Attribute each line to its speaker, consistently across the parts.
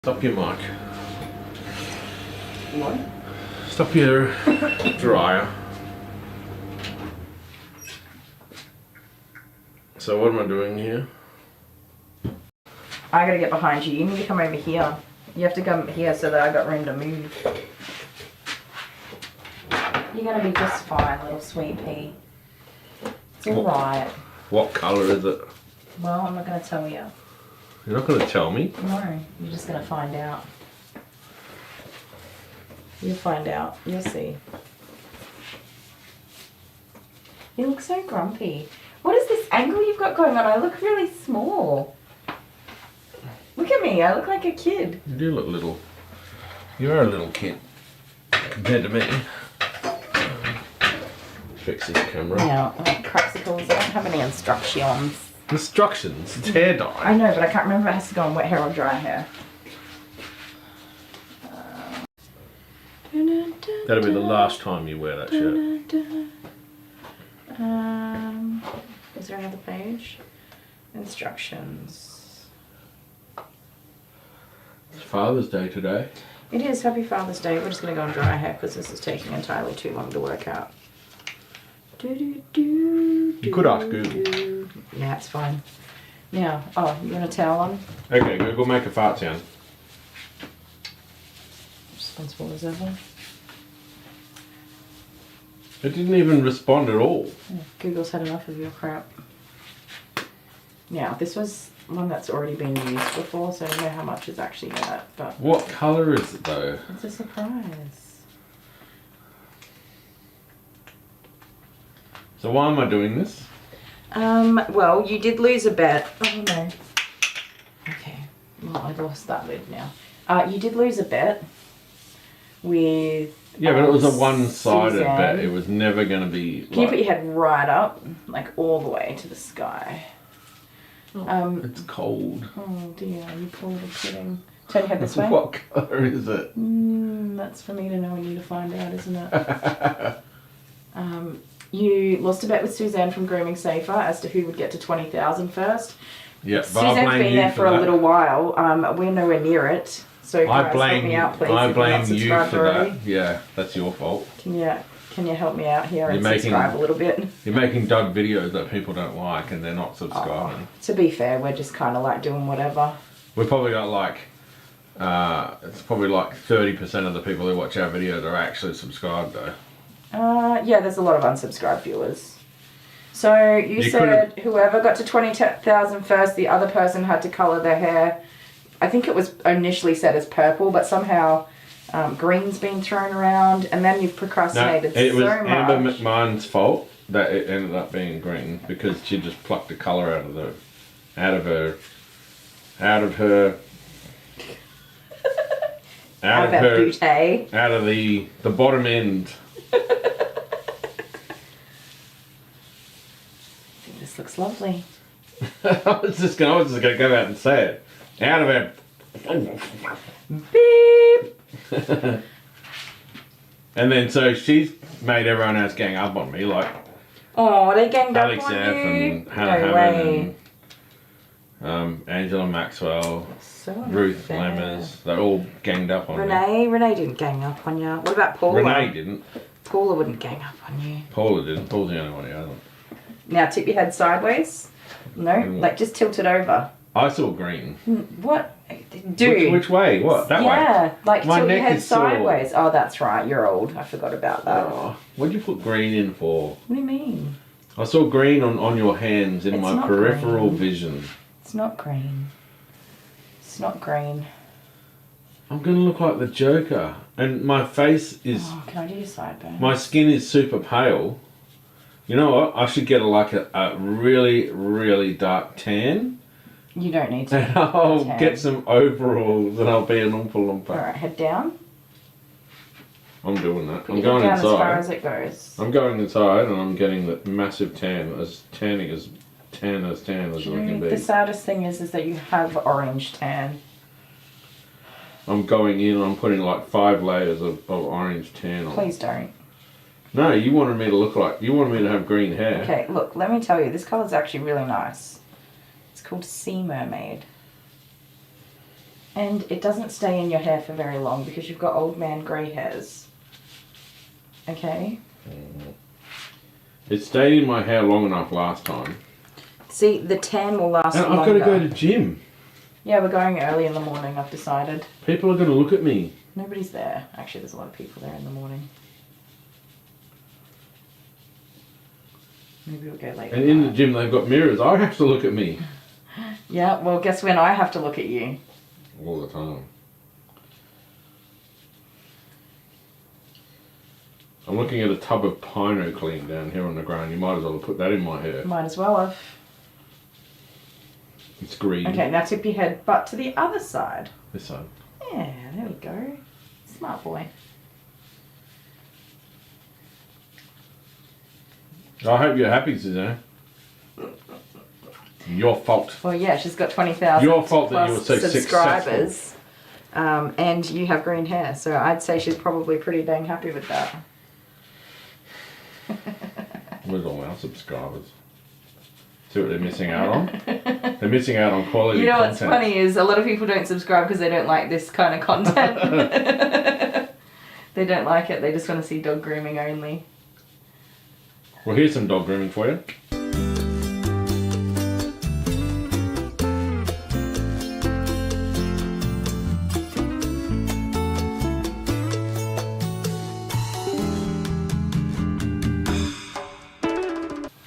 Speaker 1: Stop your mic.
Speaker 2: What?
Speaker 1: Stop your dryer. So what am I doing here?
Speaker 2: I gotta get behind you. You need to come over here. You have to come here so that I got room to move. You're gonna be just fine, little sweet pea. It's alright.
Speaker 1: What colour is it?
Speaker 2: Well, I'm not gonna tell you.
Speaker 1: You're not going to tell me?
Speaker 2: No, you're just gonna find out. You'll find out. You'll see. You look so grumpy. What is this angle you've got going on? I look really small. Look at me. I look like a kid.
Speaker 1: You do look little. You're a little kid compared to me. Fix this camera.
Speaker 2: Yeah, crapsicles. I don't have any instructions.
Speaker 1: Instructions? It's hair dye.
Speaker 2: I know, but I can't remember if it has to go on wet hair or dry hair.
Speaker 1: That'll be the last time you wear that shirt.
Speaker 2: Is there another page? Instructions.
Speaker 1: It's Father's Day today.
Speaker 2: It is. Happy Father's Day. We're just going to go on dry hair because this is taking entirely too long to work out.
Speaker 1: You could ask Google.
Speaker 2: Yeah, it's fine. Now, oh, you want a towel on?
Speaker 1: Okay, Google, make a fart sound.
Speaker 2: Responsible as ever.
Speaker 1: It didn't even respond at all.
Speaker 2: Yeah, Google's had enough of your crap. Now, this was one that's already been used before, so I don't know how much is actually in it. But
Speaker 1: what colour is it though?
Speaker 2: it's a surprise.
Speaker 1: So why am I doing this?
Speaker 2: Well, you did lose a bet. Oh no. Okay. Well, I lost that lid now. You did lose a bet with.
Speaker 1: Yeah, but it was a one-sided
Speaker 2: Suzanne.
Speaker 1: bet. It was never going to be.
Speaker 2: Can you put your head right up, like all the way to the sky?
Speaker 1: It's cold.
Speaker 2: Oh dear, you poor little pudding. Turn your head this way.
Speaker 1: What colour is it?
Speaker 2: That's for me to know and you to find out, isn't it? You lost a bet with Suzanne from Grooming Safer as to who would get to 20,000 first.
Speaker 1: Yeah, but
Speaker 2: Suzanne's been there for a little while. We're nowhere near it. So
Speaker 1: I blame
Speaker 2: help me out, please.
Speaker 1: I
Speaker 2: if you're not
Speaker 1: blame you
Speaker 2: subscribed
Speaker 1: for
Speaker 2: already.
Speaker 1: that. Yeah, that's your fault.
Speaker 2: Can you help me out here and
Speaker 1: You're making-
Speaker 2: subscribe a little bit?
Speaker 1: You're making dug videos that people don't like and they're not subscribing.
Speaker 2: To be fair, we're just kind of like doing whatever.
Speaker 1: We've probably got like, it's probably like 30% of the people who watch our videos are actually subscribed though.
Speaker 2: Yeah, there's a lot of unsubscribed viewers. So you said whoever got to 20,000 first, the other person had to colour their hair. I think it was initially set as purple, but somehow green's been thrown around, and then you've procrastinated so much.
Speaker 1: It was Amber McMahon's fault that it ended up being green because she just plucked the colour out of her the bottom end.
Speaker 2: This looks lovely.
Speaker 1: I was just gonna go out and say it. Out of her.
Speaker 2: Beep.
Speaker 1: And then so she's made everyone else gang up on me, like
Speaker 2: Oh, they ganged up
Speaker 1: Alex
Speaker 2: on
Speaker 1: F
Speaker 2: you.
Speaker 1: and Hannah
Speaker 2: No
Speaker 1: Hammond
Speaker 2: way.
Speaker 1: and Angela Maxwell,
Speaker 2: So
Speaker 1: Ruth
Speaker 2: unfair.
Speaker 1: Lammers. They're all ganged up on me.
Speaker 2: Renee didn't gang up on you. What about Paula?
Speaker 1: Renee didn't.
Speaker 2: Paula wouldn't gang up on you.
Speaker 1: Paula didn't. Paula's the only one who hasn't.
Speaker 2: Now tip your head sideways. No, like just tilt it over.
Speaker 1: I saw green.
Speaker 2: What? Dude.
Speaker 1: Which way? What? That way?
Speaker 2: Yeah, like
Speaker 1: My
Speaker 2: tilt your
Speaker 1: neck
Speaker 2: head
Speaker 1: is sore.
Speaker 2: sideways. Oh, that's right. You're old. I forgot about that.
Speaker 1: Oh, what'd you put green in for?
Speaker 2: What do you mean?
Speaker 1: I saw green on your hands in
Speaker 2: It's
Speaker 1: my
Speaker 2: not
Speaker 1: peripheral
Speaker 2: green.
Speaker 1: vision.
Speaker 2: It's not green. It's not green.
Speaker 1: I'm gonna look like the Joker, and my face is.
Speaker 2: Oh, can I do your sideburn?
Speaker 1: My skin is super pale. You know what? I should get a really, really dark tan.
Speaker 2: You don't need to.
Speaker 1: And I'll
Speaker 2: Tan.
Speaker 1: get some overalls and I'll be an Oompa Loompa.
Speaker 2: Alright, head down.
Speaker 1: I'm doing that.
Speaker 2: Put
Speaker 1: I'm
Speaker 2: your
Speaker 1: going
Speaker 2: head down as far
Speaker 1: inside.
Speaker 2: as it goes.
Speaker 1: I'm going inside and I'm getting the massive tan, as tan as I can be.
Speaker 2: The saddest thing is that you have orange tan.
Speaker 1: I'm going in and I'm putting like 5 layers of orange tan on.
Speaker 2: Please don't.
Speaker 1: No, you wanted me to look like, you wanted me to have green hair.
Speaker 2: Okay, look, let me tell you, this colour's actually really nice. It's called Sea Mermaid. And it doesn't stay in your hair for very long because you've got old man grey hairs. Okay?
Speaker 1: It stayed in my hair long enough last time.
Speaker 2: See, the tan will last
Speaker 1: And
Speaker 2: longer.
Speaker 1: I've got to go to gym.
Speaker 2: Yeah, we're going early in the morning, I've decided.
Speaker 1: People are going to look at me.
Speaker 2: Nobody's there. Actually, there's a lot of people there in the morning. Maybe we'll go later.
Speaker 1: And in the gym they've got mirrors. I have to look at me.
Speaker 2: Yeah, well, guess when I have to look at you?
Speaker 1: All the time. I'm looking at a tub of Pino Clean down here on the ground. You might as well have put that in my hair.
Speaker 2: Might as well have.
Speaker 1: It's green.
Speaker 2: Okay, now tip your head butt to the other side.
Speaker 1: This side.
Speaker 2: Yeah, there we go. Smart boy.
Speaker 1: I hope you're happy, Suzanne. Your fault.
Speaker 2: Well, yeah, she's got 20,000
Speaker 1: Your fault that you were so
Speaker 2: subscribers. And you have green hair, so I'd say she's probably pretty dang happy with that.
Speaker 1: Where's all our subscribers? See what they're missing out on? They're missing out on quality
Speaker 2: You know
Speaker 1: content.
Speaker 2: what's funny is a lot of people don't subscribe because they don't like this kind of content. They don't like it, they just want to see dog grooming only.
Speaker 1: Well, here's some dog grooming for you.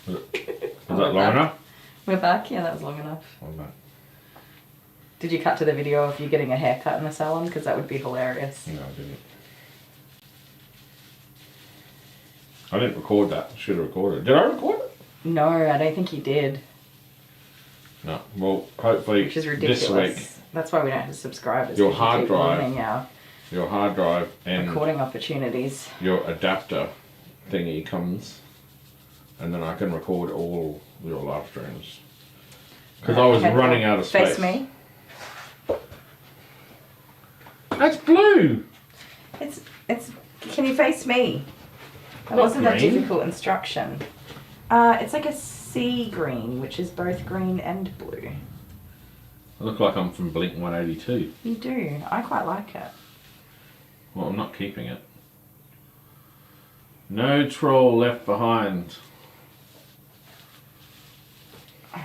Speaker 1: Is that long enough?
Speaker 2: We're back? Yeah, that was long enough.
Speaker 1: I'm back.
Speaker 2: Did you cut to the video of you getting a haircut in the salon? Because that would be hilarious.
Speaker 1: No, I didn't. I didn't record that. Should have recorded it. Did I record it?
Speaker 2: No, I don't think you did.
Speaker 1: No. Well, hopefully
Speaker 2: Which is ridiculous.
Speaker 1: this week
Speaker 2: That's why we don't have subscribers.
Speaker 1: Your
Speaker 2: because you
Speaker 1: hard
Speaker 2: keep
Speaker 1: drive
Speaker 2: ruining our
Speaker 1: your hard drive and
Speaker 2: recording opportunities.
Speaker 1: your adapter thingy comes, and then I can record all your live streams. Because I was running out of space.
Speaker 2: Face me.
Speaker 1: That's blue.
Speaker 2: It's. Can you face me? That
Speaker 1: Not
Speaker 2: wasn't a
Speaker 1: green.
Speaker 2: difficult instruction. It's like a sea green, which is both green and blue.
Speaker 1: I look like I'm from Blink 182.
Speaker 2: You do. I quite like it.
Speaker 1: Well, I'm not keeping it. No troll left behind.
Speaker 2: Okay.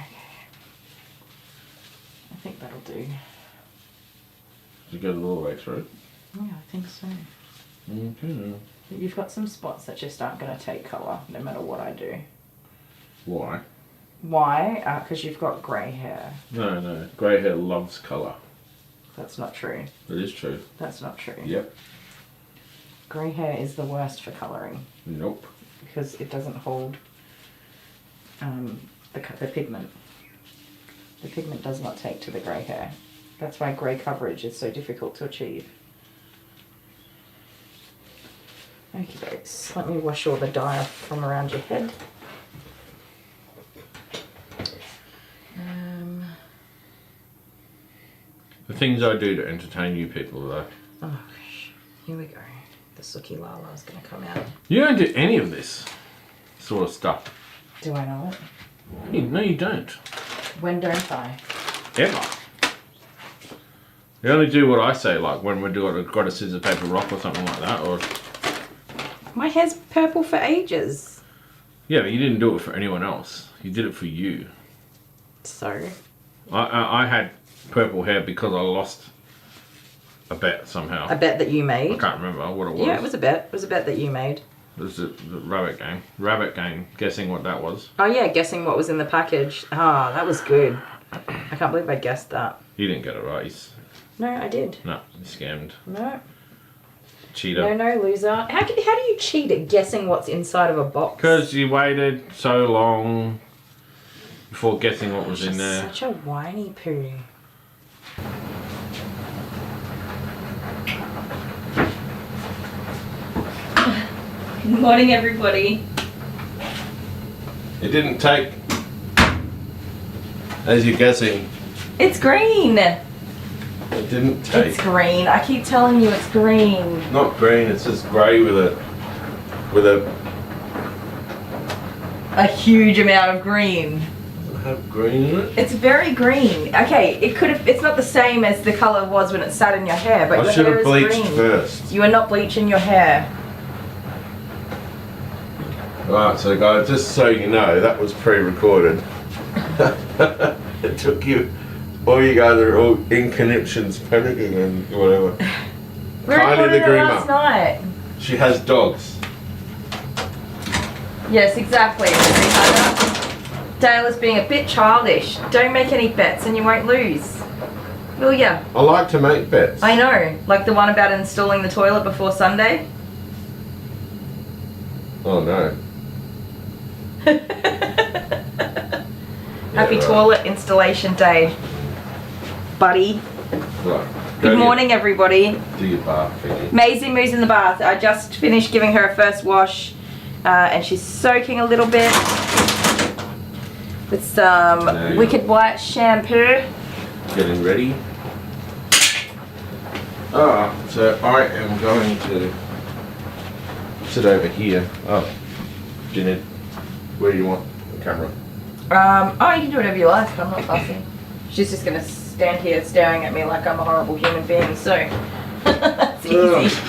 Speaker 2: I think that'll do.
Speaker 1: Did you go all the way through?
Speaker 2: Yeah, I think so.
Speaker 1: Okay.
Speaker 2: You've got some spots that just aren't going to take colour, no matter what I do.
Speaker 1: Why?
Speaker 2: Why? Because you've got grey hair.
Speaker 1: No. Grey hair loves colour.
Speaker 2: That's not true.
Speaker 1: It is true.
Speaker 2: That's not true.
Speaker 1: Yep.
Speaker 2: Grey hair is the worst for colouring
Speaker 1: Nope.
Speaker 2: because it doesn't hold the pigment. The pigment does not take to the grey hair. That's why grey coverage is so difficult to achieve. Okay, folks. Let me wash all the dye from around your head.
Speaker 1: The things I do to entertain you people, though.
Speaker 2: Oh gosh, here we go. The Suki Lala is going to come out.
Speaker 1: You don't do any of this sort of stuff.
Speaker 2: Do I know it?
Speaker 1: No, you don't.
Speaker 2: When don't I?
Speaker 1: Ever. You only do what I say, like when we're doing a scissors, paper, rock or something like that, or...
Speaker 2: My hair's purple for ages.
Speaker 1: Yeah, but you didn't do it for anyone else. You did it for you.
Speaker 2: So?
Speaker 1: I had purple hair because I lost a bet somehow.
Speaker 2: A bet that you made?
Speaker 1: I can't remember what it was.
Speaker 2: Yeah, it was a bet. It was a bet that you made.
Speaker 1: It was the rabbit game. Rabbit game. Guessing what that was.
Speaker 2: Oh yeah, guessing what was in the package. Ah, that was good. I can't believe I guessed that.
Speaker 1: You didn't get it right.
Speaker 2: No, I did.
Speaker 1: No, you scammed.
Speaker 2: No.
Speaker 1: Cheater.
Speaker 2: No, loser. How do you cheat at guessing what's inside of a box?
Speaker 1: Because you waited so long before guessing what was in there.
Speaker 2: Such a whiny poo. Good morning, everybody.
Speaker 1: It didn't take as you're guessing.
Speaker 2: It's green.
Speaker 1: It didn't take.
Speaker 2: It's green. I keep telling you it's green.
Speaker 1: Not green. It's just grey with a
Speaker 2: A huge amount of green.
Speaker 1: have green in it?
Speaker 2: It's very green. Okay, it could have. It's not the same as the color was when it sat in your hair, but
Speaker 1: I
Speaker 2: your
Speaker 1: should
Speaker 2: hair
Speaker 1: have
Speaker 2: is
Speaker 1: bleached
Speaker 2: green.
Speaker 1: first.
Speaker 2: You are not bleaching your hair.
Speaker 1: Right, so guys, just so you know, that was pre-recorded. It took you. All you guys are all in conniptions, panicking and whatever.
Speaker 2: We
Speaker 1: Kylie
Speaker 2: recorded
Speaker 1: the
Speaker 2: it
Speaker 1: Groomer.
Speaker 2: last night.
Speaker 1: She has dogs.
Speaker 2: Yes, exactly. Dale is being a bit childish. Don't make any bets and you won't lose. Will ya?
Speaker 1: I like to make bets.
Speaker 2: I know. Like the one about installing the toilet before Sunday.
Speaker 1: Oh no.
Speaker 2: Happy
Speaker 1: right.
Speaker 2: toilet installation day, buddy.
Speaker 1: Right.
Speaker 2: Good morning, everybody.
Speaker 1: Do your bath thingy.
Speaker 2: Maisie moves in the bath. I just finished giving her a first wash, and she's soaking a little bit with some Wicked White shampoo.
Speaker 1: Getting ready. Alright, so I am going to sit over here. Oh, Jeanette, where do you want the camera?
Speaker 2: Oh, you can do whatever you like. I'm not fussy. She's just gonna stand here staring at me like I'm a horrible human being. So it's easy.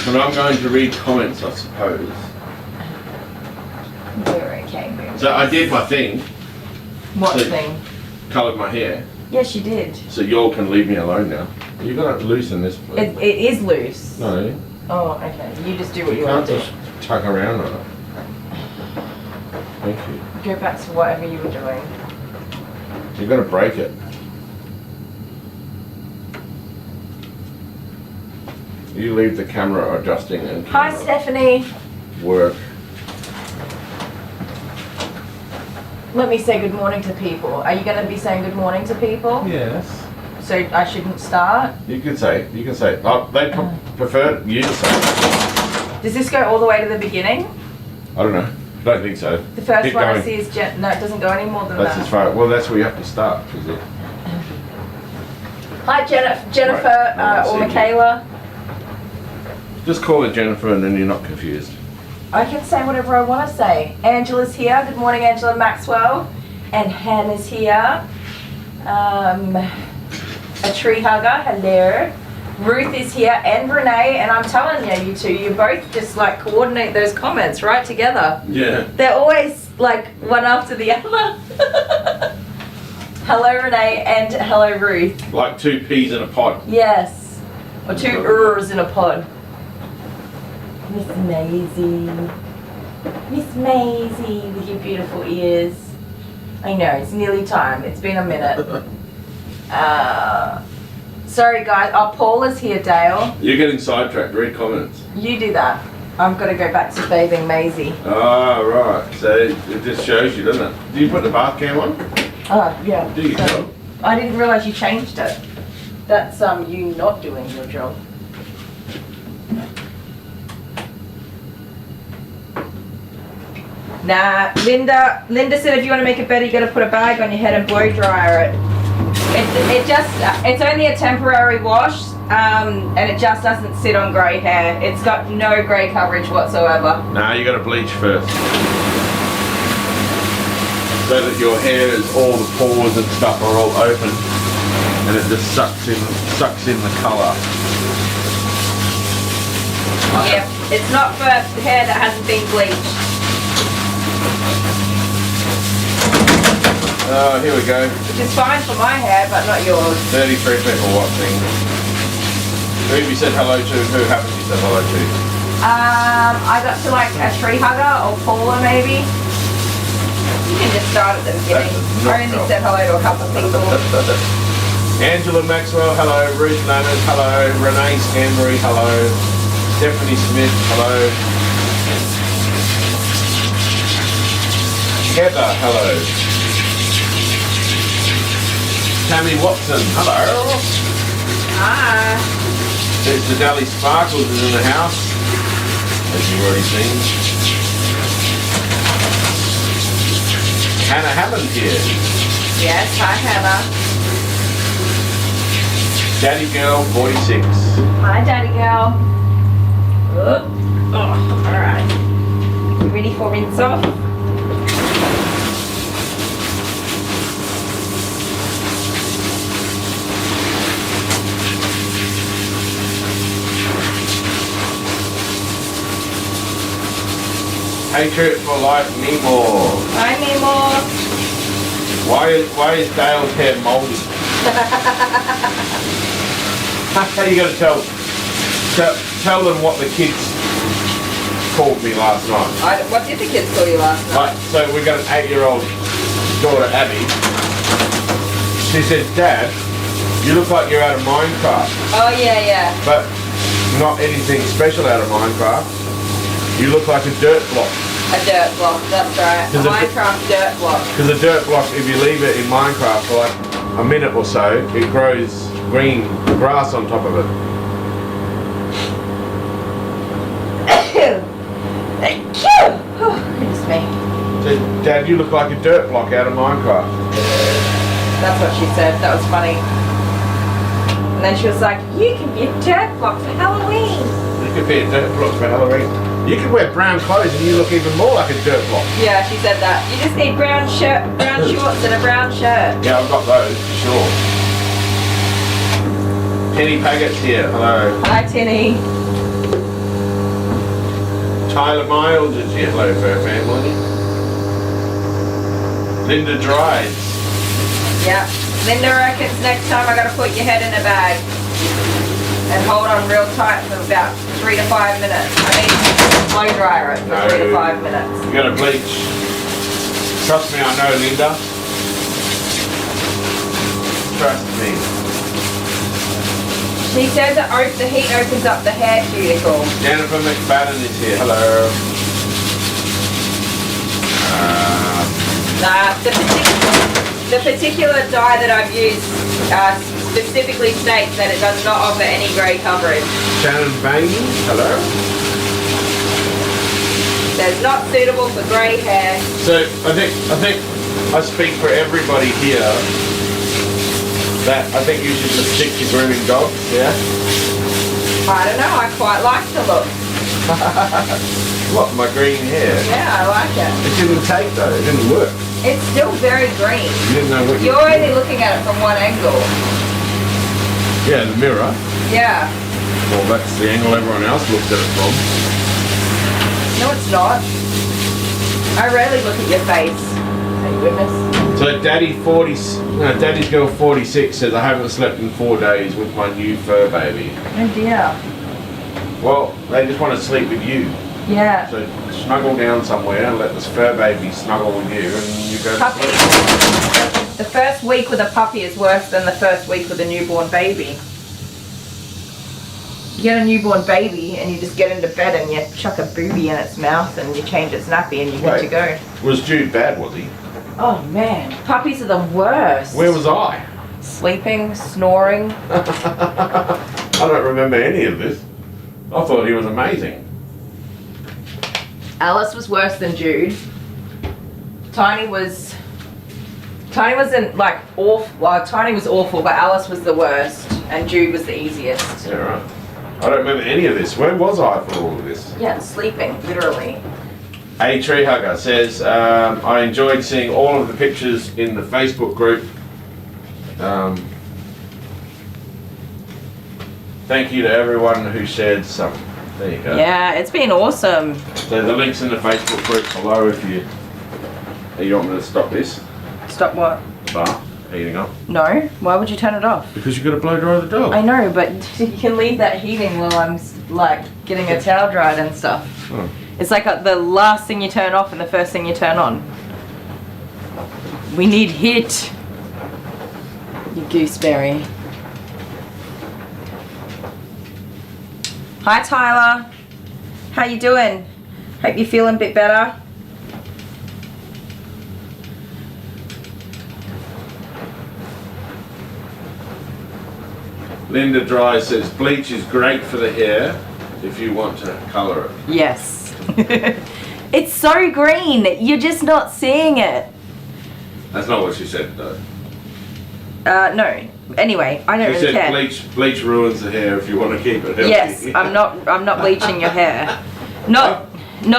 Speaker 1: But I'm going to read comments, I suppose.
Speaker 2: You're okay.
Speaker 1: So I did my thing.
Speaker 2: What
Speaker 1: So-
Speaker 2: thing?
Speaker 1: Coloured my hair.
Speaker 2: Yes, you did.
Speaker 1: So y'all can leave me alone now. You gotta loosen this.
Speaker 2: It is loose.
Speaker 1: No,
Speaker 2: Oh, okay. You just do what
Speaker 1: you
Speaker 2: you
Speaker 1: can't
Speaker 2: want to do.
Speaker 1: just tuck around on it. Thank you.
Speaker 2: Go back to whatever you were doing.
Speaker 1: You're gonna break it. You leave the camera adjusting and
Speaker 2: Hi, Stephanie.
Speaker 1: work.
Speaker 2: Let me say good morning to people. Are you going to be saying good morning to people?
Speaker 1: Yes.
Speaker 2: So I shouldn't start?
Speaker 1: You can say. Oh, they prefer you to say.
Speaker 2: Does this go all the way to the beginning?
Speaker 1: I don't know. Don't think so.
Speaker 2: The first
Speaker 1: Keep
Speaker 2: one I
Speaker 1: going.
Speaker 2: see is no, it doesn't go any more than
Speaker 1: That's
Speaker 2: that.
Speaker 1: as far. Well, that's where you have to start. Is it?
Speaker 2: Hi, Jennifer
Speaker 1: Right.
Speaker 2: or
Speaker 1: See you.
Speaker 2: Michaela.
Speaker 1: Just call it Jennifer, and then you're not confused.
Speaker 2: I can say whatever I want to say. Angela's here. Good morning, Angela Maxwell. And Hannah's here. A tree hugger. Hello. Ruth is here, and Renee. And I'm telling you, you two, you both just like coordinate those comments right together.
Speaker 1: Yeah.
Speaker 2: They're always like one after the other. Hello, Renee, and hello, Ruth.
Speaker 1: Like two peas in a pod.
Speaker 2: Yes. Or two urs in a pod. Miss Maisie. Miss Maisie with your beautiful ears. I know, it's nearly time. It's been a minute. Sorry guys. Oh, Paul is here, Dale.
Speaker 1: You're getting sidetracked. Read comments.
Speaker 2: You do that. I'm going to go back to bathing Maisie.
Speaker 1: Ah, right. So it just shows you, doesn't it? Do you put the bath cam on?
Speaker 2: Oh, yeah.
Speaker 1: Do your job.
Speaker 2: I didn't realise you changed it. That's you not doing your job. Nah, Linda said if you want to make it better, you got to put a bag on your head and blow dryer it. It's only a temporary wash, and it just doesn't sit on grey hair. It's got no grey coverage whatsoever.
Speaker 1: Nah, you got to bleach first. So that your hair is all the pores and stuff are all open, and it just sucks in the colour.
Speaker 2: Yep, it's not for hair that hasn't been bleached.
Speaker 1: Oh, here we go.
Speaker 2: Which is fine for my hair, but not yours.
Speaker 1: 33 people watching. Who have you said hello to? Who haven't you said hello to?
Speaker 2: I got to like a tree hugger or Paula maybe. You can just start at the beginning. I only said hello to a couple of people.
Speaker 1: Angela Maxwell, hello. Ruth Leonard, hello. Renee Scanbury, hello. Stephanie Smith, hello. Heather, hello. Tammy Watson, hello.
Speaker 2: Hi.
Speaker 1: There's the Dally Sparkles is in the house, as you've already seen. Hannah Hammond here.
Speaker 2: Yes, hi Hannah.
Speaker 1: Daddy Girl 46.
Speaker 2: Hi Daddy Girl. Oh, alright. You ready for rinse off?
Speaker 1: Patriot for life, Nemo.
Speaker 2: Hi, Nemo.
Speaker 1: Why is Dale's hair mouldy? You got to tell them what the kids called me last night.
Speaker 2: What did the kids call you last night?
Speaker 1: So we got an 8-year-old daughter, Abby. She said, Dad, you look like you're out of Minecraft.
Speaker 2: Oh, yeah.
Speaker 1: But not anything special out of Minecraft. You look like a dirt block.
Speaker 2: A dirt block, that's right. A Minecraft dirt block.
Speaker 1: Because a dirt block, if you leave it in Minecraft for like a minute or so, it grows green grass on top of it.
Speaker 2: Goodness me.
Speaker 1: So, Dad, you look like a dirt block out of Minecraft.
Speaker 2: That's what she said. That was funny. And then she was like, you can be a dirt block for Halloween.
Speaker 1: You could be a dirt block for Halloween. You could wear brown clothes and you look even more like a dirt block.
Speaker 2: Yeah, she said that. You just need brown shorts and a brown shirt.
Speaker 1: Yeah, I've got those for sure. Penny Paggett's here. Hello.
Speaker 2: Hi, Tinny.
Speaker 1: Tyler Miles is here. Hello, Fair Family. Linda Dries.
Speaker 2: Yeah. Linda reckons next time I gotta put your head in a bag and hold on real tight for about 3 to 5 minutes. I mean, blow dryer it for 3 to 5 minutes.
Speaker 1: You gotta bleach. Trust me, I know, Linda. Trust me.
Speaker 2: She said that the heat opens up the hair cuticle.
Speaker 1: Jennifer McFadden is here. Hello.
Speaker 2: The particular dye that I've used specifically states that it does not offer any grey coverage.
Speaker 1: Shannon Bain. Hello.
Speaker 2: It's not suitable for grey hair.
Speaker 1: So I think I speak for everybody here that I think you should just stick to grooming dogs. Yeah.
Speaker 2: I don't know. I quite like the look.
Speaker 1: What, my green hair?
Speaker 2: Yeah, I like it.
Speaker 1: It didn't take though. It didn't work.
Speaker 2: It's still very green.
Speaker 1: You didn't know what
Speaker 2: You're only looking at it from one angle.
Speaker 1: Yeah, the mirror.
Speaker 2: Yeah.
Speaker 1: Well, that's the angle everyone else looks at it from.
Speaker 2: No, it's not. I rarely look at your face. Thank goodness.
Speaker 1: So Daddy's girl 46 says I haven't slept in 4 days with my new fur baby.
Speaker 2: Oh dear.
Speaker 1: Well, they just want to sleep with you.
Speaker 2: Yeah.
Speaker 1: So snuggle down somewhere and let this fur baby snuggle with you and you go to
Speaker 2: Puppy.
Speaker 1: sleep.
Speaker 2: The first week with a puppy is worse than the first week with a newborn baby. You get a newborn baby and you just get into bed and you chuck a booby in its mouth and you change its nappy and you're good to go.
Speaker 1: Was Jude bad, was he?
Speaker 2: Oh man, puppies are the worst.
Speaker 1: Where was I?
Speaker 2: Sleeping, snoring.
Speaker 1: I don't remember any of this. I thought he was amazing.
Speaker 2: Alice was worse than Jude. Tiny wasn't like awful. Well, Tiny was awful, but Alice was the worst, and Jude was the easiest.
Speaker 1: Yeah, right. I don't remember any of this. Where was I for all of this?
Speaker 2: Yeah, sleeping, literally.
Speaker 1: A Tree Hugger says, I enjoyed seeing all of the pictures in the Facebook group. Thank you to everyone who shared some. There you go.
Speaker 2: Yeah, it's been awesome.
Speaker 1: So the link's in the Facebook group below if you... You want me to stop this?
Speaker 2: Stop what?
Speaker 1: Bar heating up.
Speaker 2: No, why would you turn it off?
Speaker 1: Because you've got to blow dry the dog.
Speaker 2: I know, but you can leave that heating while I'm like getting a towel dried and stuff.
Speaker 1: Oh.
Speaker 2: It's like the last thing you turn off and the first thing you turn on. We need heat. You gooseberry. Hi Tyler. How you doing? Hope you're feeling a bit better.
Speaker 1: Linda Dry says bleach is great for the hair if you want to colour it.
Speaker 2: Yes. It's so green. You're just not seeing it.
Speaker 1: That's not what she said though.
Speaker 2: No. Anyway, I don't
Speaker 1: She
Speaker 2: really
Speaker 1: said
Speaker 2: care.
Speaker 1: bleach ruins the hair if you want to keep it healthy.
Speaker 2: Yes, I'm not bleaching your hair. Not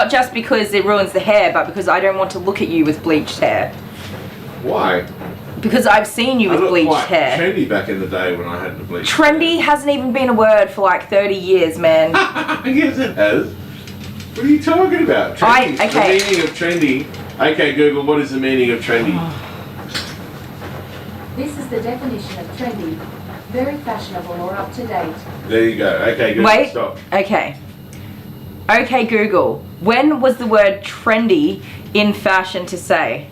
Speaker 2: just because it ruins the hair, but because I don't want to look at you with bleached hair.
Speaker 1: Why?
Speaker 2: Because I've seen you with bleached
Speaker 1: quite
Speaker 2: hair.
Speaker 1: trendy back in the day when I had the bleach.
Speaker 2: Trendy hasn't even been a word for like 30 years, man.
Speaker 1: Yes, it has. What are you talking about? Trendy.
Speaker 2: Okay.
Speaker 1: The meaning of trendy. Okay, Google, what is the meaning of trendy?
Speaker 3: This is the definition of trendy. Very fashionable or up to date.
Speaker 1: There you go. Okay, Google,
Speaker 2: Wait.
Speaker 1: stop.
Speaker 2: Okay. Okay, Google. When was the word trendy in fashion to say?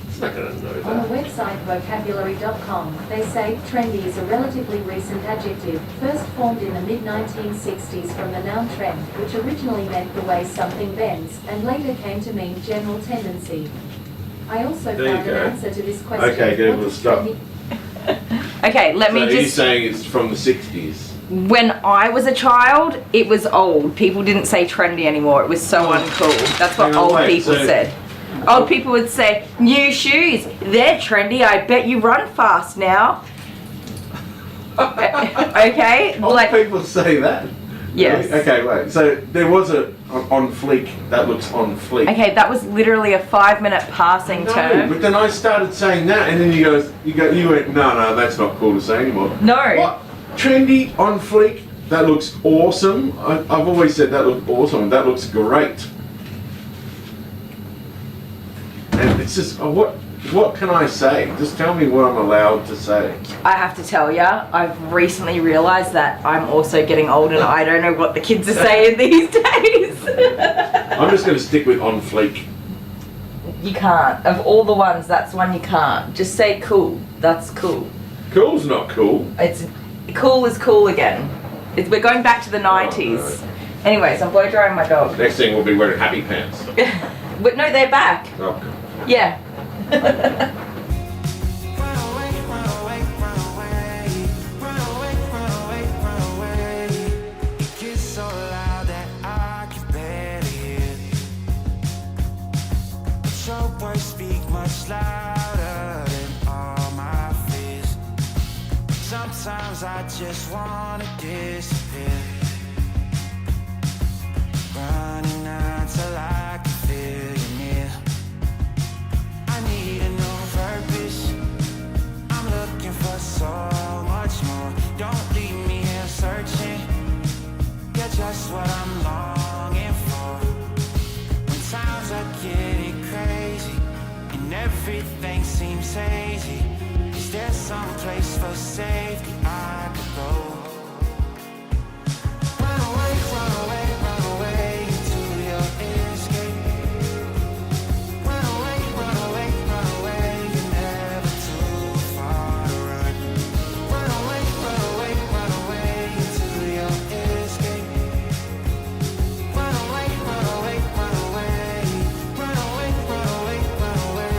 Speaker 1: It's not going to know
Speaker 3: On the
Speaker 1: that.
Speaker 3: website vocabulary.com, they say trendy is a relatively recent adjective, first formed in the mid-1960s from the noun trend, which originally meant the way something bends, and later came to mean general tendency. I also
Speaker 1: There you
Speaker 3: found an
Speaker 1: go.
Speaker 3: answer to this question.
Speaker 1: Okay, Google,
Speaker 3: What does
Speaker 1: stop.
Speaker 3: trendy-
Speaker 2: Okay, let
Speaker 1: So
Speaker 2: me
Speaker 1: are you
Speaker 2: just...
Speaker 1: saying it's from the 60s?
Speaker 2: When I was a child, it was old. People didn't say trendy anymore. It was so uncool. That's what
Speaker 1: Hang on,
Speaker 2: old
Speaker 1: wait,
Speaker 2: people
Speaker 1: so-
Speaker 2: said. Old people would say, new shoes, they're trendy. I bet you run fast now. Okay?
Speaker 1: Old
Speaker 2: Like,
Speaker 1: people say that?
Speaker 2: yes.
Speaker 1: Really? Okay, wait. So there was a on fleek. That looks on fleek.
Speaker 2: Okay, that was literally a 5-minute passing
Speaker 1: No,
Speaker 2: term.
Speaker 1: but then I started saying that, and then you went, no, that's not cool to say anymore.
Speaker 2: No.
Speaker 1: What? Trendy, on fleek, that looks awesome. I've always said that looks awesome. That looks great. And it's just, what can I say? Just tell me what I'm allowed to say.
Speaker 2: I have to tell ya, I've recently realised that I'm also getting old and I don't know what the kids are saying these days.
Speaker 1: I'm just going to stick with on fleek.
Speaker 2: You can't. Of all the ones, that's one you can't. Just say cool. That's cool.
Speaker 1: Cool's not cool.
Speaker 2: It's cool is cool again. We're going back to the 90s. Anyways, I'm blow drying my dog.
Speaker 1: Next thing we'll be wearing happy pants.
Speaker 2: But no, they're back.
Speaker 1: Oh,
Speaker 2: Yeah.
Speaker 4: Sometimes I just wanna disappear, running until I can feel you near. I need a new purpose, I'm looking for so much more. Don't leave me here searching, you're just what I'm longing for. When times are getting crazy and everything seems hazy, is there some place for safety I could go? Run away, run away, run away into your escape. Run away, run away, run away, you're never too far to run. Run away, run away, run away into your escape. Run away, run away, run away. Run away, run away, run away.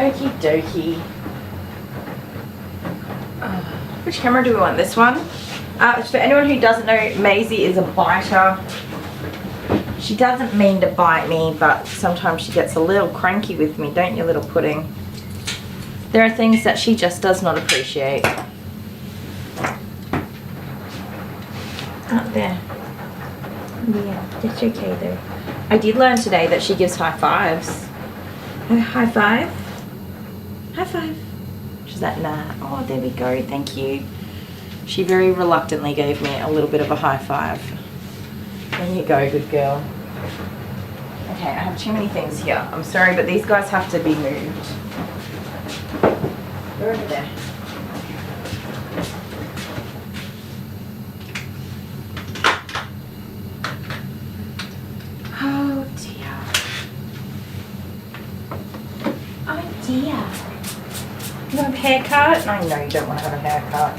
Speaker 2: Okie dokie. Which camera do we want? This one? For anyone who doesn't know, Maisie is a biter. She doesn't mean to bite me, but sometimes she gets a little cranky with me, don't you, little pudding? There are things that she just does not appreciate. Up there. Yeah, that's okay though. I did learn today that she gives high fives. High five? High five. She's like, nah. Oh, there we go. Thank you. She very reluctantly gave me a little bit of a high five. There you go, good girl. Okay, I have too many things here. I'm sorry, but these guys have to be moved. They're over there. Oh dear. Oh dear. You want a haircut? No, no, you don't want to have a haircut.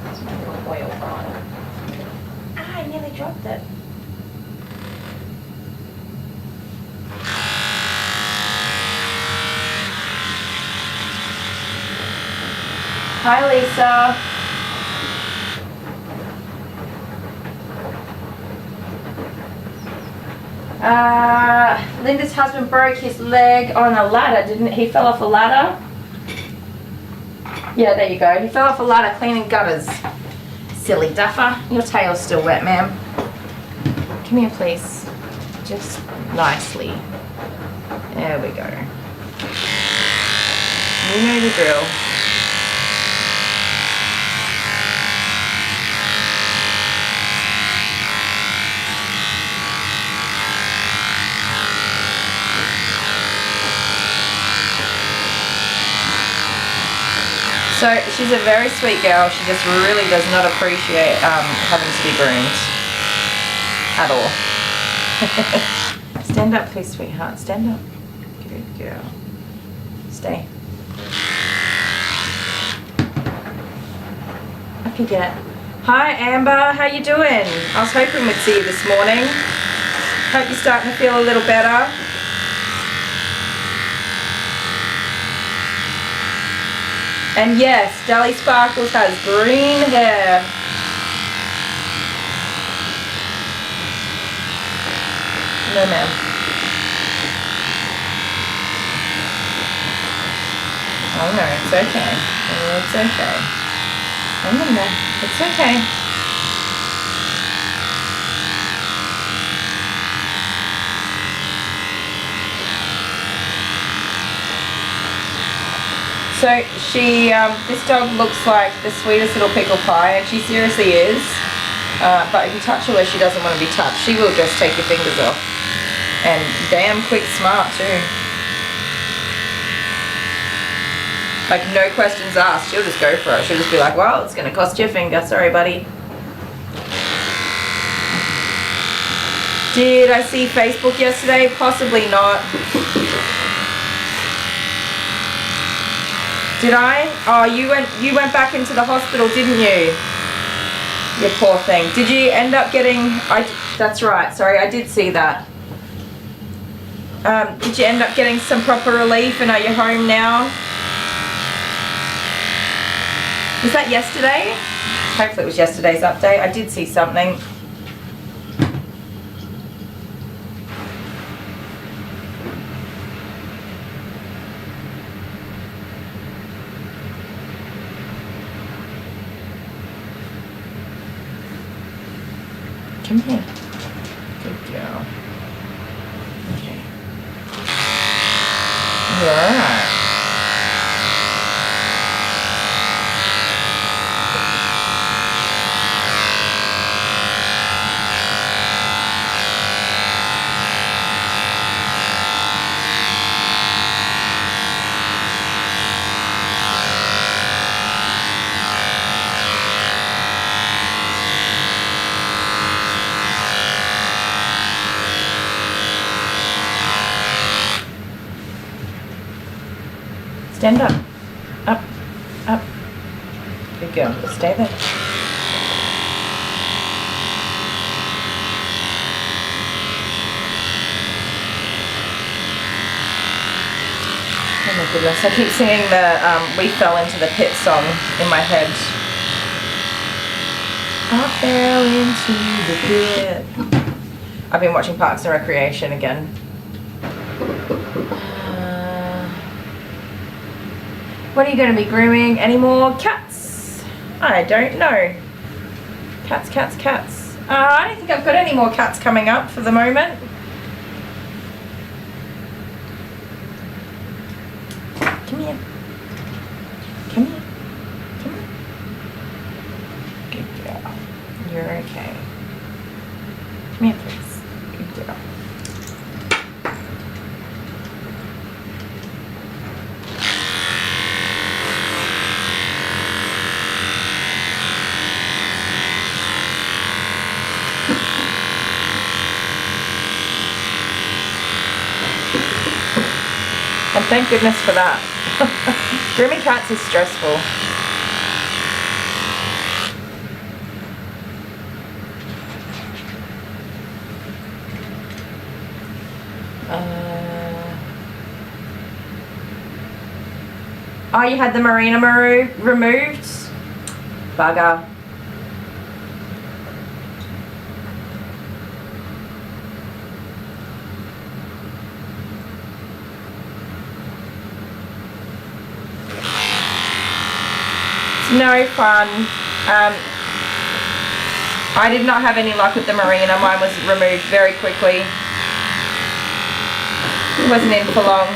Speaker 2: There's my little oil on. Ah, I nearly dropped it. Hi, Lisa. Linda's husband broke his leg on a ladder, didn't he? He fell off a ladder. Yeah, there you go. He fell off a ladder cleaning gutters. Silly duffer. Your tail's still wet, ma'am. Come here, please. Just nicely. There we go. You know the drill. So she's a very sweet girl. She just really does not appreciate having to be groomed at all. Stand up, please, sweetheart. Stand up. Good girl. Stay. Up you get. Hi, Amber. How you doing? I was hoping we'd see you this morning. Hope you're starting to feel a little better. And yes, Dally Sparkles has green hair. No, ma'am. Oh no, it's okay. Oh, it's okay. Oh no, no, it's okay. So she, this dog looks like the sweetest little pickle pie, and she seriously is. But if you touch her where she doesn't want to be touched, she will just take your fingers off. And damn quick smart too. Like no questions asked, she'll just go for it. She'll just be like, well, it's going to cost you a finger. Sorry, buddy. Did I see Facebook yesterday? Possibly not. Did I? Oh, you went back into the hospital, didn't you? You poor thing. Did you end up getting? That's right. Sorry, I did see that. Did you end up getting some proper relief, and are you home now? Was that yesterday? Hopefully it was yesterday's update. I did see something. Come here. Good girl. Okay. You're alright. Stand up. Up. Up. Good girl. Stay there. goodness, I keep singing the We Fell Into the Pit song in my head. I fell into the pit. I've been watching Parks and Recreation again. What are you going to be grooming? Any more cats? I don't know. Cats, cats, cats. I don't think I've got any more cats coming up for the moment. Come here. Come here. Come here. Good girl. You're okay. Come here, please. Good girl. And thank goodness for that. Grooming cats is stressful. Oh, you had the Marina removed? Bugger. No fun. I did not have any luck with the Marina. Mine was removed very quickly. It wasn't in for long.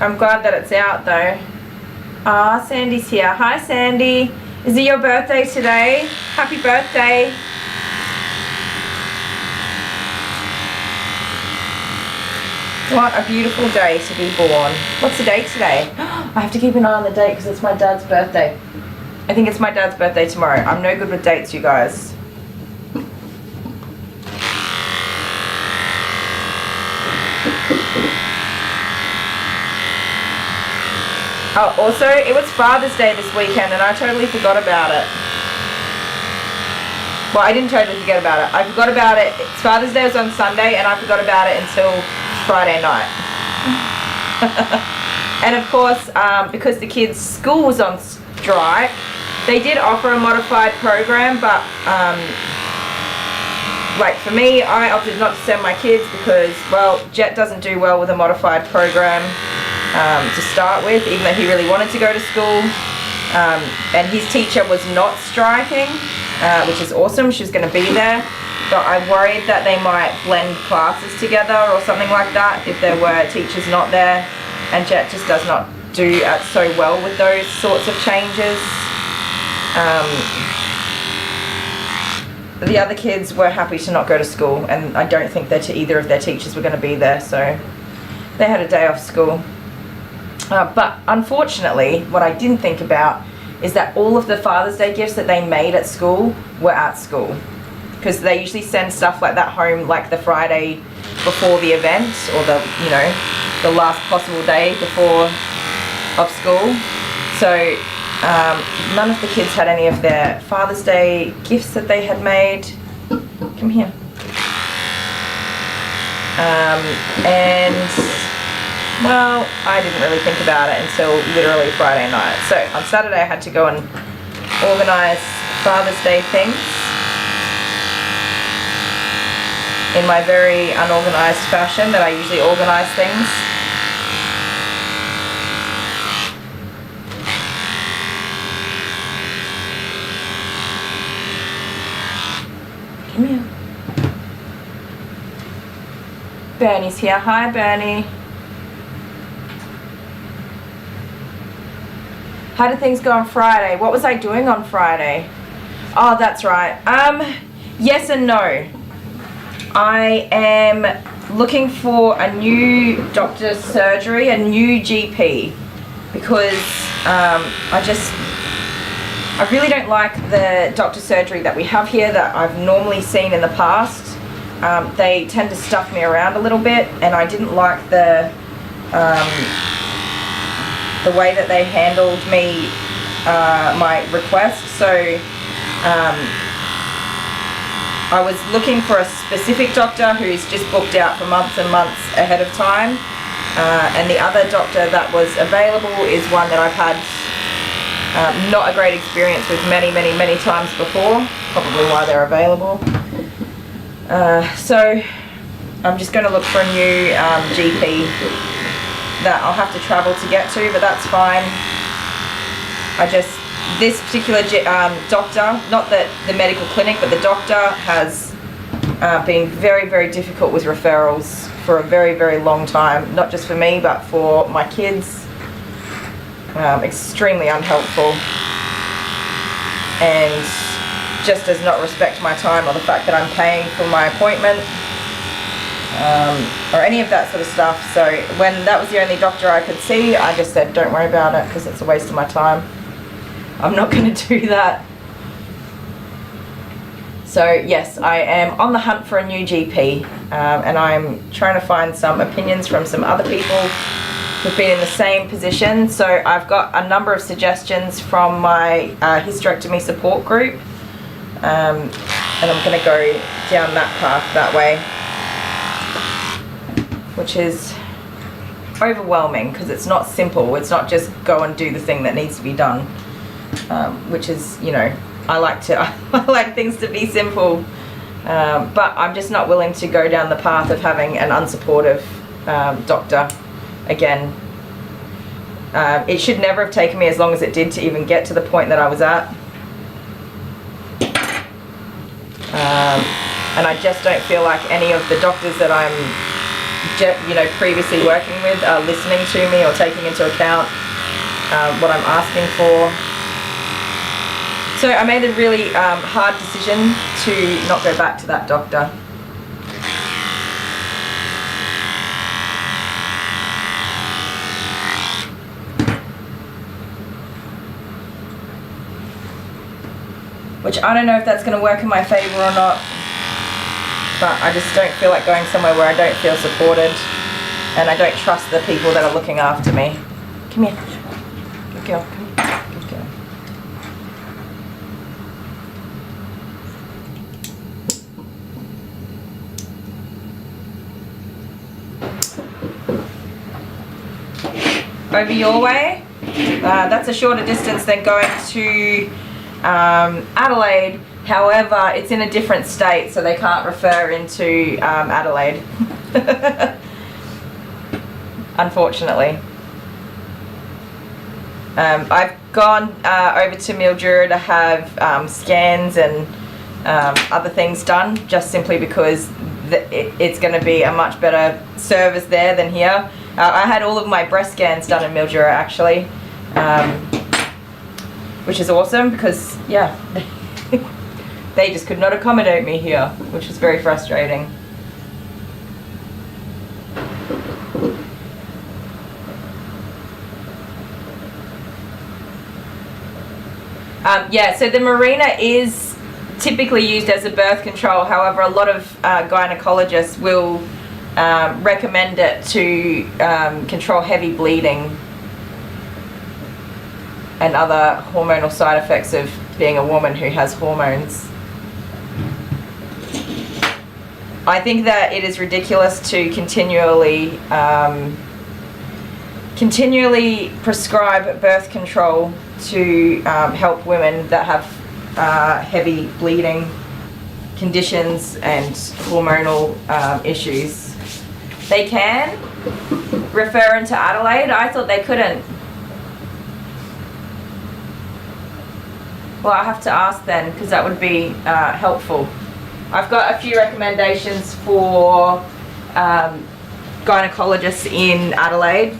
Speaker 2: I'm glad that it's out though. Ah, Sandy's here. Hi, Sandy. Is it your birthday today? Happy birthday. What a beautiful day to be born. What's the date today? I have to keep an eye on the date because it's my dad's birthday. I think it's my dad's birthday tomorrow. I'm no good with dates, you guys. Oh, also, it was Father's Day this weekend and I totally forgot about it. Well, I didn't totally forget about it. I forgot about it. Father's Day was on Sunday and I forgot about it until Friday night. And of course, because the kids' school was on strike, they did offer a modified program, but like for me, I opted not to send my kids because, well, Jet doesn't do well with a modified program. To start with, even though he really wanted to go to school, and his teacher was not striking, which is awesome. She's going to be there, but I'm worried that they might blend classes together or something like that if there were teachers not there, and Jet just does not do so well with those sorts of changes. The other kids were happy to not go to school, and I don't think that either of their teachers were going to be there, so they had a day off school. But unfortunately, what I didn't think about is that all of the Father's Day gifts that they made at school were at school. Because they usually send stuff like that home like the Friday before the event, or the last possible day before of school. So none of the kids had any of their Father's Day gifts that they had made. Come here. And well, I didn't really think about it until literally Friday night. So on Saturday I had to go and organise Father's Day things in my very unorganised fashion that I usually organise things. Come here. Bernie's here. Hi, Bernie. How did things go on Friday? What was I doing on Friday? Oh, that's right. Yes and no. I am looking for a new doctor's surgery, a new GP, because I really don't like the doctor's surgery that we have here that I've normally seen in the past. They tend to stuff me around a little bit, and I didn't like the the way that they handled me, my request. So I was looking for a specific doctor who's just booked out for months and months ahead of time, and the other doctor that was available is one that I've had not a great experience with many times before, probably why they're available. So I'm just going to look for a new GP that I'll have to travel to get to, but that's fine. This particular doctor, not the medical clinic, but the doctor has been very difficult with referrals for a very long time, not just for me, but for my kids. Extremely unhelpful, and just does not respect my time or the fact that I'm paying for my appointment, or any of that sort of stuff. So when that was the only doctor I could see, I just said don't worry about it because it's a waste of my time. I'm not going to do that. So yes, I am on the hunt for a new GP, and I'm trying to find some opinions from some other people who've been in the same position. So I've got a number of suggestions from my hysterectomy support group, and I'm going to go down that path that way, which is overwhelming because it's not simple. It's not just go and do the thing that needs to be done, which is, you know, I like things to be simple, but I'm just not willing to go down the path of having an unsupportive doctor again. It should never have taken me as long as it did to even get to the point that I was at. And I just don't feel like any of the doctors that I'm previously working with are listening to me or taking into account what I'm asking for. So I made a really hard decision to not go back to that doctor. Which I don't know if that's going to work in my favour or not, but I just don't feel like going somewhere where I don't feel supported, and I don't trust the people that are looking after me. Come here. Good girl. Come here. Good girl. Over your way. That's a shorter distance than going to Adelaide. However, it's in a different state, so they can't refer into Adelaide. Unfortunately. I've gone over to Mildura to have scans and other things done, just simply because it's going to be a much better service there than here. I had all of my breast scans done in Mildura actually, which is awesome because, yeah, they just could not accommodate me here, which was very frustrating. Yeah, so the Marina is typically used as a birth control. However, a lot of gynecologists will recommend it to control heavy bleeding and other hormonal side effects of being a woman who has hormones. I think that it is ridiculous to continually prescribe birth control to help women that have heavy bleeding conditions and hormonal issues. They can refer into Adelaide. I thought they couldn't. Well, I have to ask then, because that would be helpful. I've got a few recommendations for gynecologists in Adelaide.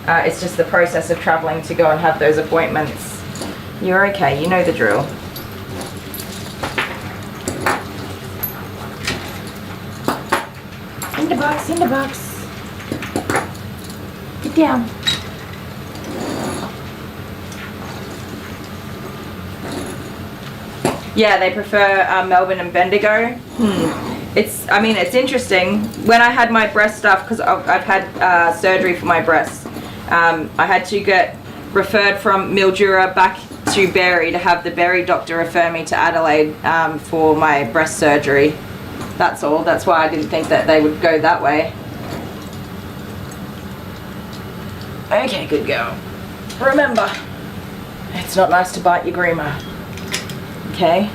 Speaker 2: It's just the process of travelling to go and have those appointments. You're okay, you know the drill. In the box. Get down. Yeah, they prefer Melbourne and Bendigo. It's interesting. When I had my breast stuff, because I've had surgery for my breasts, I had to get referred from Mildura back to Berry to have the Berry doctor refer me to Adelaide for my breast surgery. That's all. That's why I didn't think that they would go that way. Okay, good girl. Remember, it's not nice to bite your groomer. Okay?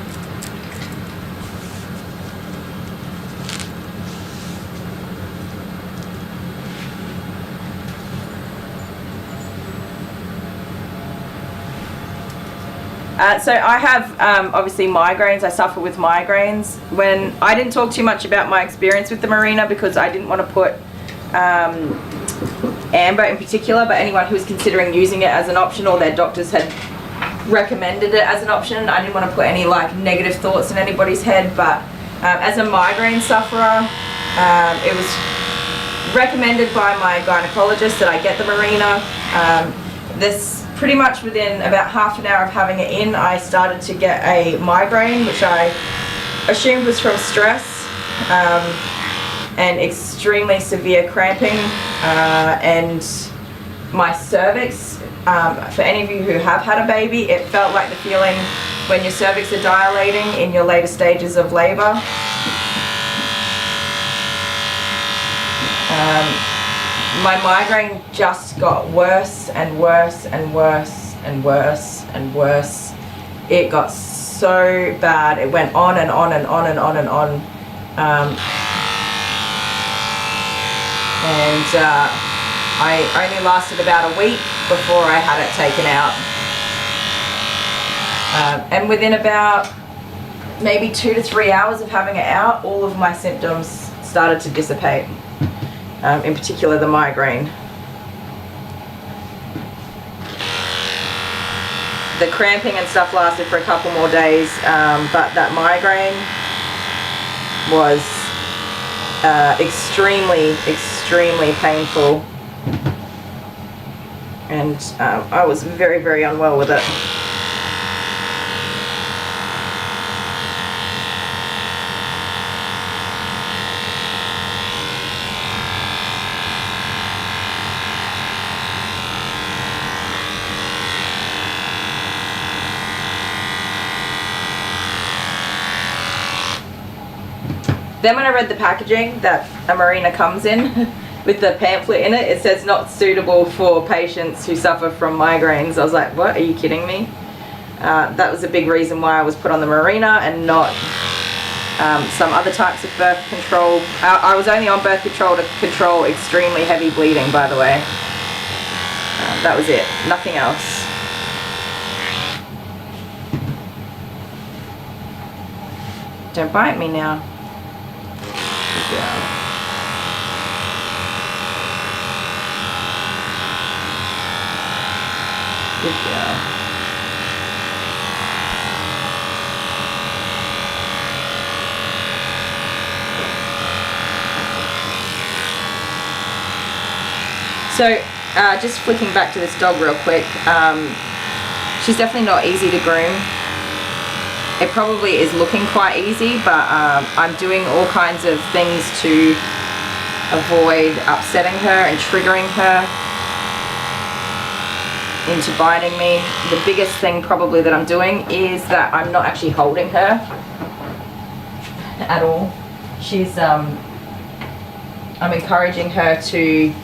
Speaker 2: So I have obviously migraines. I suffer with migraines. When I didn't talk too much about my experience with the Marina because I didn't want to put Amber in particular, but anyone who was considering using it as an option or their doctors had recommended it as an option. I didn't want to put any like negative thoughts in anybody's head, but as a migraine sufferer, it was recommended by my gynecologist that I get the Marina. This pretty much within about half an hour of having it in, I started to get a migraine, which I assumed was from stress, and extremely severe cramping, and my cervix, for any of you who have had a baby, it felt like the feeling when your cervix are dilating in your later stages of labor. My migraine just got worse and worse and worse and worse and worse. It got so bad. It went on and on and on and on and on. I only lasted about a week before I had it taken out. And within about maybe 2 to 3 hours of having it out, all of my symptoms started to dissipate. In particular the migraine. The cramping and stuff lasted for a couple more days, but that migraine was extremely, extremely painful, and I was very, very unwell with it. Then when I read the packaging that a Marina comes in with the pamphlet in it, it says not suitable for patients who suffer from migraines. I was like, what, are you kidding me? That was a big reason why I was put on the Marina and not some other types of birth control. I was only on birth control to control extremely heavy bleeding, by the way. That was it, nothing else. Don't bite me now. Good girl. Good girl. So, just flicking back to this dog real quick, she's definitely not easy to groom. It probably is looking quite easy, but I'm doing all kinds of things to avoid upsetting her and triggering her into biting me. The biggest thing probably that I'm doing is that I'm not actually holding her at all. She's, I'm encouraging her to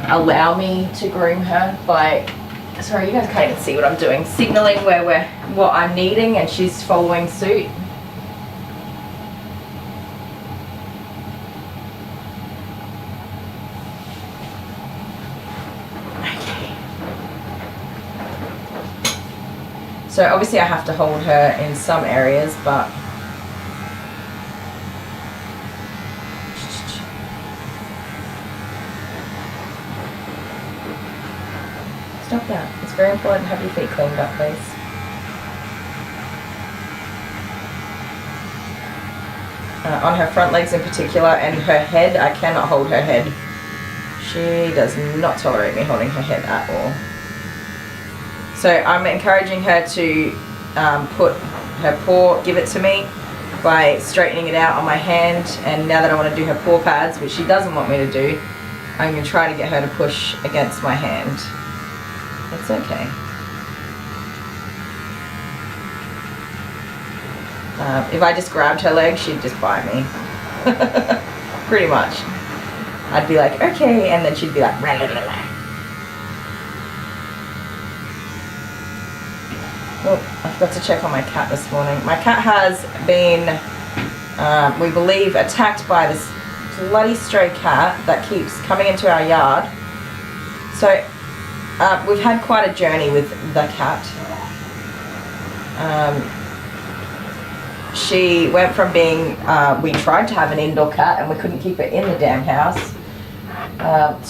Speaker 2: allow me to groom her by, sorry, you guys can't even see what I'm doing, signaling what I'm needing, and she's following suit. Okay. So obviously I have to hold her in some areas, but stop that. It's very important to have your feet cleaned up, please. On her front legs in particular, and her head, I cannot hold her head. She does not tolerate me holding her head at all. So I'm encouraging her to put her paw, give it to me by straightening it out on my hand, and now that I want to do her paw pads, which she doesn't want me to do, I'm going to try to get her to push against my hand. It's okay. If I just grabbed her leg, she'd just bite me. Pretty much. I'd be like, okay, and then she'd be like, rah, rah, rah, rah. Oh, I forgot to check on my cat this morning. My cat has been, we believe, attacked by this bloody stray cat that keeps coming into our yard. So we've had quite a journey with the cat. She went from being, we tried to have an indoor cat and we couldn't keep it in the damn house,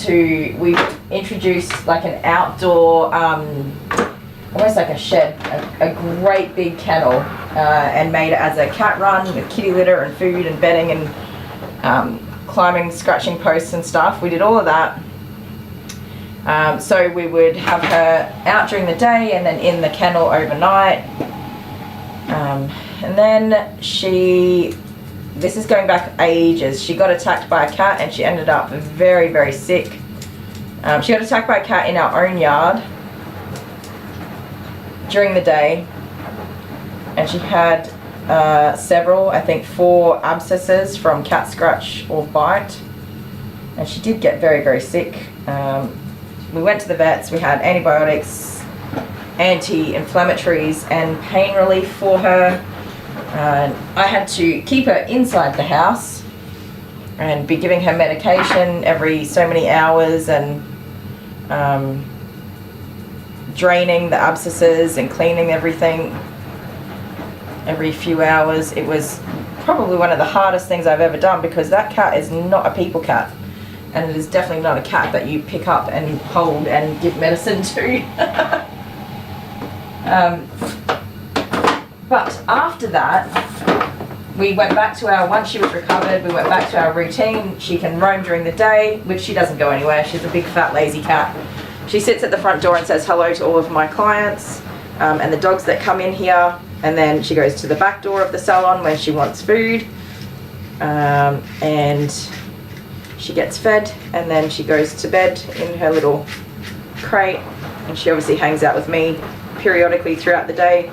Speaker 2: to we introduced like an outdoor, almost like a shed, a great big kennel, and made it as a cat run with kitty litter and food and bedding and climbing, scratching posts and stuff. We did all of that. So we would have her out during the day and then in the kennel overnight. And then this is going back ages, she got attacked by a cat and she ended up very, very sick. She got attacked by a cat in our own yard during the day, and she had several, I think 4 abscesses from cat scratch or bite, and she did get very, very sick. We went to the vets, we had antibiotics, anti-inflammatories and pain relief for her. I had to keep her inside the house and be giving her medication every so many hours and draining the abscesses and cleaning everything every few hours. It was probably one of the hardest things I've ever done because that cat is not a people cat, and it is definitely not a cat that you pick up and hold and give medicine to. But after that, we went back to once she was recovered, we went back to our routine. She can roam during the day, which she doesn't go anywhere. She's a big fat lazy cat. She sits at the front door and says hello to all of my clients and the dogs that come in here, and then she goes to the back door of the salon when she wants food, and she gets fed, and then she goes to bed in her little crate, and she obviously hangs out with me periodically throughout the day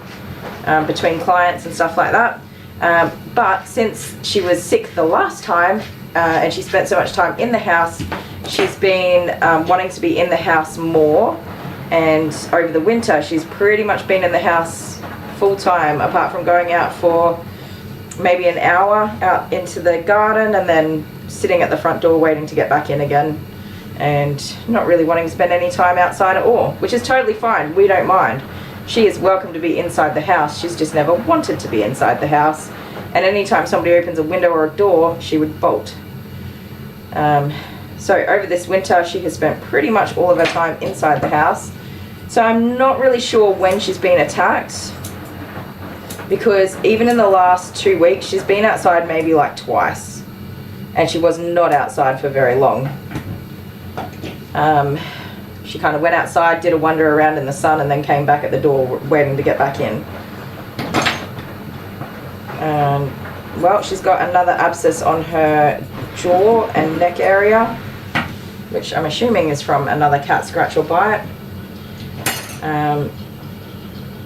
Speaker 2: between clients and stuff like that. But since she was sick the last time and she spent so much time in the house, she's been wanting to be in the house more, and over the winter she's pretty much been in the house full time, apart from going out for maybe an hour out into the garden and then sitting at the front door waiting to get back in again, and not really wanting to spend any time outside at all, which is totally fine. We don't mind. She is welcome to be inside the house. She's just never wanted to be inside the house, and anytime somebody opens a window or a door, she would bolt. So over this winter she has spent pretty much all of her time inside the house. So I'm not really sure when she's been attacked, because even in the last 2 weeks she's been outside maybe like twice, and she was not outside for very long. She kind of went outside, did a wander around in the sun, and then came back at the door waiting to get back in. Well, she's got another abscess on her jaw and neck area, which I'm assuming is from another cat scratch or bite.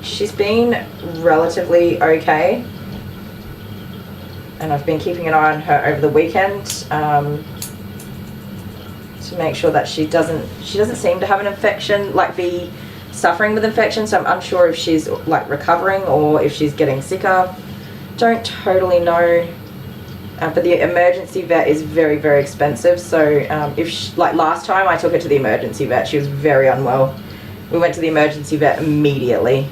Speaker 2: She's been relatively okay, and I've been keeping an eye on her over the weekend to make sure that she doesn't seem to have an infection, like be suffering with infection, so I'm unsure if she's like recovering or if she's getting sicker. Don't totally know, but the emergency vet is very, very expensive, so like last time I took her to the emergency vet, she was very unwell. We went to the emergency vet immediately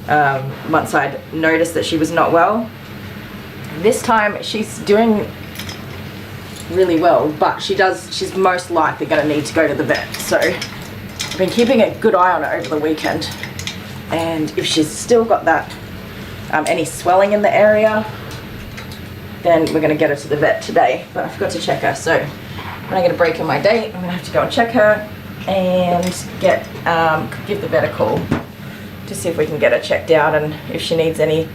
Speaker 2: once I'd noticed that she was not well. This time she's doing really well, but she's most likely going to need to go to the vet, so I've been keeping a good eye on her over the weekend, and if she's still got that any swelling in the area, then we're going to get her to the vet today. But I forgot to check her, so when I get a break in my day, I'm going to have to go and check her and give the vet a call to see if we can get her checked out, and if she needs any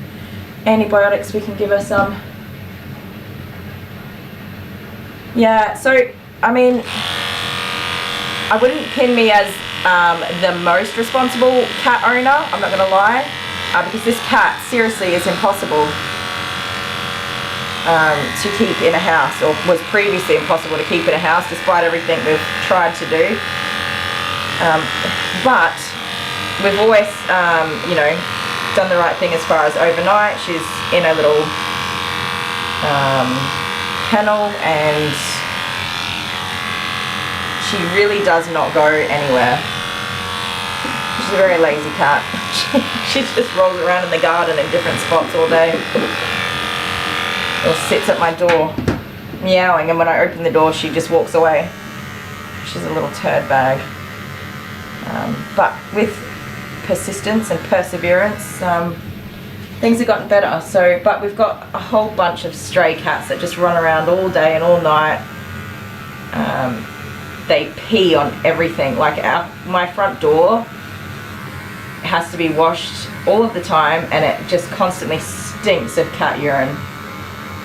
Speaker 2: antibiotics we can give her some. Yeah, so I mean, I wouldn't pin me as the most responsible cat owner, I'm not gonna lie, because this cat seriously is impossible to keep in a house, or was previously impossible to keep in a house despite everything we've tried to do. But we've always, you know, done the right thing as far as overnight. She's in a little kennel, and she really does not go anywhere. She's a very lazy cat. She just rolls around in the garden in different spots all day, or sits at my door meowing, and when I open the door she just walks away. She's a little turd bag. But with persistence and perseverance, things have gotten better. So, but we've got a whole bunch of stray cats that just run around all day and all night. They pee on everything. Like my front door has to be washed all of the time, and it just constantly stinks of cat urine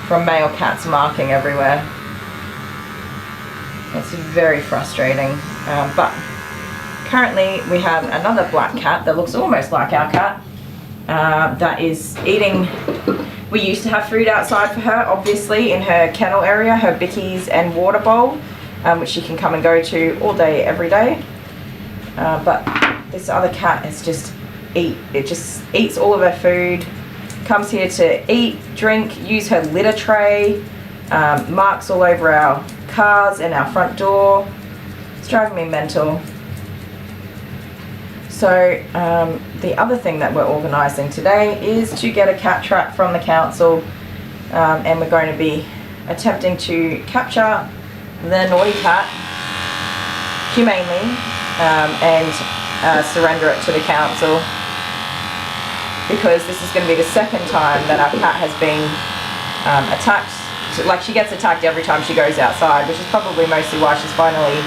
Speaker 2: from male cats marking everywhere. It's very frustrating. But currently we have another black cat that looks almost like our cat, that is eating. We used to have food outside for her, obviously, in her kennel area, her bickies and water bowl, which she can come and go to all day, every day. But this other cat is just eats all of her food, comes here to eat, drink, use her litter tray, marks all over our cars and our front door. It's driving me mental. So the other thing that we're organising today is to get a cat trap from the council, and we're going to be attempting to capture the naughty cat humanely, and surrender it to the council, because this is going to be the second time that our cat has been attacked. Like, she gets attacked every time she goes outside, which is probably mostly why she's finally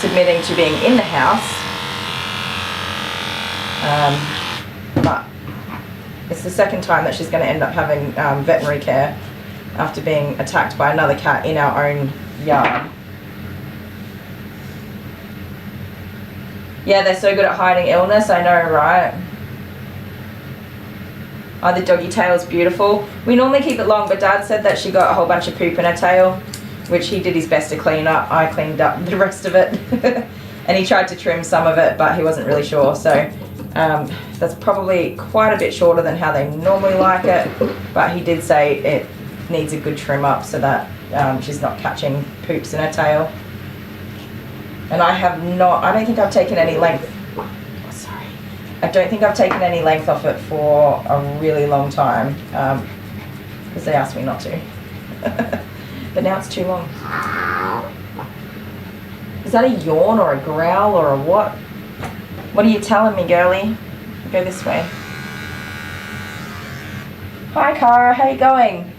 Speaker 2: submitting to being in the house. But it's the second time that she's going to end up having veterinary care after being attacked by another cat in our own yard. Yeah, they're so good at hiding illness, I know, right? Oh, the doggy tail's beautiful. We normally keep it long, but Dad said that she got a whole bunch of poop in her tail, which he did his best to clean up. I cleaned up the rest of it. And he tried to trim some of it, but he wasn't really sure. So that's probably quite a bit shorter than how they normally like it. But he did say it needs a good trim up so that she's not catching poops in her tail. And I don't think I've taken any length. Oh, sorry. I don't think I've taken any length off it for a really long time, because they asked me not to. But now it's too long. Is that a yawn or a growl or a what? What are you telling me, girlie? Go this way. Hi, Cara. How you going?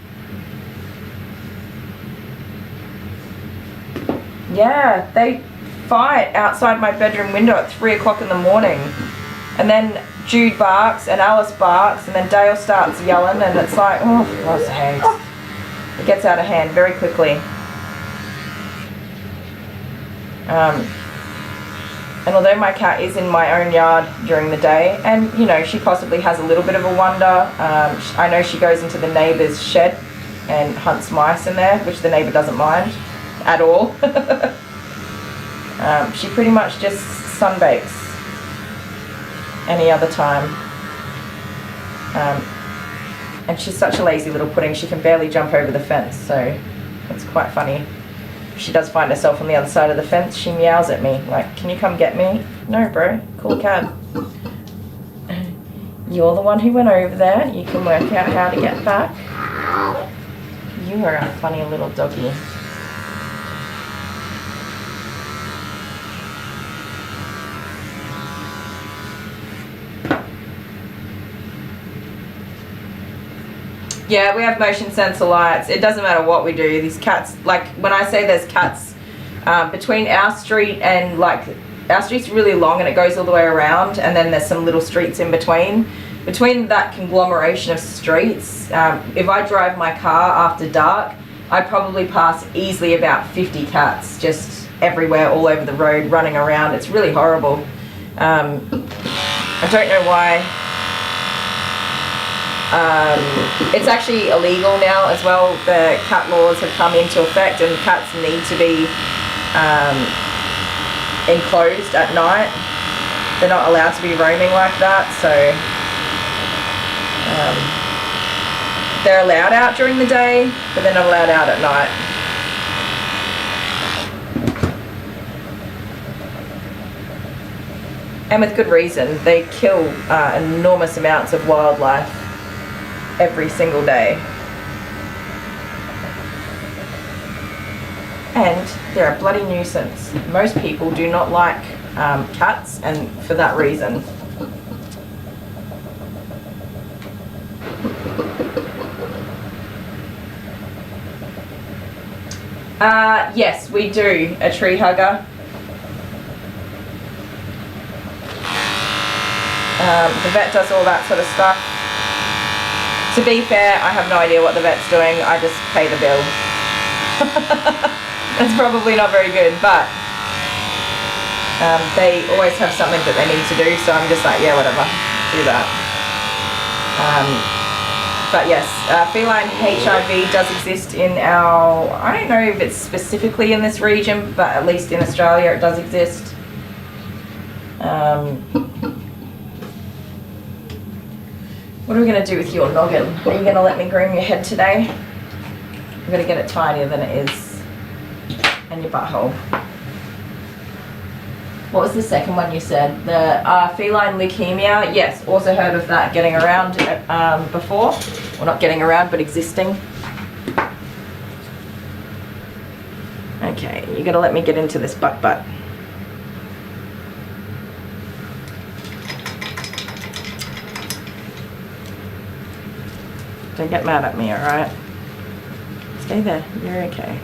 Speaker 2: Yeah, they fight outside my bedroom window at 3 o'clock in the morning, and then Jude barks and Alice barks, and then Dale starts yelling, and it's like, oh, for God's sakes. It gets out of hand very quickly. And although my cat is in my own yard during the day, and you know, she possibly has a little bit of a wonder, I know she goes into the neighbour's shed and hunts mice in there, which the neighbour doesn't mind at all. She pretty much just sunbakes any other time. And she's such a lazy little pudding, she can barely jump over the fence, so it's quite funny. If she does find herself on the other side of the fence, she meows at me, like, can you come get me? No, bro, cool cat. You're the one who went over there, you can work out how to get back. You are a funny little doggy. Yeah, we have motion sensor lights. It doesn't matter what we do. These cats, like when I say there's cats between our street and, like, our street's really long and it goes all the way around, and then there's some little streets in between. Between that conglomeration of streets, if I drive my car after dark, I probably pass easily about 50 cats just everywhere, all over the road, running around. It's really horrible. I don't know why. It's actually illegal now as well. The cat laws have come into effect, and cats need to be enclosed at night. They're not allowed to be roaming like that, so they're allowed out during the day, but they're not allowed out at night. And with good reason. They kill enormous amounts of wildlife every single day. And they're a bloody nuisance. Most people do not like cats, and for that reason. Yes, we do. A tree hugger. The vet does all that sort of stuff. To be fair, I have no idea what the vet's doing. I just pay the bill. That's probably not very good, but they always have something that they need to do, so I'm just like, yeah, whatever, do that. But yes, feline HIV does exist in our, I don't know if it's specifically in this region, but at least in Australia it does exist. What are we going to do with your noggin? Are you going to let me groom your head today? I'm going to get it tidier than it is. And your butthole. What was the second one you said? The feline leukemia. Yes, also heard of that getting around before. Well, not getting around, but existing. Okay, you're going to let me get into this butt. Don't get mad at me, alright? Stay there, you're okay.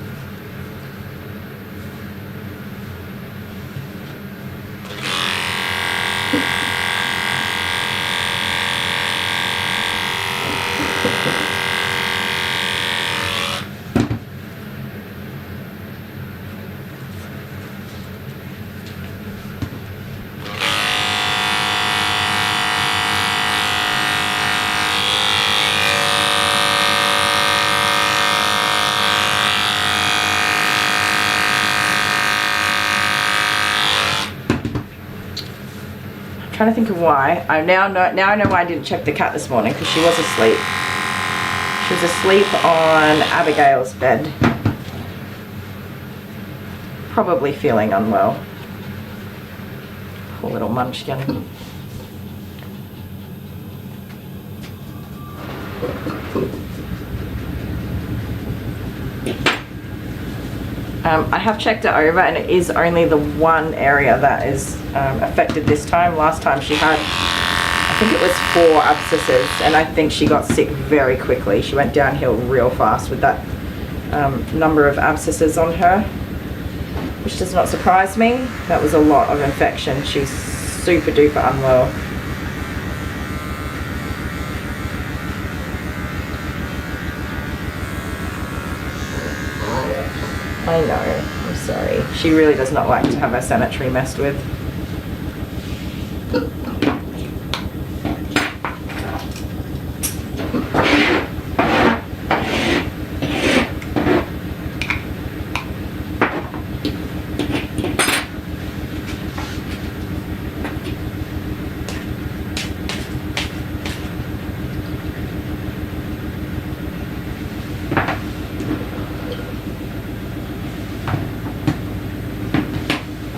Speaker 2: Trying to think of why. I now know why I didn't check the cat this morning, because she was asleep. She was asleep on Abigail's bed. Probably feeling unwell. Poor little munchkin. I have checked it over, and it is only the one area that is affected this time. Last time she had, I think it was 4 abscesses, and I think she got sick very quickly. She went downhill real fast with that number of abscesses on her, which does not surprise me. That was a lot of infection. She's super duper unwell. I know, I'm sorry. She really does not like to have her sanitary messed with.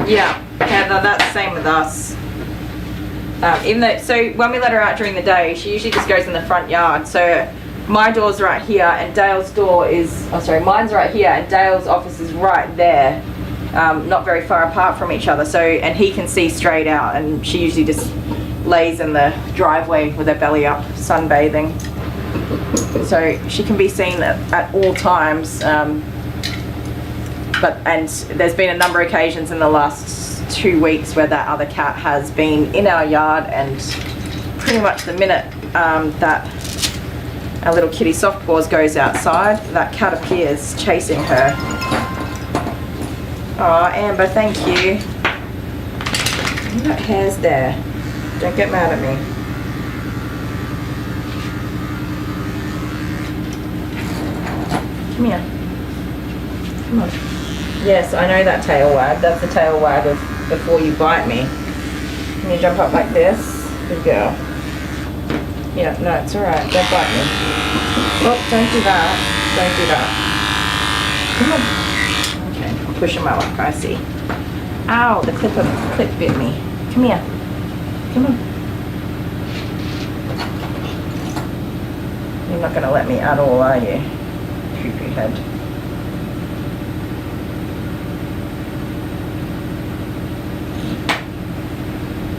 Speaker 2: Yeah, Heather, that's the same with us. Even though, so when we let her out during the day, she usually just goes in the front yard. So my door's right here, and Dale's door is, mine's right here, and Dale's office is right there, not very far apart from each other. So, and he can see straight out, and she usually just lays in the driveway with her belly up, sunbathing. So she can be seen at all times. And there's been a number of occasions in the last 2 weeks where that other cat has been in our yard, and pretty much the minute that our little kitty soft paws goes outside, that cat appears chasing her. Oh, Amber, thank you. You've got hairs there. Don't get mad at me. Come here. Come on. Yes, I know that tail wag. That's the tail wag of before you bite me. Can you jump up like this? Good girl. Yeah, no, it's alright. Don't bite me. Oh, don't do that. Don't do that. Come on. Okay, I'll push him out like I see. Ow, the clip bit me. Come here. Come on. You're not going to let me at all, are you? Poopy head.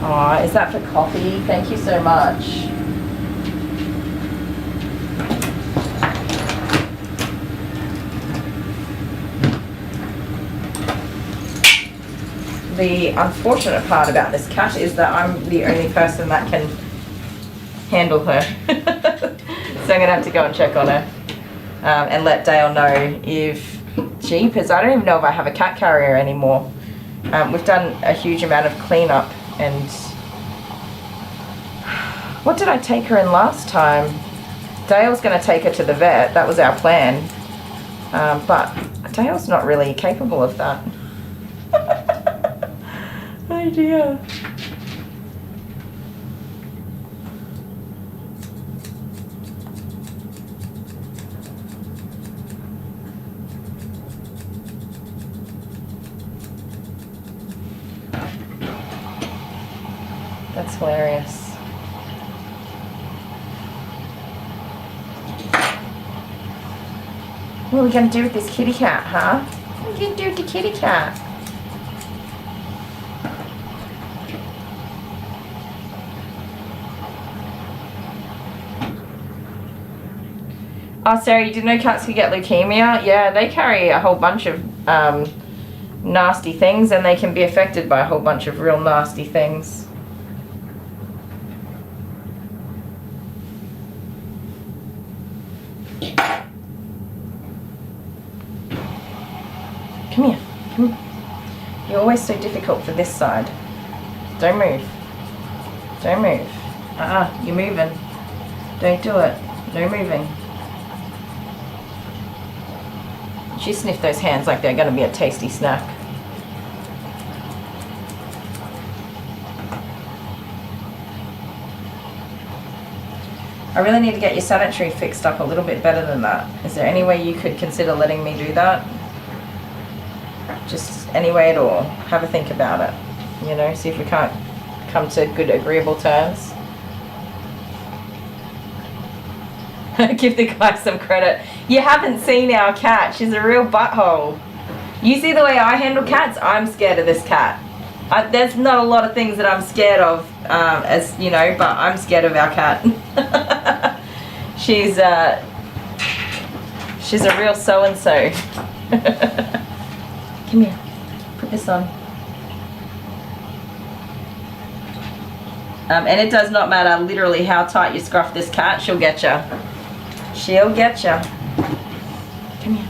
Speaker 2: Aw, is that for coffee? Thank you so much. The unfortunate part about this cat is that I'm the only person that can handle her. So I'm going to have to go and check on her and let Dale know if, jeepers, I don't even know if I have a cat carrier anymore. We've done a huge amount of cleanup, and what did I take her in last time? Dale's going to take her to the vet. That was our plan. But Dale's not really capable of that. Oh dear. That's hilarious. What are we going to do with this kitty cat, huh? What are we going to do with the kitty cat? Oh, Sarah, you didn't know cats could get leukemia? Yeah, they carry a whole bunch of nasty things, and they can be affected by a whole bunch of real nasty things. Come here. Come here. You're always so difficult for this side. Don't move. Don't move. You're moving. Don't do it. No moving. She sniffed those hands like they're going to be a tasty snack. I really need to get your sanitary fixed up a little bit better than that. Is there any way you could consider letting me do that? Just any way at all. Have a think about it. You know, see if we can't come to good, agreeable terms. Give the guy some credit. You haven't seen our cat. She's a real butthole. You see the way I handle cats? I'm scared of this cat. There's not a lot of things that I'm scared of, as you know, but I'm scared of our cat. She's a real so-and-so. Come here. Put this on. And it does not matter literally how tight you scruff this cat, she'll get you. She'll get you. Come here.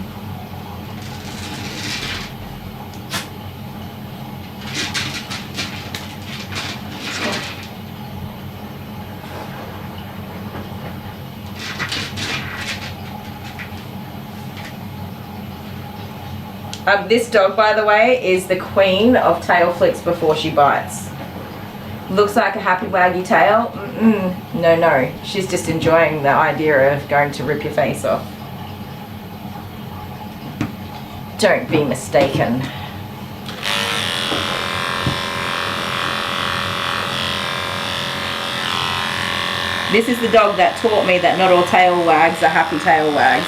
Speaker 2: This dog, by the way, is the queen of tail flicks before she bites. Looks like a happy waggy tail. No, no. She's just enjoying the idea of going to rip your face off. Don't be mistaken. This is the dog that taught me that not all tail wags are happy tail wags.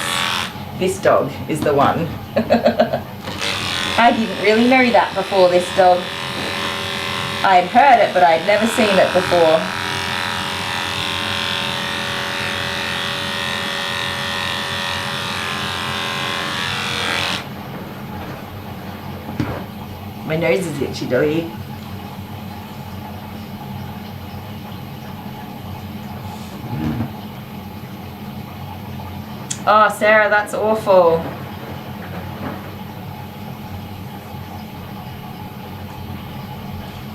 Speaker 2: This dog is the one. I didn't really know that before this dog. I had heard it, but I had never seen it before. My nose is itchy, doggy. Oh, Sarah, that's awful.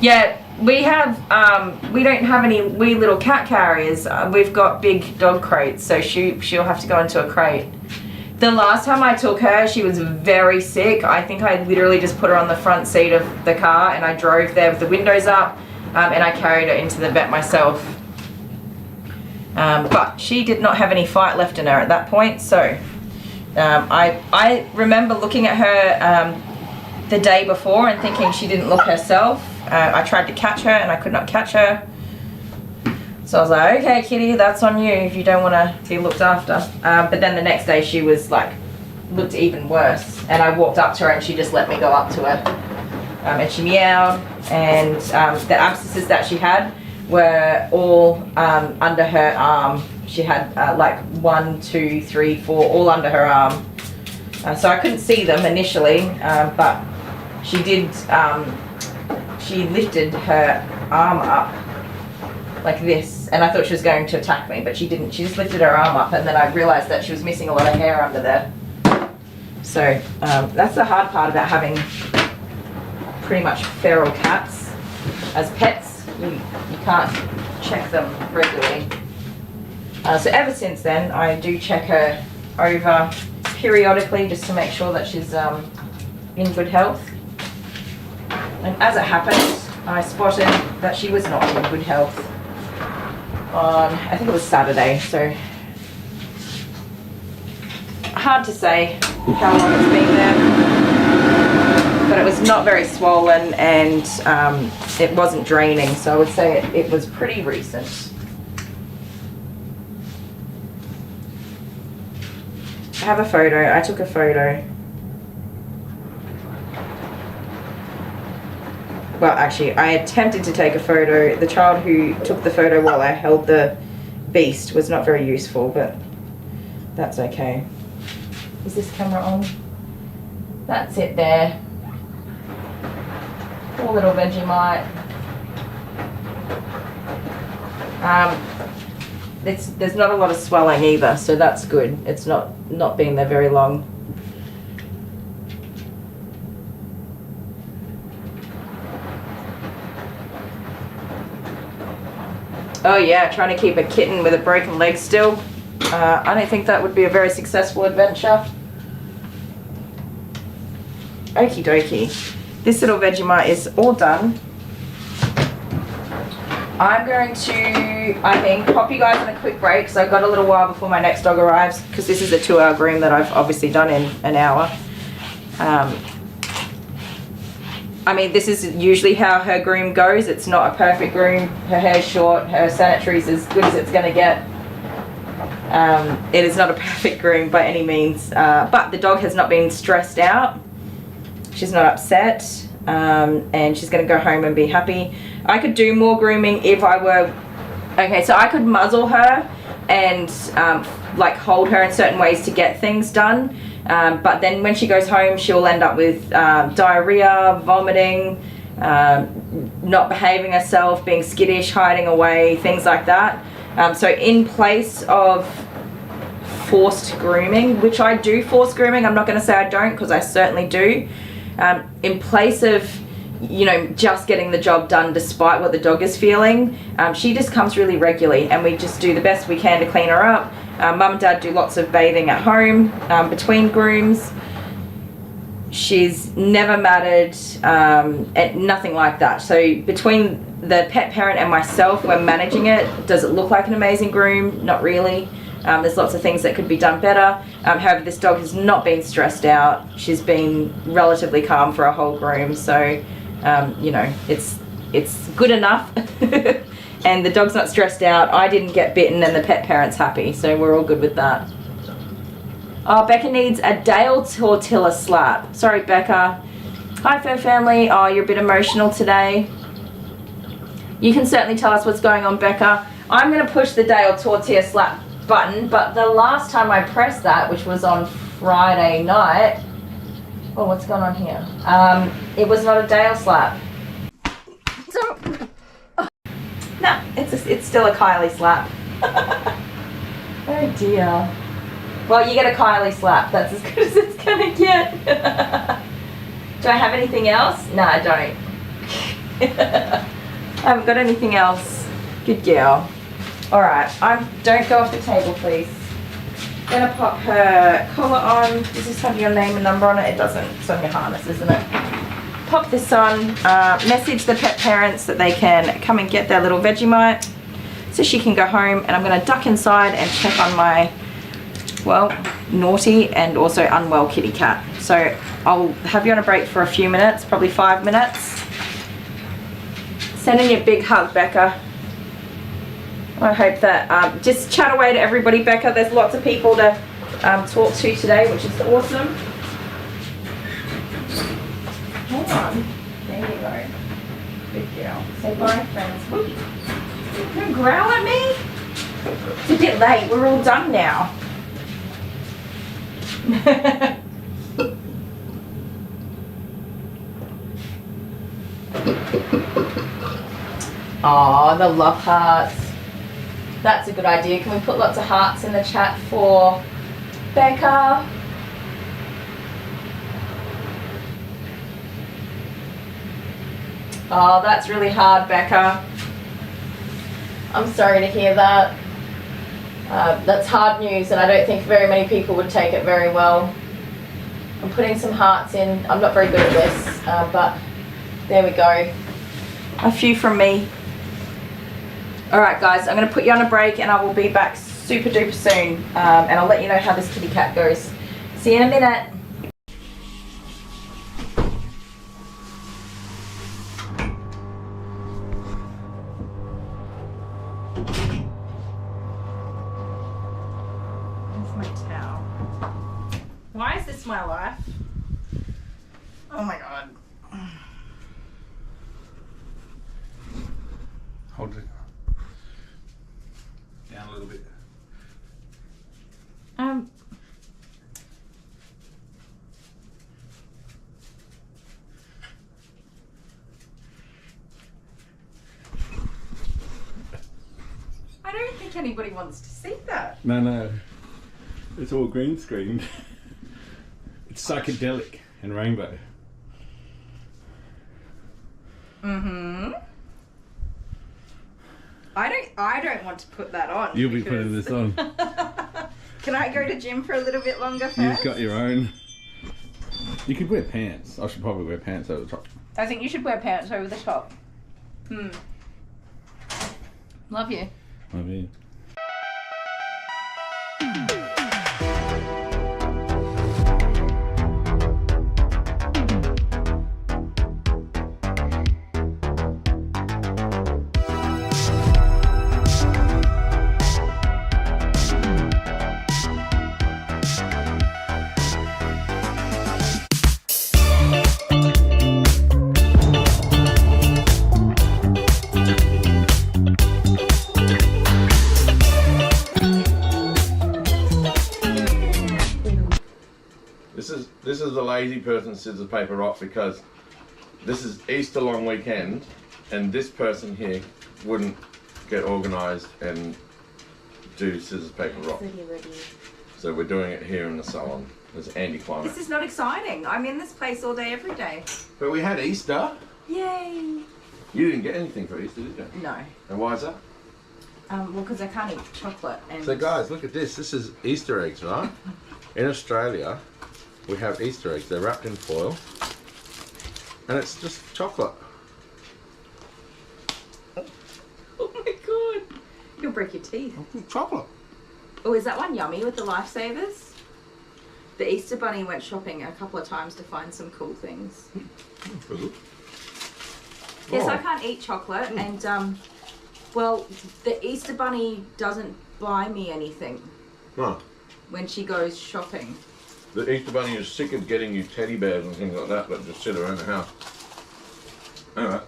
Speaker 2: Yeah, we have, we don't have any wee little cat carriers. We've got big dog crates, so she'll have to go into a crate. The last time I took her, she was very sick. I think I literally just put her on the front seat of the car and I drove there with the windows up, and I carried her into the vet myself. But she did not have any fight left in her at that point, so I remember looking at her the day before and thinking she didn't look herself. I tried to catch her and I could not catch her. So I was like, okay, kitty, that's on you if you don't want to be looked after. But then the next day she was like, looked even worse. And I walked up to her and she just let me go up to her. And she meowed, and the abscesses that she had were all under her arm. She had like 1, 2, 3, 4, all under her arm. So I couldn't see them initially, but she did, she lifted her arm up like this, and I thought she was going to attack me, but she didn't. She just lifted her arm up, and then I realized that she was missing a lot of hair under there. So that's the hard part about having pretty much feral cats as pets. You can't check them regularly. So ever since then, I do check her over periodically just to make sure that she's in good health. And as it happened, I spotted that she was not in good health on, I think it was Saturday, so hard to say how long it's been there, but it was not very swollen, and it wasn't draining, so I would say it was pretty recent. I have a photo. I took a photo. Well, actually, I attempted to take a photo. The child who took the photo while I held the beast was not very useful, but that's okay. Is this camera on? That's it there. Poor little Vegemite. There's not a lot of swelling either, so that's good. It's not been there very long. Oh yeah, trying to keep a kitten with a broken leg still. I don't think that would be a very successful adventure. Okie dokie. This little Vegemite is all done. I'm going to, I think, pop you guys on a quick break because I've got a little while before my next dog arrives, because this is a 2-hour groom that I've obviously done in an hour. I mean, this is usually how her groom goes. It's not a perfect groom. Her hair's short, her sanitary's as good as it's going to get. It is not a perfect groom by any means, but the dog has not been stressed out. She's not upset, and she's going to go home and be happy. I could do more grooming if I were, okay, so I could muzzle her and like hold her in certain ways to get things done. But then when she goes home, she'll end up with diarrhea, vomiting, not behaving herself, being skittish, hiding away, things like that. So in place of forced grooming, which I do force grooming, I'm not going to say I don't, because I certainly do. In place of, you know, just getting the job done despite what the dog is feeling, she just comes really regularly, and we just do the best we can to clean her up. Mum and Dad do lots of bathing at home between grooms. She's never matted, nothing like that. So between the pet parent and myself, we're managing it. Does it look like an amazing groom? Not really. There's lots of things that could be done better. However, this dog has not been stressed out. She's been relatively calm for a whole groom, so you know, it's good enough. And the dog's not stressed out. I didn't get bitten, and the pet parent's happy, so we're all good with that. Oh, Becca needs a Dale tortilla slap. Sorry, Becca. Hi, Fur Family. Oh, you're a bit emotional today. You can certainly tell us what's going on, Becca. I'm going to push the Dale tortilla slap button, but the last time I pressed that, which was on Friday night, oh, what's going on here? It was not a Dale slap. No, it's still a Kylie slap. Oh dear. Well, you get a Kylie slap. That's as good as it's gonna get. Do I have anything else? No, I don't. I haven't got anything else. Good girl. Alright, don't go off the table, please. Gonna pop her collar on. Does this have your name and number on it? It doesn't. It's on your harness, isn't it? Pop this on. Message the pet parents that they can come and get their little Vegemite so she can go home. And I'm gonna duck inside and check on my, well, naughty and also unwell kitty cat. So I'll have you on a break for a few minutes, probably 5 minutes. Sending you a big hug, Becca. I hope that, just chat away to everybody, Becca. There's lots of people to talk to today, which is awesome. Hold on. There you go. Good girl. Say bye, friends. Whoops. You gonna growl at me? It's a bit late. We're all done now. Aw, the love hearts. That's a good idea. Can we put lots of hearts in the chat for Becca? Oh, that's really hard, Becca. I'm sorry to hear that. That's hard news, and I don't think very many people would take it very well. I'm putting some hearts in. I'm not very good at this, but there we go. A few from me. Alright guys, I'm going to put you on a break and I will be back super duper soon. And I'll let you know how this kitty cat goes. See you in a minute. Where's my towel? Why is this my life? Oh my god.
Speaker 1: Hold it down a little bit.
Speaker 2: I don't think anybody wants to see that.
Speaker 5: No. It's all green screened. It's psychedelic and rainbow.
Speaker 2: Mm-hmm. I don't want to put that on.
Speaker 5: You'll be putting this on.
Speaker 2: Can I go to gym for a little bit longer first?
Speaker 5: You've got your own. You could wear pants. I should probably wear pants over the top.
Speaker 2: I think you should wear pants over the top. Love you.
Speaker 5: Love you.
Speaker 1: This is the lazy person scissors paper rock because this is Easter long weekend and this person here wouldn't get organised and do scissors paper rock. So we're doing it here in the salon. It's anti-climate.
Speaker 2: This is not exciting. I'm in this place all day, every day.
Speaker 1: But we had Easter.
Speaker 2: Yay!
Speaker 1: You didn't get anything for Easter, did you?
Speaker 2: No.
Speaker 1: And why is that?
Speaker 2: Well, because I can't eat chocolate. And
Speaker 1: So guys, look at this. This is Easter eggs, right? In Australia, we have Easter eggs. They're wrapped in foil. And it's just chocolate.
Speaker 2: Oh my god! You'll break your teeth.
Speaker 1: Chocolate.
Speaker 2: Oh, is that one yummy with the lifesavers? The Easter Bunny went shopping a couple of times to find some cool things. Yes, I can't eat chocolate, and well, the Easter Bunny doesn't buy me anything
Speaker 1: No.
Speaker 2: when she goes shopping.
Speaker 1: The Easter Bunny is sick of getting you teddy bears and things like that just sit around the house. Anyway.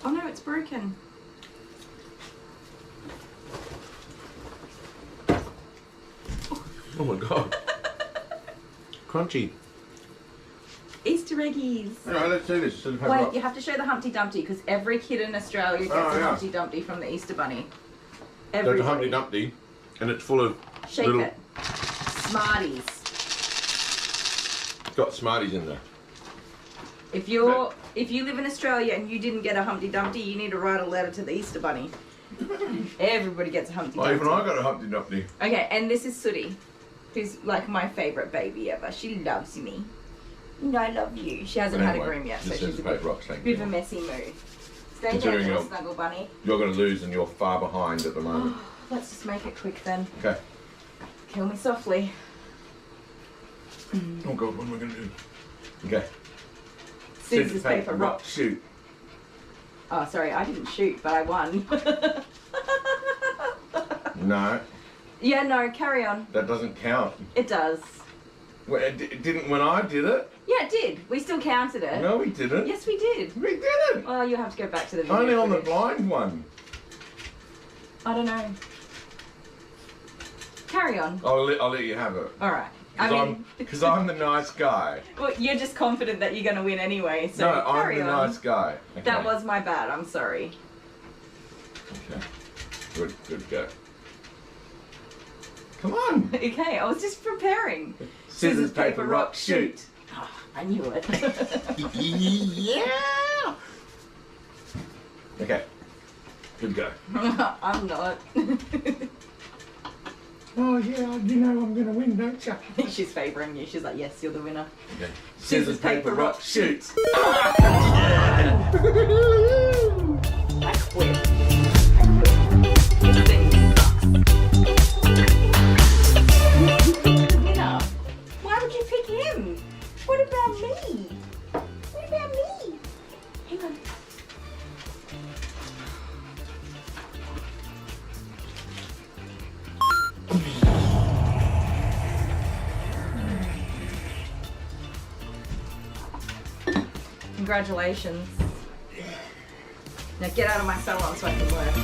Speaker 2: Oh no, it's broken.
Speaker 1: Oh my god. Crunchy.
Speaker 2: Easter eggies.
Speaker 1: Anyway, let's do this.
Speaker 2: Wait, you have to show the Humpty Dumpty because every kid in Australia gets a
Speaker 1: yeah.
Speaker 2: Humpty Dumpty from the Easter Bunny.
Speaker 1: There's a
Speaker 2: Everybody.
Speaker 1: Humpty Dumpty and it's full of
Speaker 2: Shake
Speaker 1: little...
Speaker 2: it. Smarties.
Speaker 1: It's got Smarties in there.
Speaker 2: If you live in Australia and you didn't get a Humpty Dumpty, you need to write a letter to the Easter Bunny. Everybody gets a Humpty Dumpty.
Speaker 1: Oh, even I got a Humpty Dumpty.
Speaker 2: Okay, and this is Sooty, who's like my favourite baby ever. She loves me. And I love you. She hasn't had a groom yet, so she's a bit of a messy mood. Stay there, little snuggle bunny.
Speaker 1: You're going to lose and you're far behind at the moment.
Speaker 2: Let's just make it quick then.
Speaker 1: Okay.
Speaker 2: Kill me softly.
Speaker 1: Oh God, what am I going to do? Okay.
Speaker 2: Scissors, paper, rock.
Speaker 1: Shoot.
Speaker 2: Oh, sorry, I didn't shoot, but I won.
Speaker 1: No.
Speaker 2: Yeah, no, carry on.
Speaker 1: That doesn't count.
Speaker 2: It does.
Speaker 1: Well, it didn't when I did it.
Speaker 2: Yeah, it did. We still counted it.
Speaker 1: No, we didn't.
Speaker 2: Yes, we did.
Speaker 1: We didn't.
Speaker 2: Well, you have to go back to the video.
Speaker 1: Only on the
Speaker 2: footage.
Speaker 1: blind one.
Speaker 2: I don't know. Carry on.
Speaker 1: I'll let you have it.
Speaker 2: All right.
Speaker 1: Because I'm the nice guy.
Speaker 2: Well, you're just confident that you're going to win anyway, so
Speaker 1: No, I'm
Speaker 2: carry
Speaker 1: the
Speaker 2: on.
Speaker 1: nice guy. Okay.
Speaker 2: That was my bad. I'm sorry.
Speaker 1: Okay. Good go. Come on.
Speaker 2: Okay, I was just preparing.
Speaker 1: Scissors, paper, rock, shoot.
Speaker 2: Oh, I knew it.
Speaker 1: Yeah. Okay. Good go.
Speaker 2: I'm not.
Speaker 1: Oh yeah, you know I'm gonna win, don't you?
Speaker 2: She's favouring you. She's like, yes, you're the winner.
Speaker 1: Okay. Scissors, paper, rock, shoot.
Speaker 2: I quit. Winner. Why would you pick him? What about me? What about me? Hang on. Congratulations. Now get out of my salon so I can work.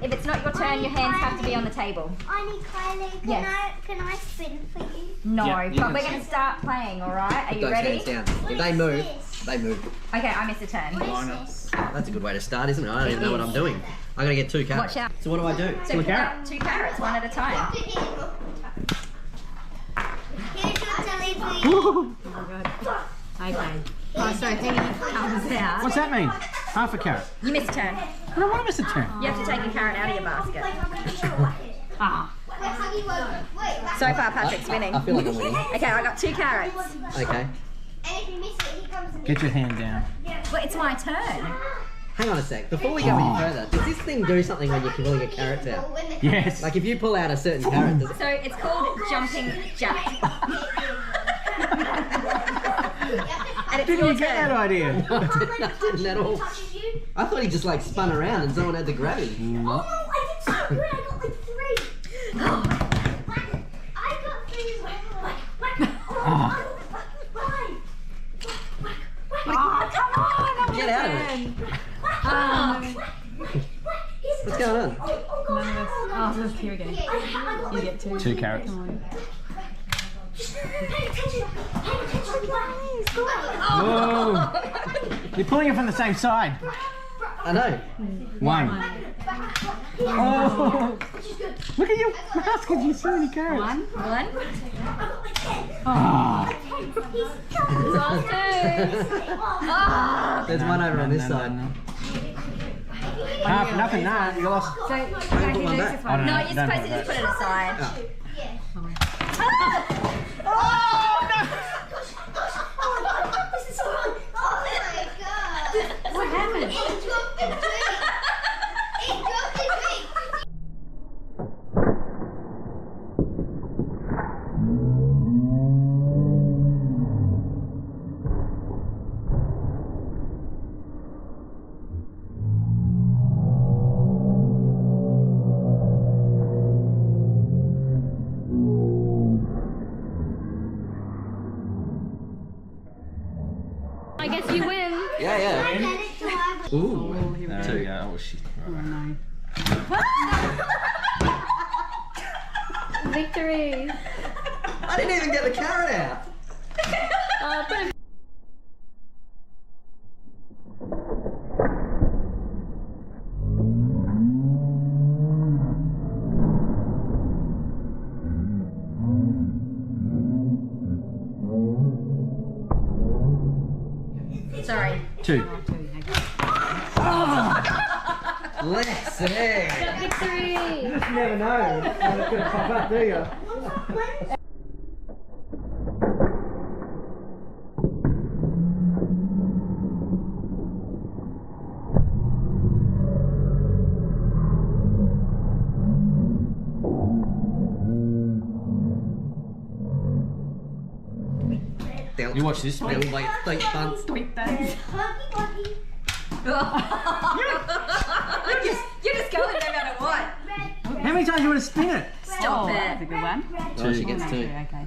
Speaker 6: If it's not your turn, your hands have to be on the table.
Speaker 7: I need Kylie. Can I spin for you?
Speaker 6: No,
Speaker 8: Yeah, you
Speaker 6: but
Speaker 8: can
Speaker 6: we're
Speaker 8: spin.
Speaker 6: going to start playing, alright? Are you
Speaker 8: Those
Speaker 6: ready?
Speaker 8: hands down.
Speaker 7: What
Speaker 8: If they
Speaker 7: is
Speaker 8: move,
Speaker 7: this?
Speaker 8: they move.
Speaker 6: Okay, I missed a turn.
Speaker 7: What is this?
Speaker 8: Oh, that's a good way to start, isn't it? I don't even know what I'm doing. I'm going to get 2 carrots.
Speaker 6: Watch out.
Speaker 8: So what do I do?
Speaker 6: So pick out 2 carrots, one at a time.
Speaker 7: Here's your delivery.
Speaker 6: Okay. Oh, so he comes out.
Speaker 9: What's that mean? Half a carrot.
Speaker 6: You missed a turn.
Speaker 9: I don't want to miss a turn.
Speaker 6: You have to take a carrot out of your basket. Ah. So far, Patrick's winning.
Speaker 8: I feel like I'm winning.
Speaker 6: Okay, I got 2 carrots.
Speaker 8: Okay.
Speaker 7: And if you miss it, he comes and
Speaker 9: Get your hand down.
Speaker 6: Well, it's my turn.
Speaker 8: Hang on a sec. Before we go any further, does this thing do something when you're pulling a carrot out?
Speaker 9: Yes.
Speaker 8: Like if you pull out a certain carrot, does it?
Speaker 6: So it's called jumping jack. And it's
Speaker 9: Didn't
Speaker 6: your
Speaker 9: you get that
Speaker 6: turn.
Speaker 9: idea?
Speaker 8: No, I didn't at all. I thought he just like spun around and someone had to grab him.
Speaker 7: Oh, I did so good. I got like 3. I got 3 as well.
Speaker 8: Get out of it. What's going on?
Speaker 10: Oh, look, here we go. You get 2.
Speaker 9: 2 carrots. Whoa! You're pulling it from the same side.
Speaker 8: I know.
Speaker 9: 1. Oh! Look at your basket, you so many carrots.
Speaker 6: 1.
Speaker 9: Ah.
Speaker 8: There's one over on this side.
Speaker 9: Half, nothing, nah, you lost.
Speaker 6: So,
Speaker 8: Put one back.
Speaker 9: I don't
Speaker 6: no,
Speaker 9: know,
Speaker 6: you're
Speaker 9: don't
Speaker 6: supposed to just put it aside.
Speaker 7: Oh my god!
Speaker 6: What happened?
Speaker 7: It dropped the drink! It dropped the drink!
Speaker 6: I guess you win.
Speaker 8: Yeah, yeah. Ooh.
Speaker 9: There we go. Oh shit.
Speaker 10: Oh no.
Speaker 6: Victory.
Speaker 8: I didn't even get the carrot out.
Speaker 6: Put it. Sorry.
Speaker 9: 2.
Speaker 8: Let's see.
Speaker 6: Victory.
Speaker 8: You just never know when it's going to pop up, do you?
Speaker 9: You watch this.
Speaker 8: Little like fake bunts.
Speaker 6: You're just going no matter what.
Speaker 9: How many times do you want to spin it?
Speaker 6: Stop
Speaker 10: That's a
Speaker 6: it.
Speaker 10: good one.
Speaker 8: Oh, she gets 2.
Speaker 10: Okay.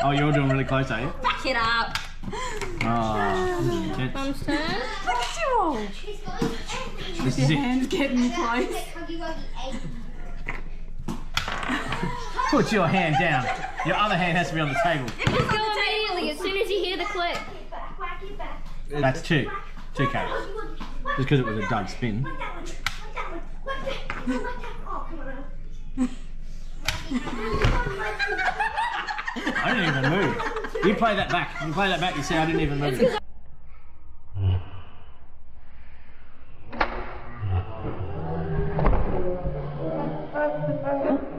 Speaker 9: Oh, you're doing really close, are you?
Speaker 6: Back it up.
Speaker 9: Oh,
Speaker 6: Mum's turn.
Speaker 9: this is it.
Speaker 10: Hands getting close.
Speaker 9: Put your hand down. Your other hand has to be on the table.
Speaker 6: Just go immediately as soon as you hear the click.
Speaker 9: That's 2. 2 carrots. Just because it was a dud spin. I didn't even move. You play that back. You play that back, you see I didn't even move.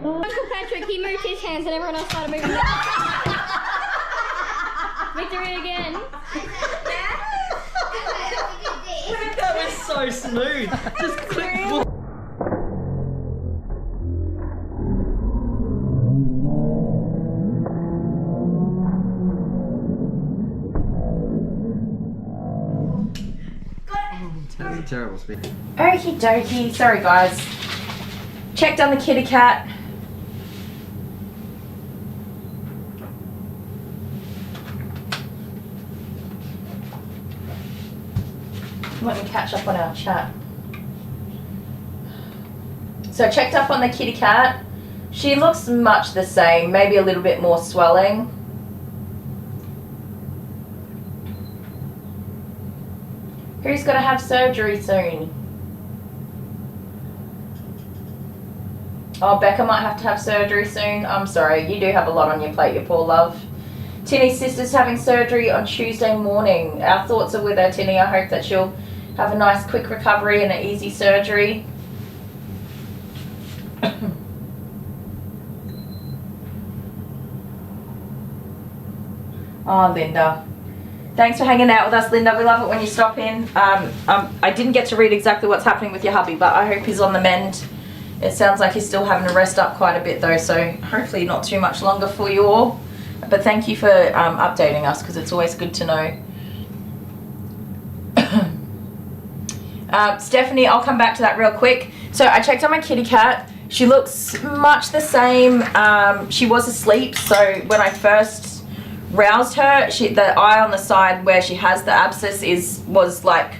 Speaker 6: Uncle Patrick, he moved his hands and everyone else started moving theirs. Victory again.
Speaker 8: That was so smooth. Just click. Terrible speed.
Speaker 2: Okie dokie. Sorry, guys. Checked on the kitty cat. Let me catch up on our chat. So checked up on the kitty cat. She looks much the same, maybe a little bit more swelling. Who's got to have surgery soon? Oh, Becca might have to have surgery soon. I'm sorry, you do have a lot on your plate, you poor love. Tinny's sister's having surgery on Tuesday morning. Our thoughts are with her, Tinny. I hope that she'll have a nice quick recovery and an easy surgery. Oh, Linda. Thanks for hanging out with us, Linda. We love it when you stop in. I didn't get to read exactly what's happening with your hubby, but I hope he's on the mend. It sounds like he's still having to rest up quite a bit though, so hopefully not too much longer for you all. But thank you for updating us, because it's always good to know. Stephanie, I'll come back to that real quick. So I checked on my kitty cat. She looks much the same. She was asleep, so when I first roused her, the eye on the side where she has the abscess was like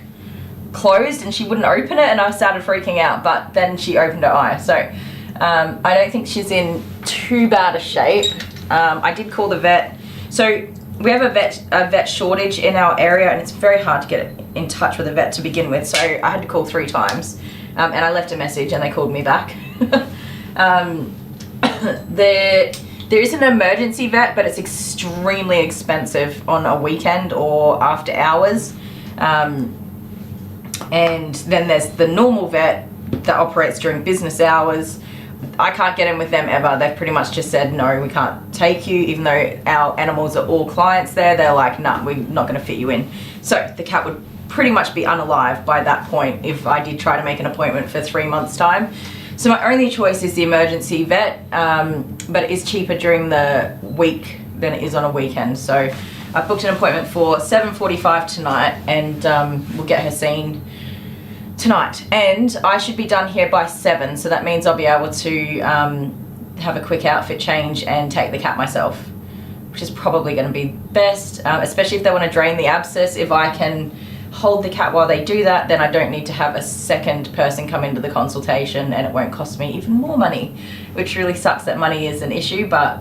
Speaker 2: closed and she wouldn't open it, and I started freaking out, but then she opened her eye. So I don't think she's in too bad a shape. I did call the vet. So we have a vet shortage in our area, and it's very hard to get in touch with a vet to begin with, so I had to call 3 times, and I left a message and they called me back. There is an emergency vet, but it's extremely expensive on a weekend or after hours. And then there's the normal vet that operates during business hours. I can't get in with them ever. They've pretty much just said, no, we can't take you, even though our animals are all clients there. They're like, nah, we're not going to fit you in. So the cat would pretty much be unalive by that point if I did try to make an appointment for 3 months' time. So my only choice is the emergency vet, but it is cheaper during the week than it is on a weekend. So I booked an appointment for 7:45 tonight, and we'll get her seen tonight. And I should be done here by 7, so that means I'll be able to have a quick outfit change and take the cat myself, which is probably going to be best, especially if they want to drain the abscess. If I can hold the cat while they do that, then I don't need to have a second person come into the consultation, and it won't cost me even more money, which really sucks that money is an issue, but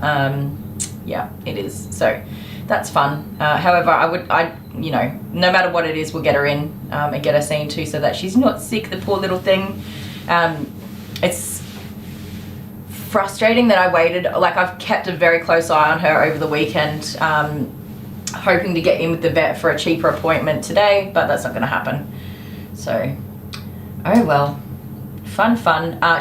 Speaker 2: yeah, it is. So that's fun. However, you know, no matter what it is, we'll get her in and get her seen too, so that she's not sick, the poor little thing. It's frustrating that I waited. Like, I've kept a very close eye on her over the weekend, hoping to get in with the vet for a cheaper appointment today, but that's not going to happen. So, oh well, fun.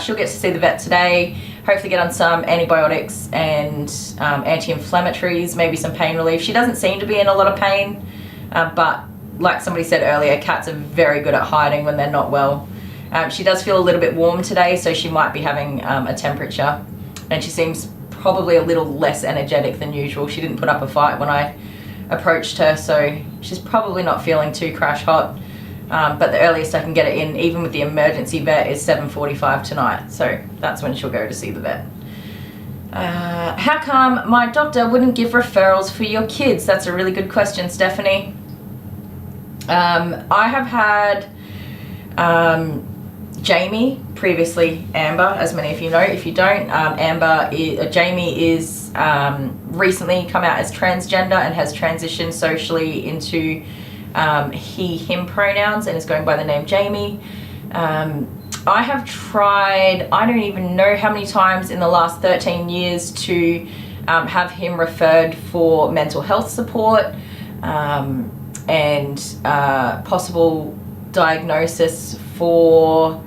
Speaker 2: She'll get to see the vet today, hopefully get on some antibiotics and anti-inflammatories, maybe some pain relief. She doesn't seem to be in a lot of pain, but like somebody said earlier, cats are very good at hiding when they're not well. She does feel a little bit warm today, so she might be having a temperature, and she seems probably a little less energetic than usual. She didn't put up a fight when I approached her, so she's probably not feeling too crash hot, but the earliest I can get it in, even with the emergency vet, is 7:45 tonight, so that's when she'll go to see the vet. How come my doctor wouldn't give referrals for your kids? That's a really good question, Stephanie. I have had Jamie, previously Amber, as many of you know. If you don't, Jamie is recently come out as transgender and has transitioned socially into he, him pronouns and is going by the name Jamie. I have tried, I don't even know how many times in the last 13 years to have him referred for mental health support and possible diagnosis for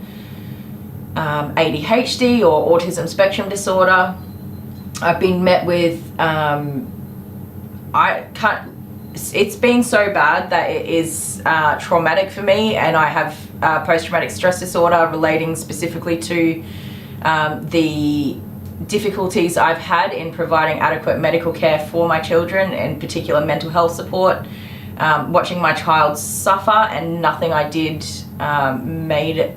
Speaker 2: ADHD or autism spectrum disorder. I've been met with, it's been so bad that it is traumatic for me, and I have post-traumatic stress disorder relating specifically to the difficulties I've had in providing adequate medical care for my children, in particular mental health support. Watching my child suffer, and nothing I did made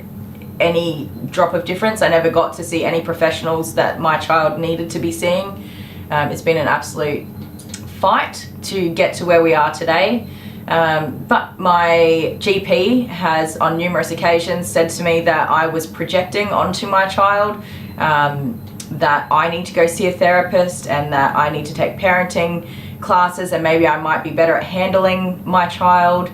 Speaker 2: any drop of difference. I never got to see any professionals that my child needed to be seeing. It's been an absolute fight to get to where we are today. But my GP has on numerous occasions said to me that I was projecting onto my child, that I need to go see a therapist, and that I need to take parenting classes, and maybe I might be better at handling my child.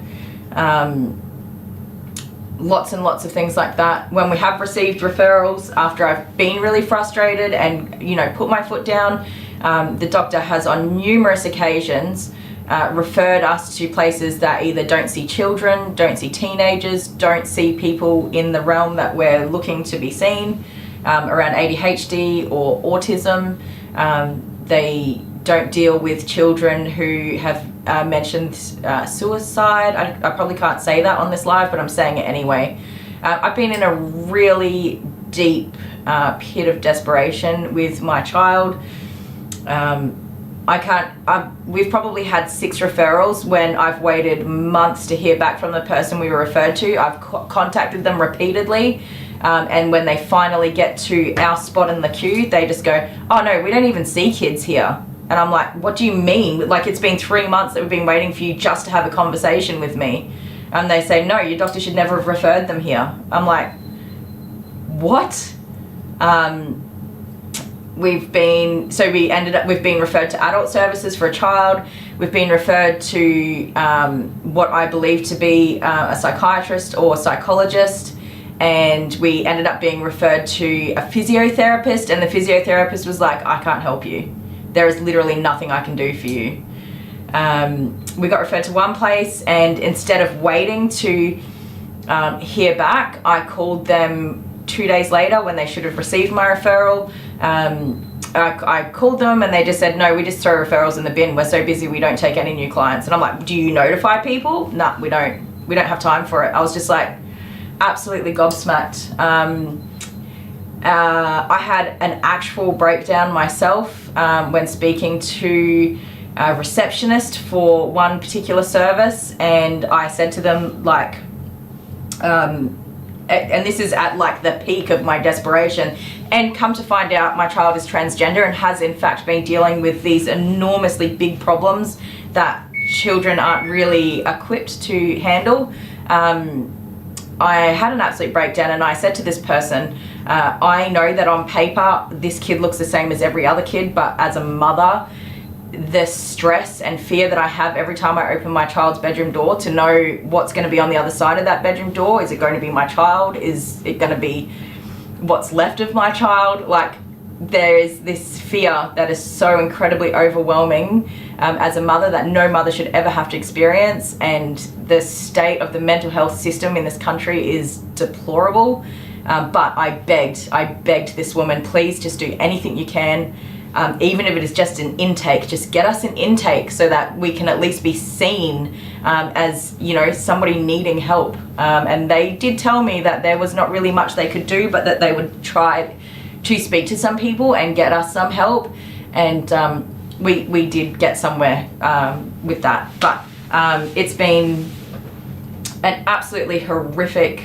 Speaker 2: Lots and lots of things like that. When we have received referrals after I've been really frustrated and, you know, put my foot down, the doctor has on numerous occasions referred us to places that either don't see children, don't see teenagers, don't see people in the realm that we're looking to be seen, around ADHD or autism. They don't deal with children who have mentioned suicide. I probably can't say that on this live, but I'm saying it anyway. I've been in a really deep pit of desperation with my child. We've probably had 6 referrals when I've waited months to hear back from the person we were referred to. I've contacted them repeatedly, and when they finally get to our spot in the queue, they just go, oh no, we don't even see kids here. And I'm like, what do you mean? Like, it's been 3 months that we've been waiting for you just to have a conversation with me. And they say, no, your doctor should never have referred them here. I'm like, what? We've been referred to adult services for a child. We've been referred to what I believe to be a psychiatrist or psychologist, and we ended up being referred to a physiotherapist, and the physiotherapist was like, I can't help you. There is literally nothing I can do for you. We got referred to one place, and instead of waiting to hear back, I called them 2 days later when they should have received my referral. I called them and they just said, no, we just throw referrals in the bin. We're so busy, we don't take any new clients. And I'm like, do you notify people? No, we don't have time for it. I was just like absolutely gobsmacked. I had an actual breakdown myself when speaking to a receptionist for one particular service, and I said to them, like, and this is at like the peak of my desperation, and come to find out my child is transgender and has in fact been dealing with these enormously big problems that children aren't really equipped to handle. I had an absolute breakdown, and I said to this person, I know that on paper this kid looks the same as every other kid, but as a mother, the stress and fear that I have every time I open my child's bedroom door to know what's going to be on the other side of that bedroom door. Is it going to be my child? Is it going to be what's left of my child? Like, there is this fear that is so incredibly overwhelming as a mother that no mother should ever have to experience, and the state of the mental health system in this country is deplorable. But I begged this woman, please just do anything you can. Even if it is just an intake, just get us an intake so that we can at least be seen as, you know, somebody needing help. And they did tell me that there was not really much they could do, but that they would try to speak to some people and get us some help. And we did get somewhere with that. But it's been an absolutely horrific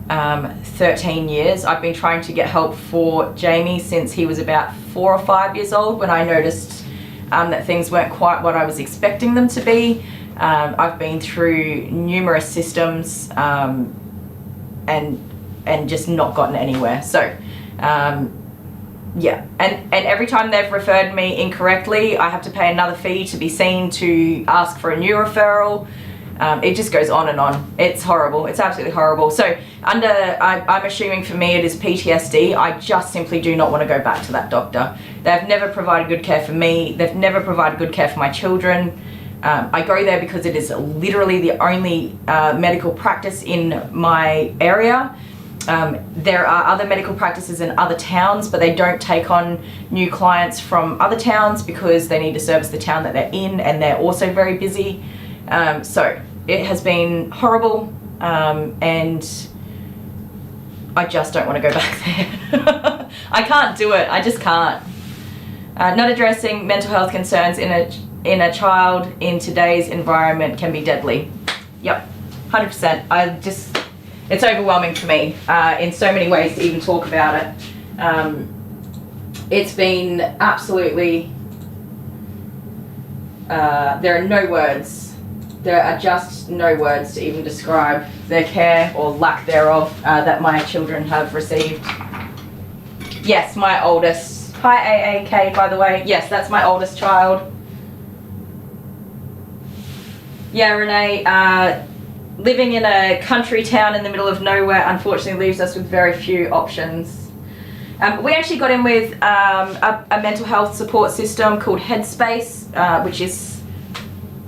Speaker 2: 13 years. I've been trying to get help for Jamie since he was about 4 or 5 years old, when I noticed that things weren't quite what I was expecting them to be. I've been through numerous systems and just not gotten anywhere. So yeah, and every time they've referred me incorrectly, I have to pay another fee to be seen to ask for a new referral. It just goes on and on. It's horrible. It's absolutely horrible. So I'm assuming for me it is PTSD. I just simply do not want to go back to that doctor. They've never provided good care for me. They've never provided good care for my children. I go there because it is literally the only medical practice in my area. There are other medical practices in other towns, but they don't take on new clients from other towns because they need to service the town that they're in, and they're also very busy. So it has been horrible, and I just don't want to go back there. I can't do it. I just can't. Not addressing mental health concerns in a child in today's environment can be deadly. Yep, 100%. It's overwhelming for me in so many ways to even talk about it. It's been absolutely, there are no words. There are just no words to even describe the care or lack thereof that my children have received. Yes, my oldest. Hi AAK, by the way. Yes, that's my oldest child. Yeah, Renee, living in a country town in the middle of nowhere unfortunately leaves us with very few options. We actually got in with a mental health support system called Headspace, which is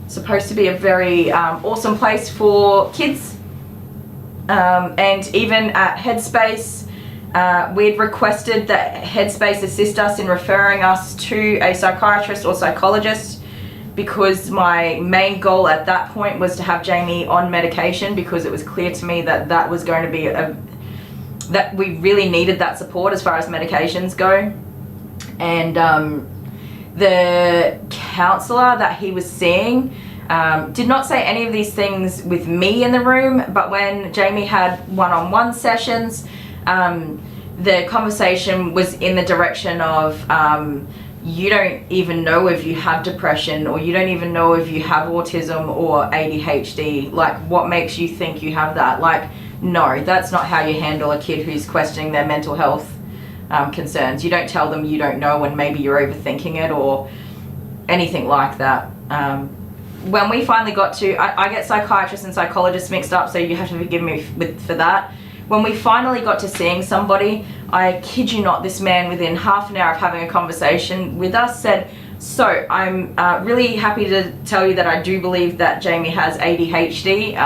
Speaker 2: supposed to be a very awesome place for kids. And even at Headspace, we'd requested that Headspace assist us in referring us to a psychiatrist or psychologist because my main goal at that point was to have Jamie on medication, because it was clear to me that that was going to be that we really needed that support as far as medications go. And the counsellor that he was seeing did not say any of these things with me in the room, but when Jamie had one-on-one sessions, the conversation was in the direction of you don't even know if you have depression, or you don't even know if you have autism or ADHD. Like, what makes you think you have that? Like, no, that's not how you handle a kid who's questioning their mental health concerns. You don't tell them you don't know and maybe you're overthinking it or anything like that. When we finally got to, I get psychiatrists and psychologists mixed up, so you have to forgive me for that. When we finally got to seeing somebody, I kid you not, this man within half an hour of having a conversation with us said, so I'm really happy to tell you that I do believe that Jamie has ADHD.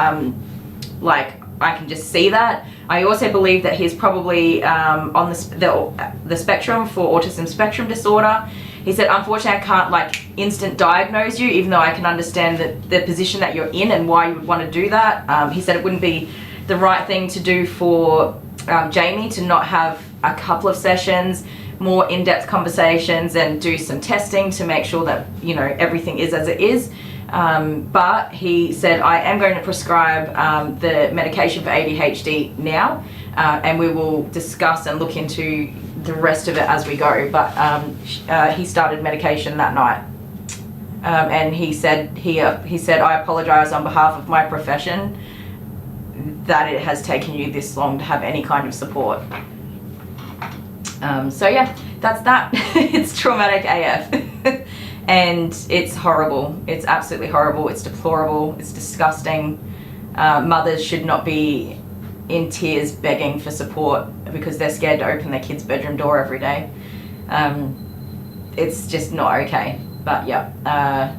Speaker 2: Like, I can just see that. I also believe that he's probably on the spectrum for autism spectrum disorder. He said, unfortunately, I can't like instant diagnose you, even though I can understand the position that you're in and why you would want to do that. He said it wouldn't be the right thing to do for Jamie to not have a couple of sessions, more in-depth conversations, and do some testing to make sure that, you know, everything is as it is. But he said, I am going to prescribe the medication for ADHD now, and we will discuss and look into the rest of it as we go. But he started medication that night, and he said, I apologize on behalf of my profession that it has taken you this long to have any kind of support. So yeah, that's that. It's traumatic AF. And it's horrible. It's absolutely horrible. It's deplorable. It's disgusting. Mothers should not be in tears begging for support because they're scared to open their kid's bedroom door every day. It's just not okay. But yeah,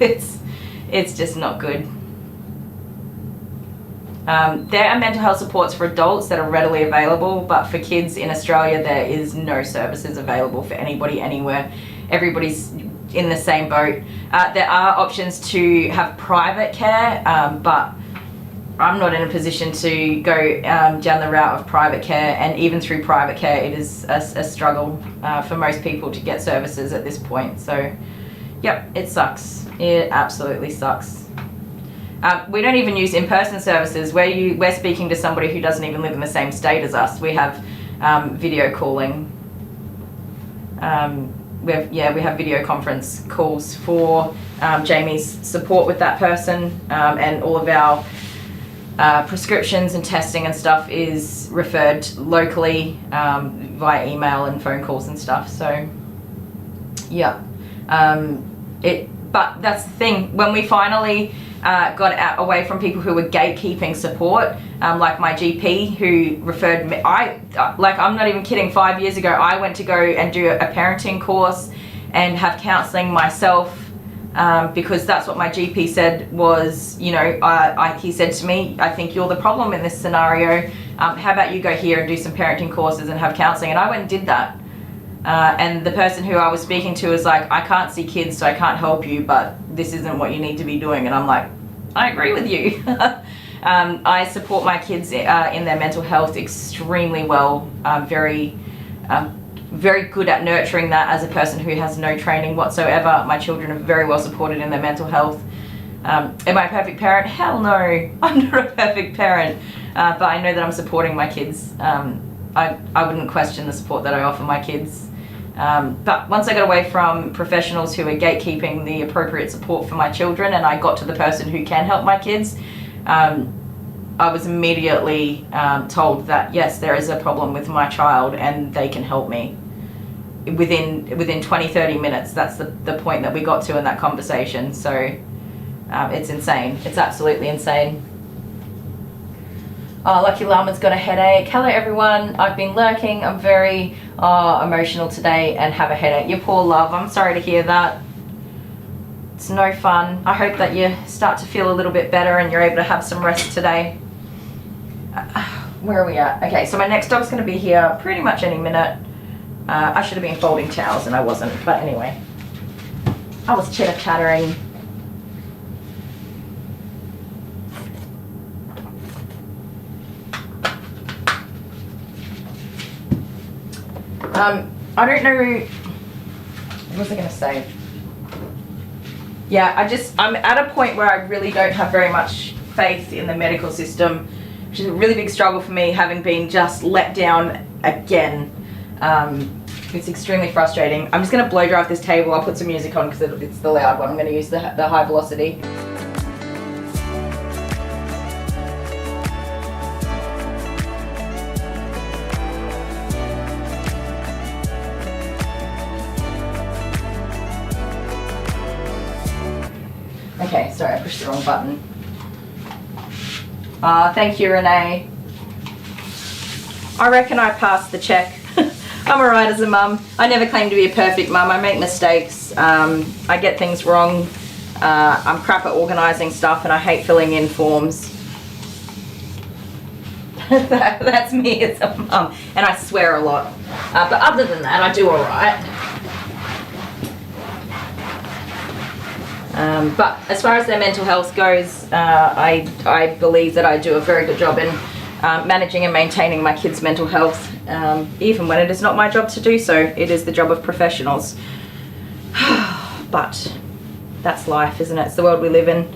Speaker 2: it's just not good. There are mental health supports for adults that are readily available, but for kids in Australia, there is no services available for anybody anywhere. Everybody's in the same boat. There are options to have private care, but I'm not in a position to go down the route of private care, and even through private care, it is a struggle for most people to get services at this point. So, yep, it sucks. It absolutely sucks. We don't even use in-person services. We're speaking to somebody who doesn't even live in the same state as us. We have video calling. We have video conference calls for Jamie's support with that person, and all of our prescriptions and testing and stuff is referred locally via email and phone calls and stuff. So yeah, but that's the thing. When we finally got away from people who were gatekeeping support, like my GP who referred me, I'm not even kidding, 5 years ago I went to go and do a parenting course and have counselling myself, because that's what my GP said was, you know, he said to me, I think you're the problem in this scenario, how about you go here and do some parenting courses and have counselling? And I went and did that. And the person who I was speaking to was like, I can't see kids, so I can't help you, but this isn't what you need to be doing. And I'm like, I agree with you. I support my kids in their mental health extremely well. Very good at nurturing that as a person who has no training whatsoever. My children are very well supported in their mental health. Am I a perfect parent? Hell no, I'm not a perfect parent, but I know that I'm supporting my kids. I wouldn't question the support that I offer my kids. But once I got away from professionals who are gatekeeping the appropriate support for my children, and I got to the person who can help my kids, I was immediately told that yes, there is a problem with my child and they can help me. Within 20-30 minutes, that's the point that we got to in that conversation. So it's insane. It's absolutely insane. Oh, Lucky Llama's got a headache. Hello everyone, I've been lurking. I'm very emotional today and have a headache. You poor love, I'm sorry to hear that. It's no fun. I hope that you start to feel a little bit better and you're able to have some rest today. Where are we at? Okay, so my next dog's going to be here pretty much any minute. I should have been folding towels and I wasn't, but anyway. I was chitter-chattering. I don't know, what was I going to say? Yeah, I'm at a point where I really don't have very much faith in the medical system, which is a really big struggle for me, having been just let down again. It's extremely frustrating. I'm just going to blow dry off this table. I'll put some music on because it's the loud one. I'm going to use the high velocity. Okay, sorry, I pushed the wrong button. Thank you, Renee. I reckon I passed the check. I'm alright as a mum. I never claim to be a perfect mum. I make mistakes. I get things wrong. I'm crap at organising stuff and I hate filling in forms. That's me as a mum. And I swear a lot. But other than that, I do alright. But as far as their mental health goes, I believe that I do a very good job in managing and maintaining my kids' mental health, even when it is not my job to do so. It is the job of professionals. But that's life, isn't it? It's the world we live in.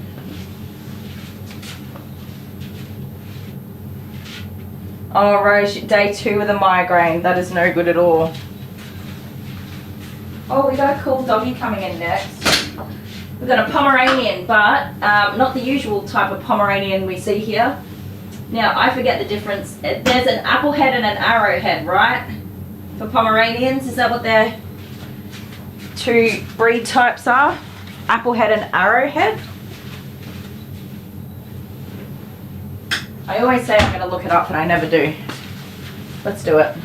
Speaker 2: Oh, Rose, day 2 with a migraine. That is no good at all. Oh, we got a cool doggy coming in next. We've got a Pomeranian, but not the usual type of Pomeranian we see here. Now, I forget the difference. There's an applehead and an arrowhead, right? For Pomeranians, is that what their 2 breed types are? Applehead and arrowhead? I always say I'm going to look it up and I never do. Let's do it.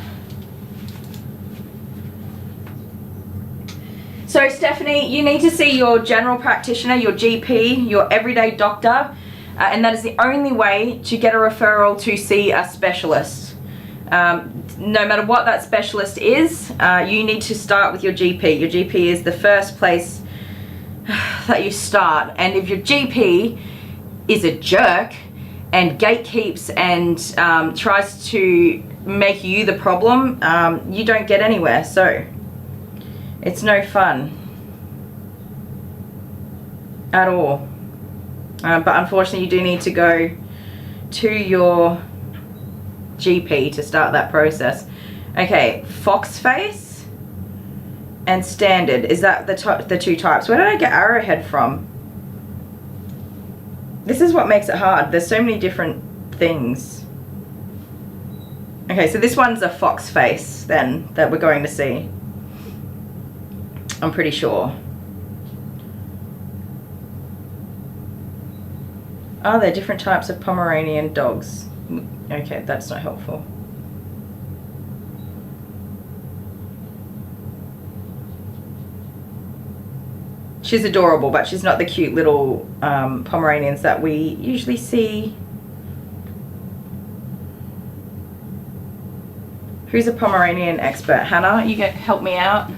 Speaker 2: So Stephanie, you need to see your general practitioner, your GP, your everyday doctor, and that is the only way to get a referral to see a specialist. No matter what that specialist is, you need to start with your GP. Your GP is the first place that you start. And if your GP is a jerk and gatekeeps and tries to make you the problem, you don't get anywhere. So it's no fun at all. But unfortunately you do need to go to your GP to start that process. Okay, fox face and standard. Is that the 2 types? Where did I get arrowhead from? This is what makes it hard. There's so many different things. Okay, so this one's a fox face then that we're going to see. I'm pretty sure. Are there different types of Pomeranian dogs? Okay, that's not helpful. She's adorable, but she's not the cute little Pomeranians that we usually see. Who's a Pomeranian expert? Hannah, you can help me out.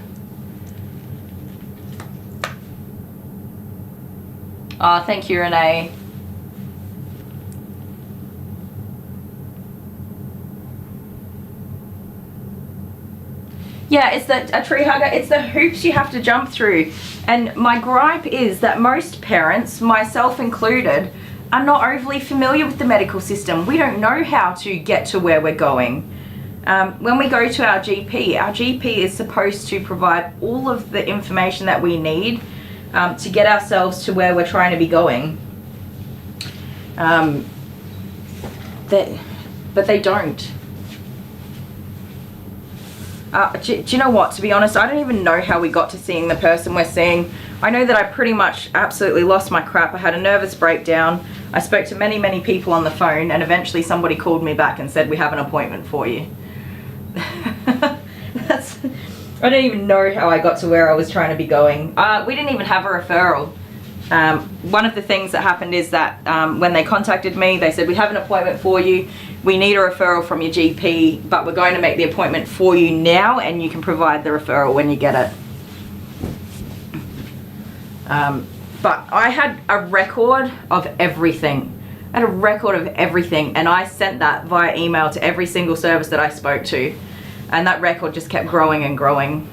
Speaker 2: Oh, thank you, Renee. Yeah, it's a tree hugger. It's the hoops you have to jump through. And my gripe is that most parents, myself included, are not overly familiar with the medical system. We don't know how to get to where we're going. When we go to our GP is supposed to provide all of the information that we need to get ourselves to where we're trying to be going. But they don't. Do you know what, to be honest, I don't even know how we got to seeing the person we're seeing. I know that I pretty much absolutely lost my crap. I had a nervous breakdown. I spoke to many, many people on the phone, and eventually somebody called me back and said, we have an appointment for you. I don't even know how I got to where I was trying to be going. We didn't even have a referral. One of the things that happened is that when they contacted me, they said, we have an appointment for you. We need a referral from your GP, but we're going to make the appointment for you now and you can provide the referral when you get it. But I had a record of everything. I had a record of everything, and I sent that via email to every single service that I spoke to, and that record just kept growing and growing.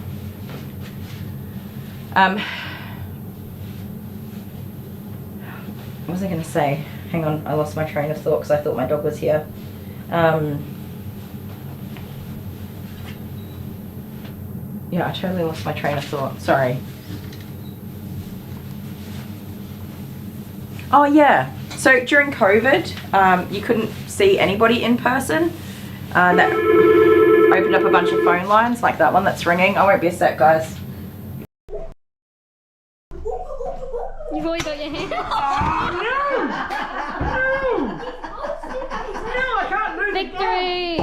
Speaker 2: What was I going to say? Hang on, I lost my train of thought because I thought my dog was here. Yeah, I totally lost my train of thought. Sorry. Oh yeah, so during COVID, you couldn't see anybody in person. That opened up a bunch of phone lines like that one that's ringing. I won't be a sec, guys.
Speaker 6: You've already got your hand.
Speaker 9: No, I can't do
Speaker 6: Victory!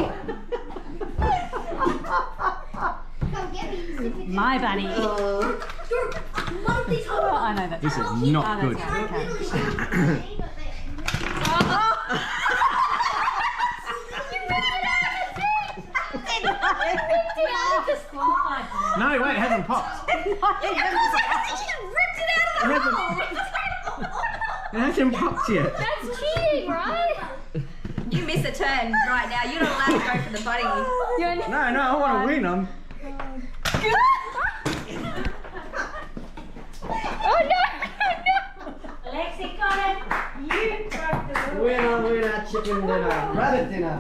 Speaker 6: My bunny.
Speaker 7: Oh,
Speaker 6: I know that.
Speaker 9: This is not good. No, wait, it hasn't popped. It hasn't popped yet.
Speaker 6: That's cheating, right?
Speaker 2: You miss a turn right now. You're not allowed to go for the bunny.
Speaker 9: No, I want to win them.
Speaker 6: Oh no!
Speaker 7: Lexi got it. You broke the rule.
Speaker 8: Winner, chicken dinner, rabbit dinner.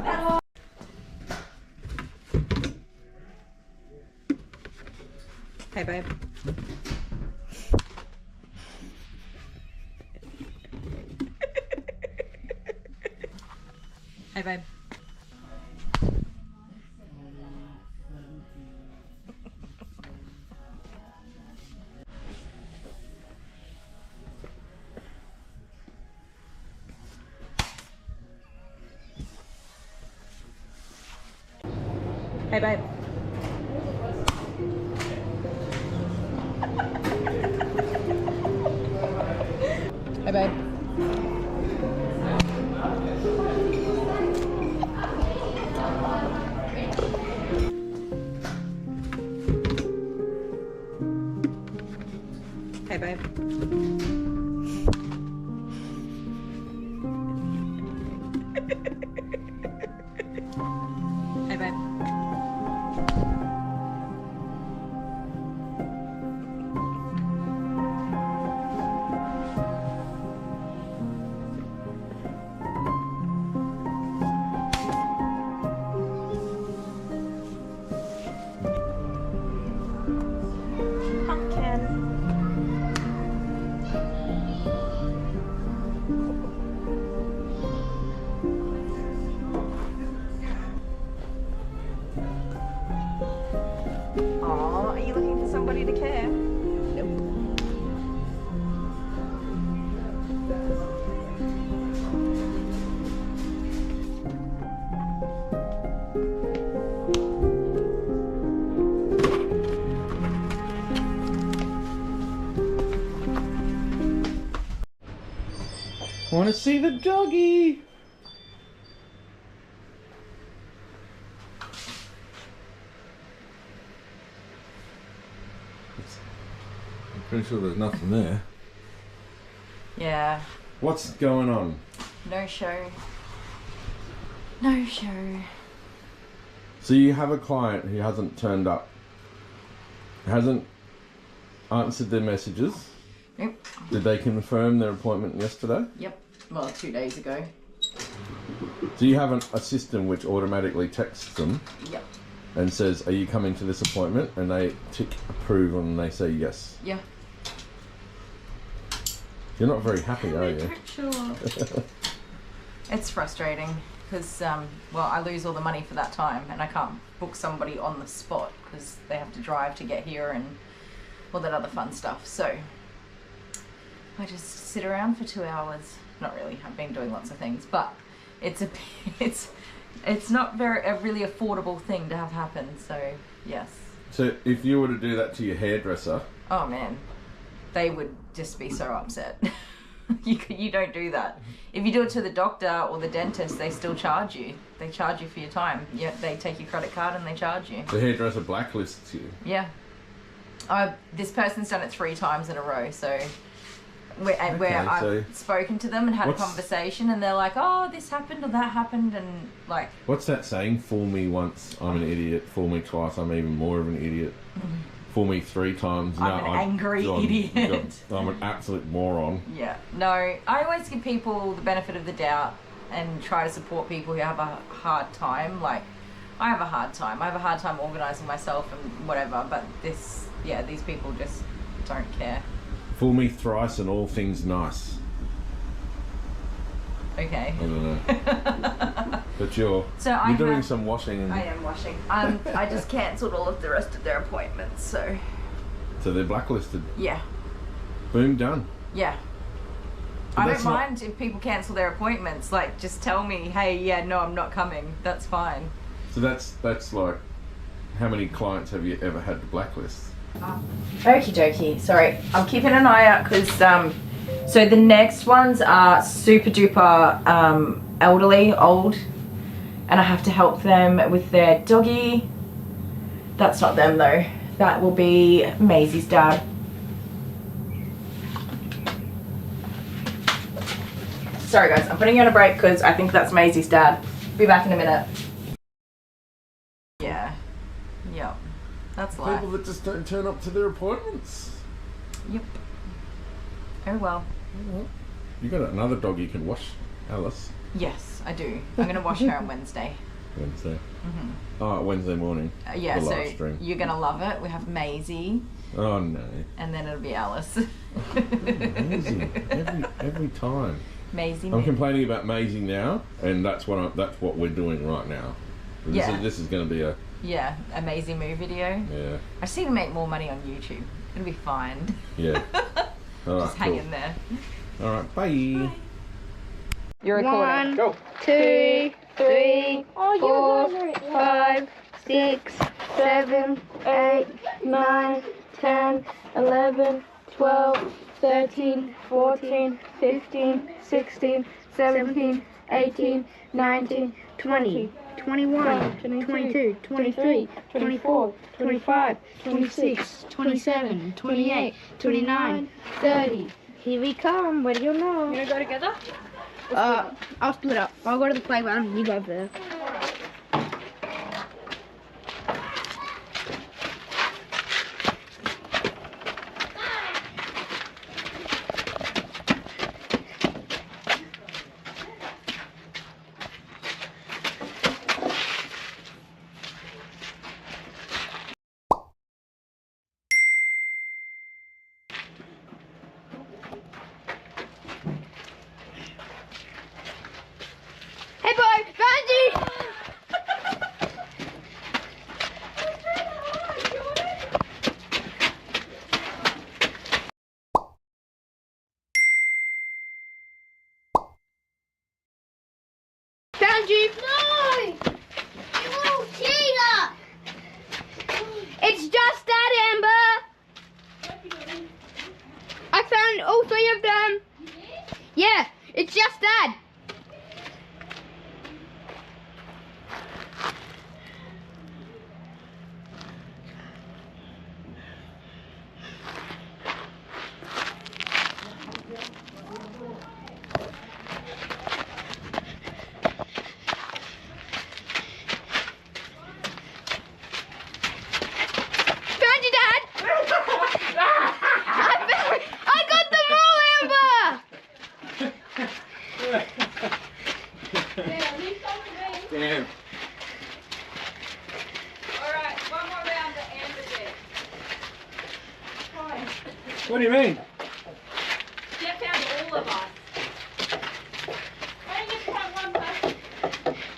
Speaker 2: Hey, babe. Hey, babe. Hey, babe. Hey, babe. Hey, babe. Hey, babe. Aw, are you looking for somebody to care? Nope.
Speaker 5: Want to see the doggy?
Speaker 1: I'm pretty sure there's nothing there.
Speaker 2: Yeah.
Speaker 1: What's going on?
Speaker 2: No show. No show.
Speaker 1: So you have a client who hasn't turned up, hasn't answered their messages.
Speaker 2: Nope.
Speaker 1: Did they confirm their appointment yesterday?
Speaker 2: Yep. Well, 2 days ago.
Speaker 1: Do you have a system which automatically texts them
Speaker 2: Yep.
Speaker 1: and says, are you coming to this appointment? And they tick approve and they say yes.
Speaker 2: Yeah.
Speaker 1: You're not very happy, are you?
Speaker 2: Sure. It's frustrating because, well, I lose all the money for that time and I can't book somebody on the spot because they have to drive to get here and all that other fun stuff. So I just sit around for 2 hours. Not really. I've been doing lots of things, but it's not a really affordable thing to have happen. So yes.
Speaker 1: So if you were to do that to your hairdresser,
Speaker 2: Oh man, they would just be so upset. You don't do that. If you do it to the doctor or the dentist, they still charge you. They charge you for your time. Yeah, they take your credit card and they charge you.
Speaker 1: the hairdresser blacklists you.
Speaker 2: Yeah. This person's done it 3 times in a row, so where I've spoken to them and had a conversation, and they're like, "Oh, this happened or that happened," and like.
Speaker 1: What's that saying? Fool me once, I'm an idiot. Fool me twice, I'm even more of an idiot. Fool me 3 times,
Speaker 2: I'm an angry idiot.
Speaker 1: I'm an absolute moron.
Speaker 2: Yeah. No, I always give people the benefit of the doubt and try to support people who have a hard time. Like, I have a hard time. I have a hard time organising myself and whatever, but these people just don't care.
Speaker 1: Fool me thrice and all things nice.
Speaker 2: Okay.
Speaker 1: I don't know. But you're doing some washing. And...
Speaker 2: I am washing. I just cancelled all of the rest of their appointments, so...
Speaker 1: So they're blacklisted?
Speaker 2: Yeah.
Speaker 1: Boom, done.
Speaker 2: Yeah.
Speaker 1: But
Speaker 2: I don't mind if people cancel their appointments. Like, just tell me, hey, yeah, no, I'm not coming. That's fine.
Speaker 1: So that's like, how many clients have you ever had to blacklist?
Speaker 2: Okie dokie. Sorry, I'm keeping an eye out because so the next ones are super duper old, and I have to help them with their doggy. That's not them though. That will be Maisie's dad. Sorry guys, I'm putting you on a break because I think that's Maisie's dad. Be back in a minute. Yeah. Yep. That's life.
Speaker 1: People that just don't turn up to their appointments.
Speaker 2: Yep. Oh well.
Speaker 1: You got another dog you can wash, Alice.
Speaker 2: Yes, I do. I'm going to wash her on Wednesday.
Speaker 1: Wednesday? Oh, Wednesday morning.
Speaker 2: Yeah, so
Speaker 1: Livestream.
Speaker 2: you're going to love it. We have Maisie.
Speaker 1: Oh no.
Speaker 2: And then it'll be Alice.
Speaker 1: Maisie. Every time.
Speaker 2: Maisie.
Speaker 1: I'm complaining about Maisie now, and that's what we're doing right now. This is going to be a...
Speaker 2: Yeah, amazing move video.
Speaker 1: Yeah.
Speaker 2: I just need to make more money on YouTube. It'll be fine.
Speaker 1: Yeah. All right,
Speaker 2: just hang in there.
Speaker 1: All right, bye.
Speaker 2: You're recording.
Speaker 6: 1, 2, 3, 4, 5, 6, 7, 8, 9, 10, 11, 12, 13, 14, 15, 16, 17, 18, 19, 20. 21, 22, 23, 24, 25, 26, 27, 28, 29, 30. Here we come. Where do you know?
Speaker 10: You wanna go together?
Speaker 6: I'll split up. I'll go to the playground. You go over there. Hey boy, Banji! Found you!
Speaker 7: No! You little cheater!
Speaker 6: It's just that, Amber! I found all 3 of them! Yeah, it's just that!
Speaker 5: Damn.
Speaker 2: Alright, one more round at Amber did.
Speaker 5: What do you mean?
Speaker 2: Jeff found all of us.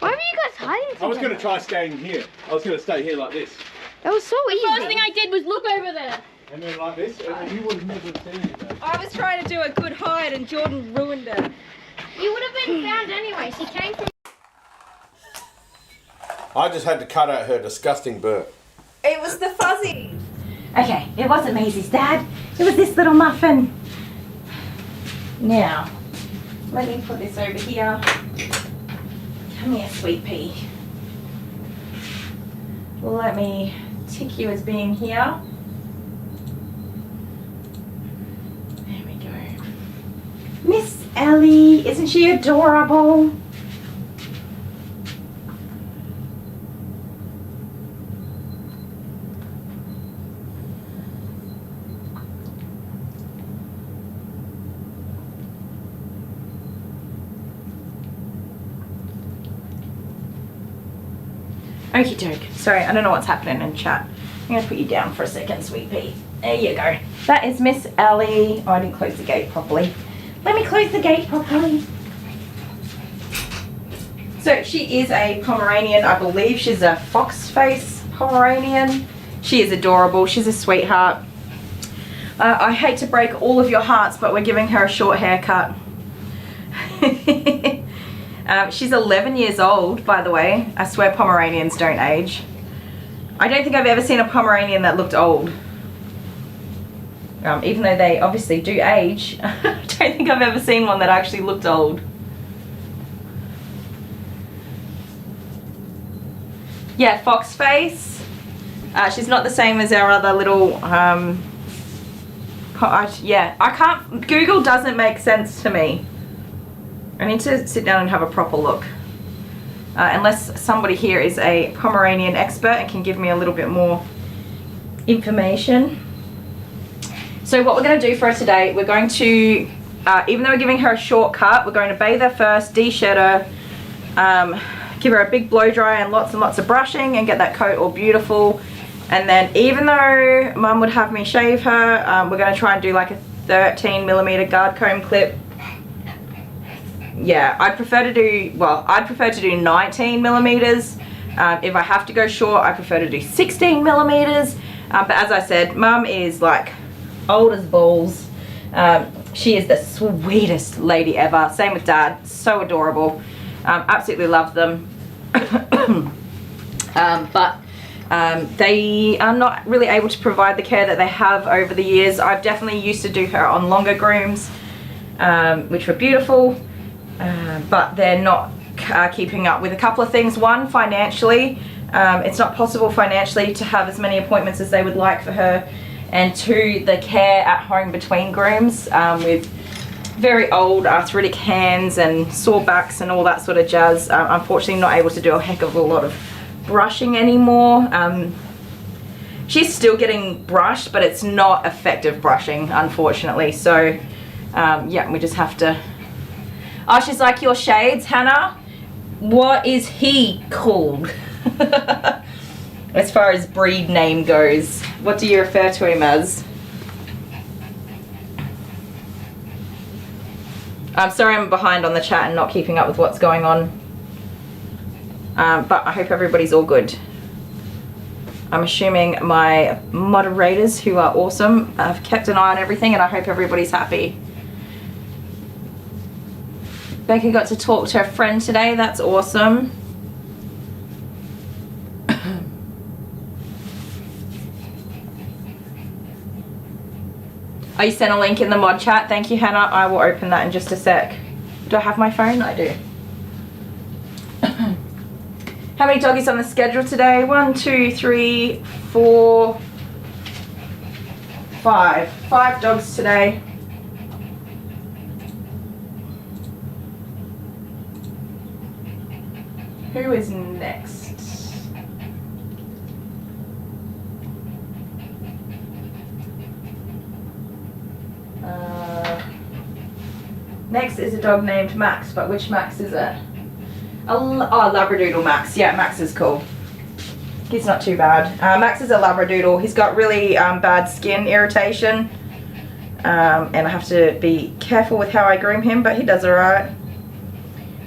Speaker 6: Why were you guys hiding together?
Speaker 5: I was going to try staying here. I was going to stay here like this.
Speaker 6: That was so easy.
Speaker 10: First thing I did was look over there.
Speaker 5: And then like this, and you would never have seen it though.
Speaker 2: I was trying to do a good hide and Jordan ruined it.
Speaker 6: You would have been found anyway. She came from...
Speaker 1: I just had to cut out her disgusting burp.
Speaker 2: It was the fuzzy. Okay, it wasn't Maisie's dad. It was this little muffin. Now, let me put this over here. Come here, sweet pea. Let me tick you as being here. Miss Ellie, isn't she adorable? Okie doke. Sorry, I don't know what's happening in chat. I'm going to put you down for a second, sweet pea. There you go. That is Miss Ellie. Oh, I didn't close the gate properly. Let me close the gate properly. So she is a Pomeranian, I believe. She's a fox face Pomeranian. She is adorable. She's a sweetheart. I hate to break all of your hearts, but we're giving her a short haircut. She's 11 years old, by the way. I swear Pomeranians don't age. I don't think I've ever seen a Pomeranian that looked old. Even though they obviously do age, I don't think I've ever seen one that actually looked old. Yeah, fox face. She's not the same as our other little, yeah, I can't, Google doesn't make sense to me. I need to sit down and have a proper look. Unless somebody here is a Pomeranian expert and can give me a little bit more information. So what we're going to do for her today, we're going to, even though we're giving her a short cut, we're going to bathe her first, de-shed her, give her a big blow dry and lots of brushing and get that coat all beautiful. And then even though Mum would have me shave her, we're going to try and do like a 13mm guard comb clip. Yeah, I'd prefer to do 19mm. If I have to go short, I prefer to do 16mm. But as I said, Mum is like old as balls. She is the sweetest lady ever. Same with Dad, so adorable. Absolutely love them. But they are not really able to provide the care that they have over the years. I've definitely used to do her on longer grooms, which were beautiful. But they're not keeping up with a couple of things. One, financially, it's not possible financially to have as many appointments as they would like for her, and two, the care at home between grooms with very old arthritic hands and sore backs and all that sort of jazz. Unfortunately not able to do a heck of a lot of brushing anymore. She's still getting brushed, but it's not effective brushing, unfortunately. So yeah, we just have to. Oh, she's like, your shades, Hannah? What is he called? As far as breed name goes, what do you refer to him as? I'm sorry I'm behind on the chat and not keeping up with what's going on. But I hope everybody's all good. I'm assuming my moderators, who are awesome, have kept an eye on everything, and I hope everybody's happy. Becky got to talk to her friend today. That's awesome. Oh, you sent a link in the mod chat. Thank you, Hannah. I will open that in just a sec. Do I have my phone? I do. How many doggies on the schedule today? 1, 2, 3, 4, 5. 5 dogs today. Who is next? Next is a dog named Max, but which Max is it? Oh, Labradoodle Max. Yeah, Max is cool. He's not too bad. Max is a Labradoodle. He's got really bad skin irritation, and I have to be careful with how I groom him, but he does alright.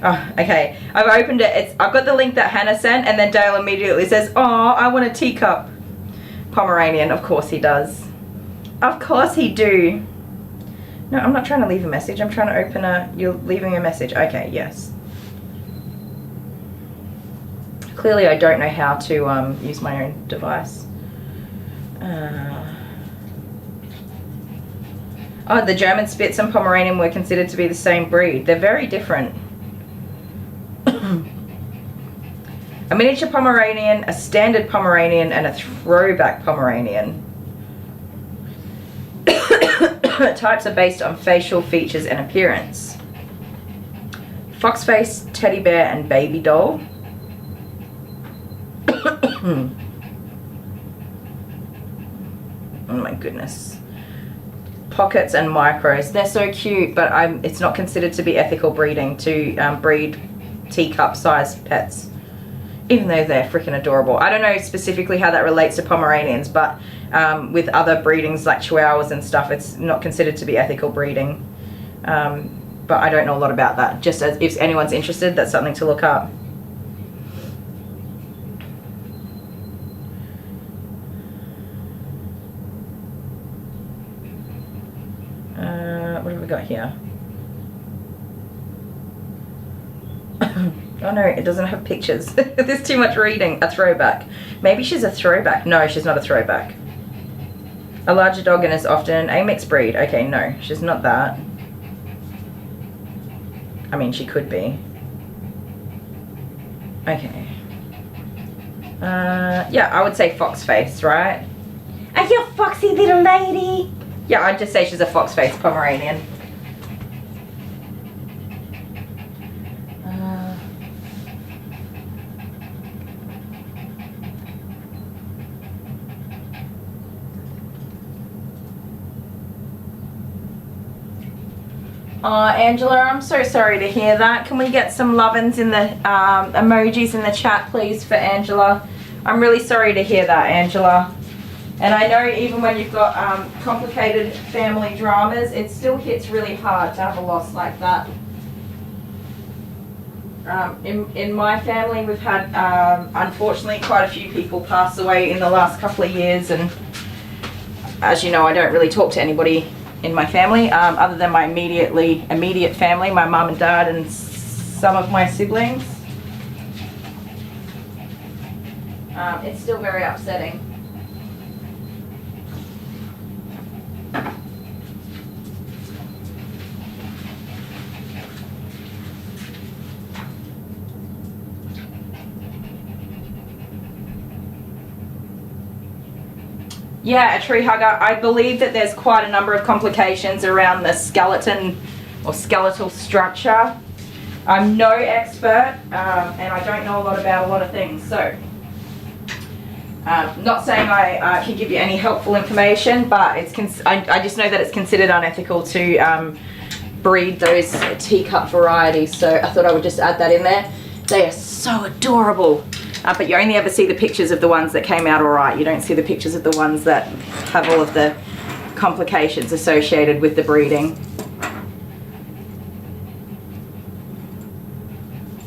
Speaker 2: Oh, okay. I've opened it. I've got the link that Hannah sent, and then Dale immediately says, "Oh, I want a teacup." Pomeranian, of course he does. Of course he do. No, I'm not trying to leave a message. I'm trying to open a... You're leaving a message. Okay, yes. Clearly I don't know how to use my own device. Oh, the German Spitz and Pomeranian were considered to be the same breed. They're very different. A miniature Pomeranian, a standard Pomeranian, and a throwback Pomeranian. Types are based on facial features and appearance. Fox face, teddy bear, and baby doll. Oh my goodness. Pockets and micros. They're so cute, but it's not considered to be ethical breeding to breed teacup-sized pets, even though they're freaking adorable. I don't know specifically how that relates to Pomeranians, but with other breedings like Chihuahuas and stuff, it's not considered to be ethical breeding. But I don't know a lot about that. Just as if anyone's interested, that's something to look up. What have we got here? Oh no, it doesn't have pictures. There's too much reading. A throwback. Maybe she's a throwback. No, she's not a throwback. A larger dog and is often a mixed breed. Okay, no, she's not that. I mean, she could be. Okay. Yeah, I would say fox face, right? Are you a foxy little lady? Yeah, I'd just say she's a fox face Pomeranian. Angela, I'm so sorry to hear that. Can we get some love-ins in the emojis in the chat, please, for Angela? I'm really sorry to hear that, Angela. And I know even when you've got complicated family dramas, it still hits really hard to have a loss like that. In my family, we've had, unfortunately, quite a few people pass away in the last couple of years. And as you know, I don't really talk to anybody in my family, other than my immediate family, my mum and dad and some of my siblings. It's still very upsetting. Yeah, a tree hugger. I believe that there's quite a number of complications around the skeleton or skeletal structure. I'm no expert, and I don't know a lot about a lot of things. So, not saying I can give you any helpful information, but I just know that it's considered unethical to breed those teacup varieties. So I thought I would just add that in there. They are so adorable. But you only ever see the pictures of the ones that came out all right. You don't see the pictures of the ones that have all of the complications associated with the breeding.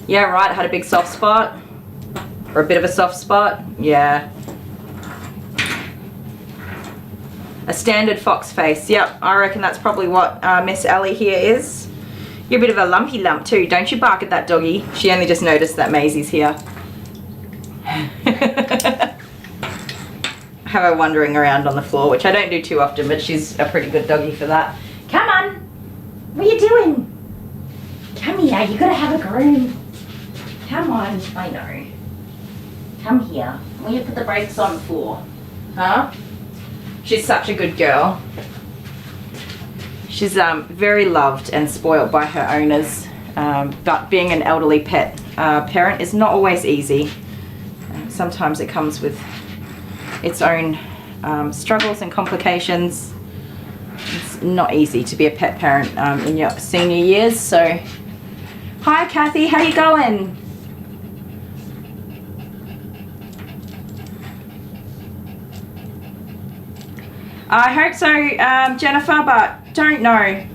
Speaker 2: Yeah, right, had a big soft spot. Or a bit of a soft spot. Yeah. A standard fox face. Yep, I reckon that's probably what Miss Ellie here is. You're a bit of a lumpy lump too. Don't you bark at that doggy. She only just noticed that Maisie's here. Have her wandering around on the floor, which I don't do too often, but she's a pretty good doggy for that. Come on! What are you doing? Come here, you gotta have a groom. Come on, I know. Come here. Will you put the brakes on for? Huh? She's such a good girl. She's very loved and spoiled by her owners, but being an elderly pet parent is not always easy. Sometimes it comes with its own struggles and complications. It's not easy to be a pet parent in your senior years. So, hi Kathy, how you going? I hope so, Jennifer, but don't know. I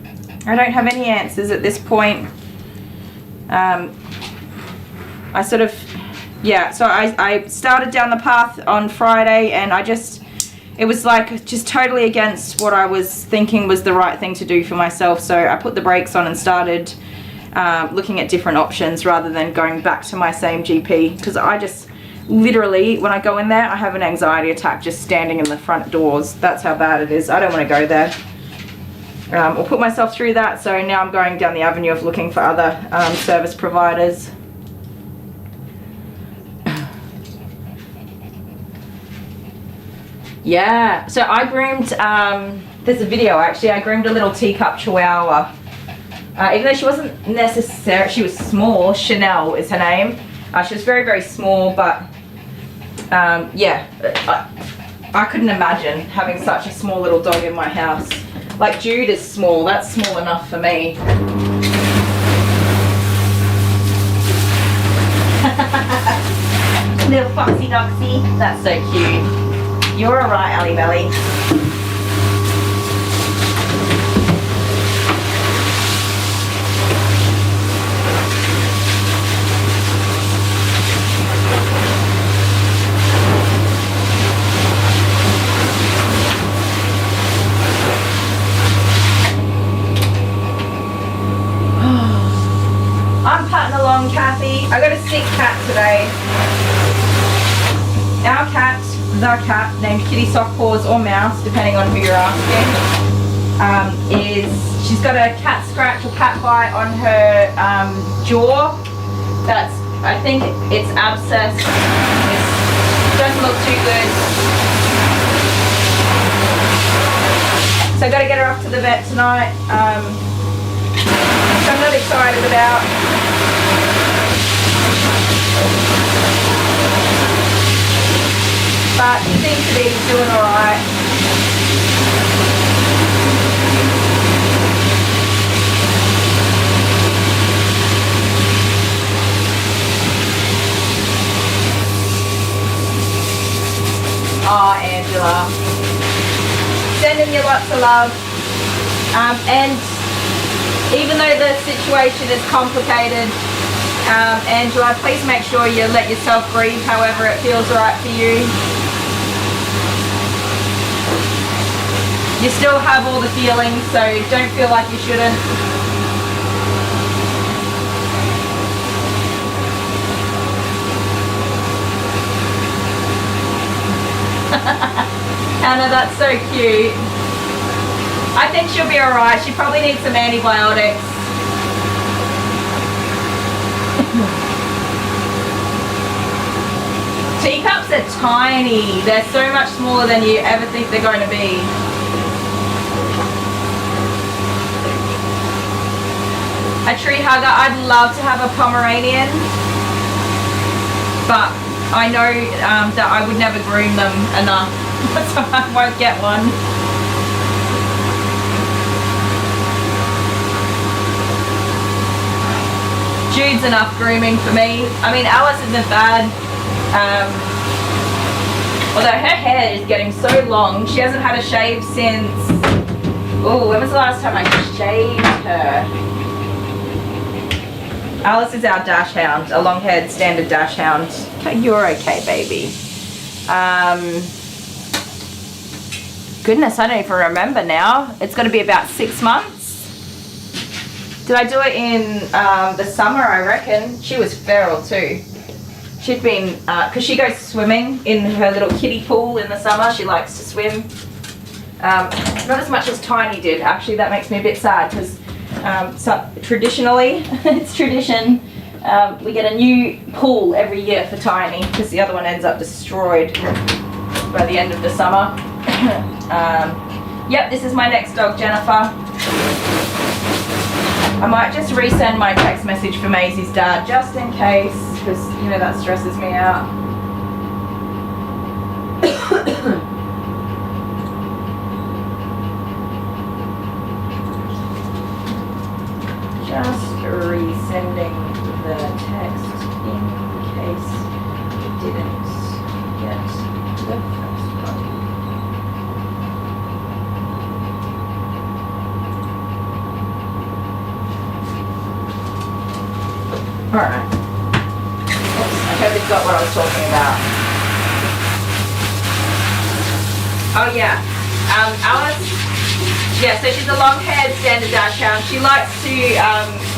Speaker 2: don't have any answers at this point. I sort of, yeah, so I started down the path on Friday, and it was like just totally against what I was thinking was the right thing to do for myself. So I put the brakes on and started looking at different options rather than going back to my same GP, because I just literally, when I go in there, I have an anxiety attack just standing in the front doors. That's how bad it is. I don't want to go there or put myself through that. So now I'm going down the avenue of looking for other service providers. Yeah, so I groomed, there's a video actually, I groomed a little teacup chihuahua. Even though she wasn't necessarily, she was small, Chanel is her name. She was very, very small, but yeah, I couldn't imagine having such a small little dog in my house. Like Jude is small, that's small enough for me. Little foxy doxy, that's so cute. You're alright, Ellie Belly. I'm putting along, Kathy. I got a sick cat today. Our cat, the cat, named Kitty Sockpaws or Mouse, depending on who you're asking, she's got a cat scratch or cat bite on her jaw. That's, I think it's abscess. It doesn't look too good. So I got to get her off to the vet tonight. Which I'm not excited about. But she seems to be doing alright. Oh, Angela. Sending you lots of love. And even though the situation is complicated, Angela, please make sure you let yourself grieve however it feels right for you. You still have all the feelings, so don't feel like you shouldn't. Anna, that's so cute. I think she'll be alright. She probably needs some antibiotics. Teacups are tiny. They're so much smaller than you ever think they're going to be. A tree hugger. I'd love to have a Pomeranian, but I know that I would never groom them enough, so I won't get one. Jude's enough grooming for me. I mean, Alice isn't bad. Although her hair is getting so long, she hasn't had a shave since, oh, when was the last time I shaved her? Alice is our dash hound, a long-haired standard dash hound. You're okay, baby. Goodness, I don't even remember now. It's got to be about 6 months. Did I do it in the summer, I reckon? She was feral too. She'd been, because she goes swimming in her little kiddie pool in the summer. She likes to swim. Not as much as Tiny did, actually. That makes me a bit sad because traditionally, it's tradition, we get a new pool every year for Tiny because the other one ends up destroyed by the end of the summer. Yep, this is my next dog, Jennifer. I might just resend my text message for Maisie's dad just in case, because you know that stresses me out. Just resending the text in case you didn't get the first one. Alright. I hope it's got what I was talking about. Oh yeah. Alice, yeah, so she's a long-haired standard dash hound. She likes to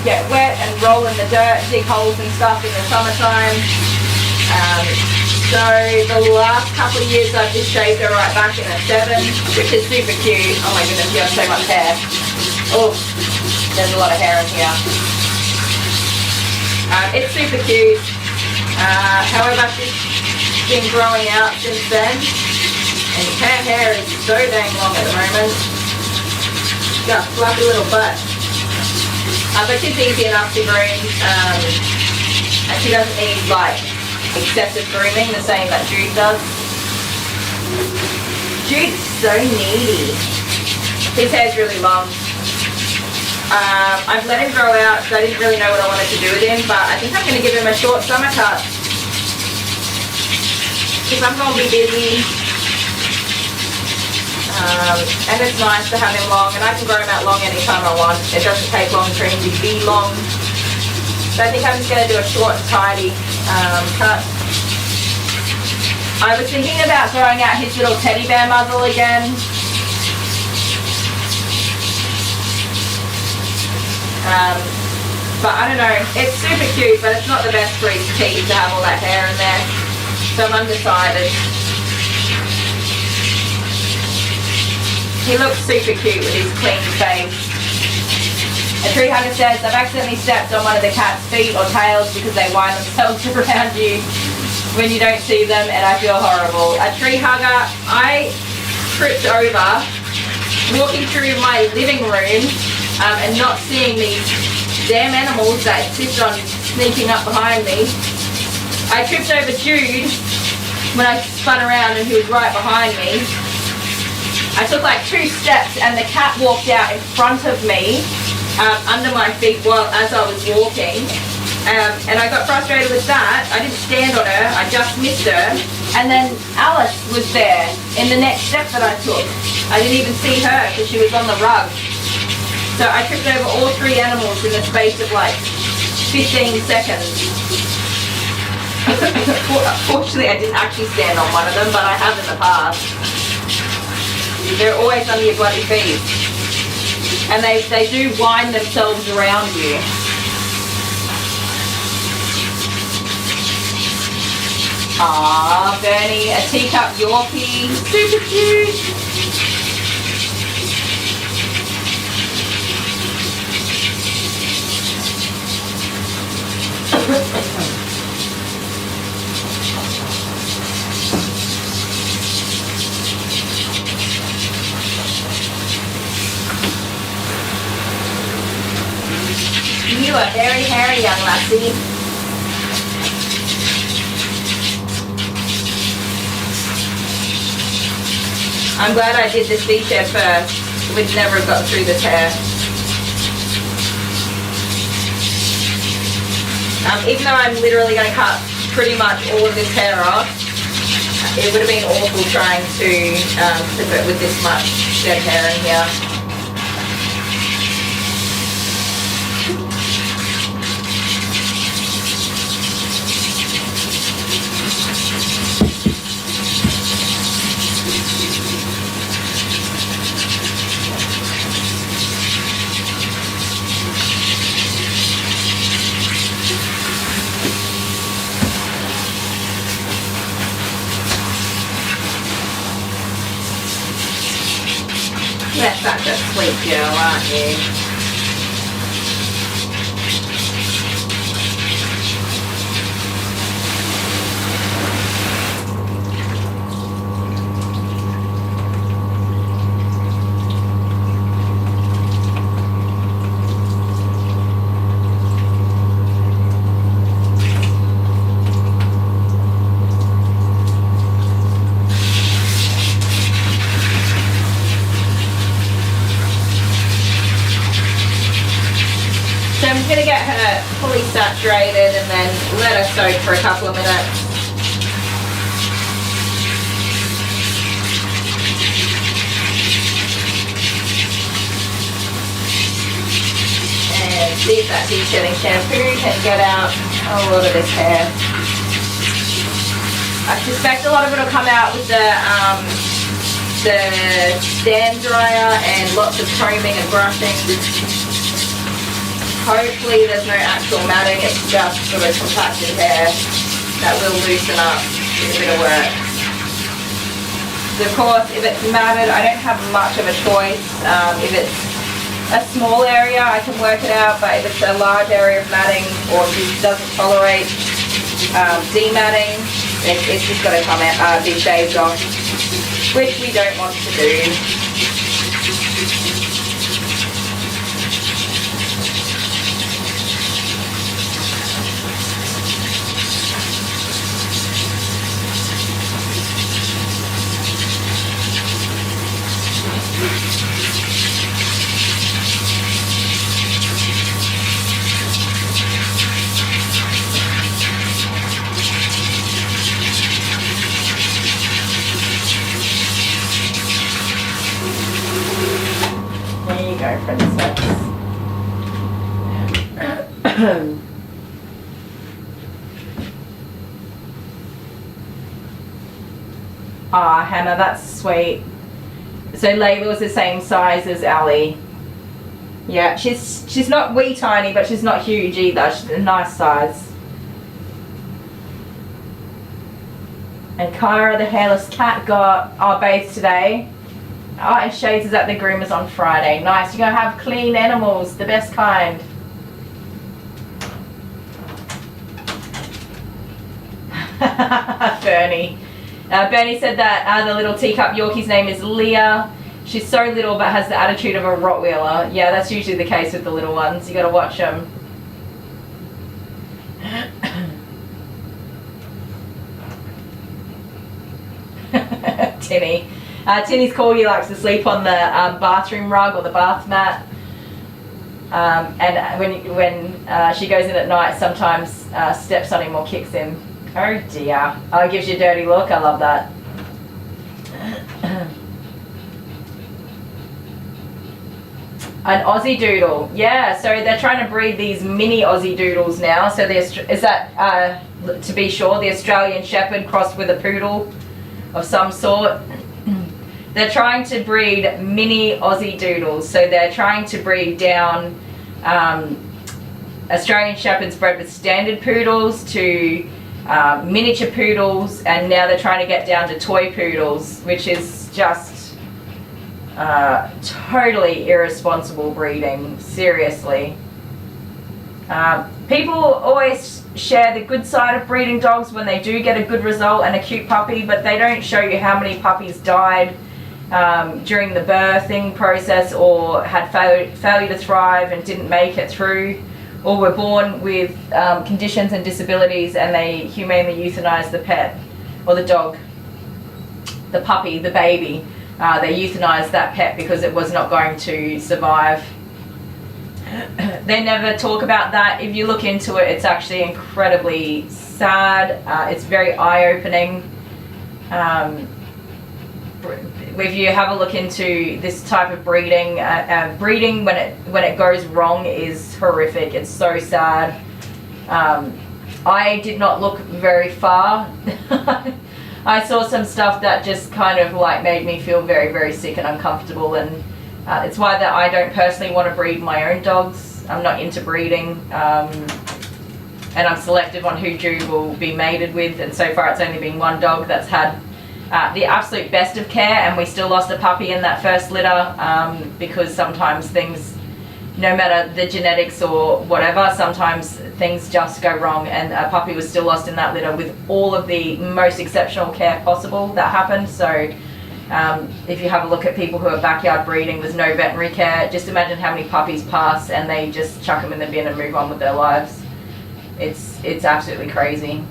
Speaker 2: get wet and roll in the dirt, dig holes and stuff in the summertime. So the last couple of years I've just shaved her right back in a 7, which is super cute. Oh my goodness, you have so much hair. Oh, there's a lot of hair in here. It's super cute. However, she's been growing out since then. And her hair is so dang long at the moment. She's got a fluffy little butt. But she's easy enough to groom. And she doesn't need like excessive grooming, the same that Jude does. Jude's so needy. His hair's really long. I've let him grow out, so I didn't really know what I wanted to do with him, but I think I'm going to give him a short summer cut. Because I'm going to be busy. And it's nice to have him long, and I can grow him out long anytime I want. It doesn't take long for him to be long. So I think I'm just going to do a short and tidy cut. I was thinking about throwing out his little teddy bear muzzle again. But I don't know, it's super cute, but it's not the best for his teeth to have all that hair in there. So I'm undecided. He looks super cute with his clean face. A tree hugger says, I've accidentally stepped on one of the cat's feet or tails because they wind themselves around you when you don't see them, and I feel horrible. A tree hugger, I tripped over walking through my living room and not seeing these damn animals that insist on sneaking up behind me. I tripped over Jude when I spun around and he was right behind me. I took like 2 steps and the cat walked out in front of me, under my feet as I was walking. And I got frustrated with that. I didn't stand on her, I just missed her. And then Alice was there in the next step that I took. I didn't even see her because she was on the rug. So I tripped over all 3 animals in the space of like 15 seconds. Fortunately, I didn't actually stand on one of them, but I have in the past. They're always on your bloody feet. And they do wind themselves around you. Aww, Bernie, a teacup Yorkie, super cute. You are very hairy, young lassie. I'm glad I did this V-shed first. We'd never have got through this hair. Even though I'm literally going to cut pretty much all of this hair off, it would have been awful trying to clip it with this much dead hair in here. You're such a sweet girl, aren't you? So I'm just going to get her fully saturated and then let her soak for a couple of minutes. And see if that deep shedding shampoo can get out a lot of this hair. I suspect a lot of it will come out with the stand dryer and lots of combing and brushing. Hopefully there's no actual matting, it's just sort of compacted hair that will loosen up with a bit of work. So of course, if it's matted, I don't have much of a choice. If it's a small area, I can work it out, but if it's a large area of matting or if it doesn't tolerate dematting, it's just got to come out, be shaved off. which we don't want to do. There you go, princess. Ah, Hannah, that's sweet. So Layla was the same size as Allie. Yeah, she's not wee tiny, but she's not huge either. She's a nice size. And Kyra, the hairless cat, got our bathe today. Oh, and Shades is at the groomers on Friday. Nice. You're going to have clean animals, the best kind. Bernie. Bernie said that the little teacup Yorkie's name is Leah. She's so little but has the attitude of a Rottweiler. Yeah, that's usually the case with the little ones. You got to watch them. Tinny. Tinny's corgi likes to sleep on the bathroom rug or the bath mat. And when she goes in at night, sometimes steps on him or kicks him. Oh dear. Oh, it gives you a dirty look. I love that. An Aussie Doodle. Yeah, so they're trying to breed these mini Aussie Doodles now. So is that, to be sure, the Australian Shepherd crossed with a poodle of some sort. They're trying to breed mini Aussie Doodles. So they're trying to breed down Australian Shepherds bred with standard poodles to miniature poodles, and now they're trying to get down to toy poodles, which is just totally irresponsible breeding, seriously. People always share the good side of breeding dogs when they do get a good result and a cute puppy, but they don't show you how many puppies died during the birthing process, or had failure to thrive and didn't make it through, or were born with conditions and disabilities and they humanely euthanized the pet or the dog, the puppy, the baby. They euthanized that pet because it was not going to survive. They never talk about that. If you look into it, it's actually incredibly sad. It's very eye-opening. If you have a look into this type of breeding, breeding when it goes wrong is horrific. It's so sad. I did not look very far. I saw some stuff that just kind of like made me feel very, very sick and uncomfortable, and it's why that I don't personally want to breed my own dogs. I'm not into breeding, and I'm selective on who Drew will be mated with, and so far it's only been one dog that's had the absolute best of care, and we still lost a puppy in that first litter because sometimes things, no matter the genetics or whatever, sometimes things just go wrong, and a puppy was still lost in that litter with all of the most exceptional care possible that happened. So if you have a look at people who are backyard breeding, there's no veterinary care. Just imagine how many puppies pass and they just chuck them in the bin and move on with their lives. It's absolutely crazy.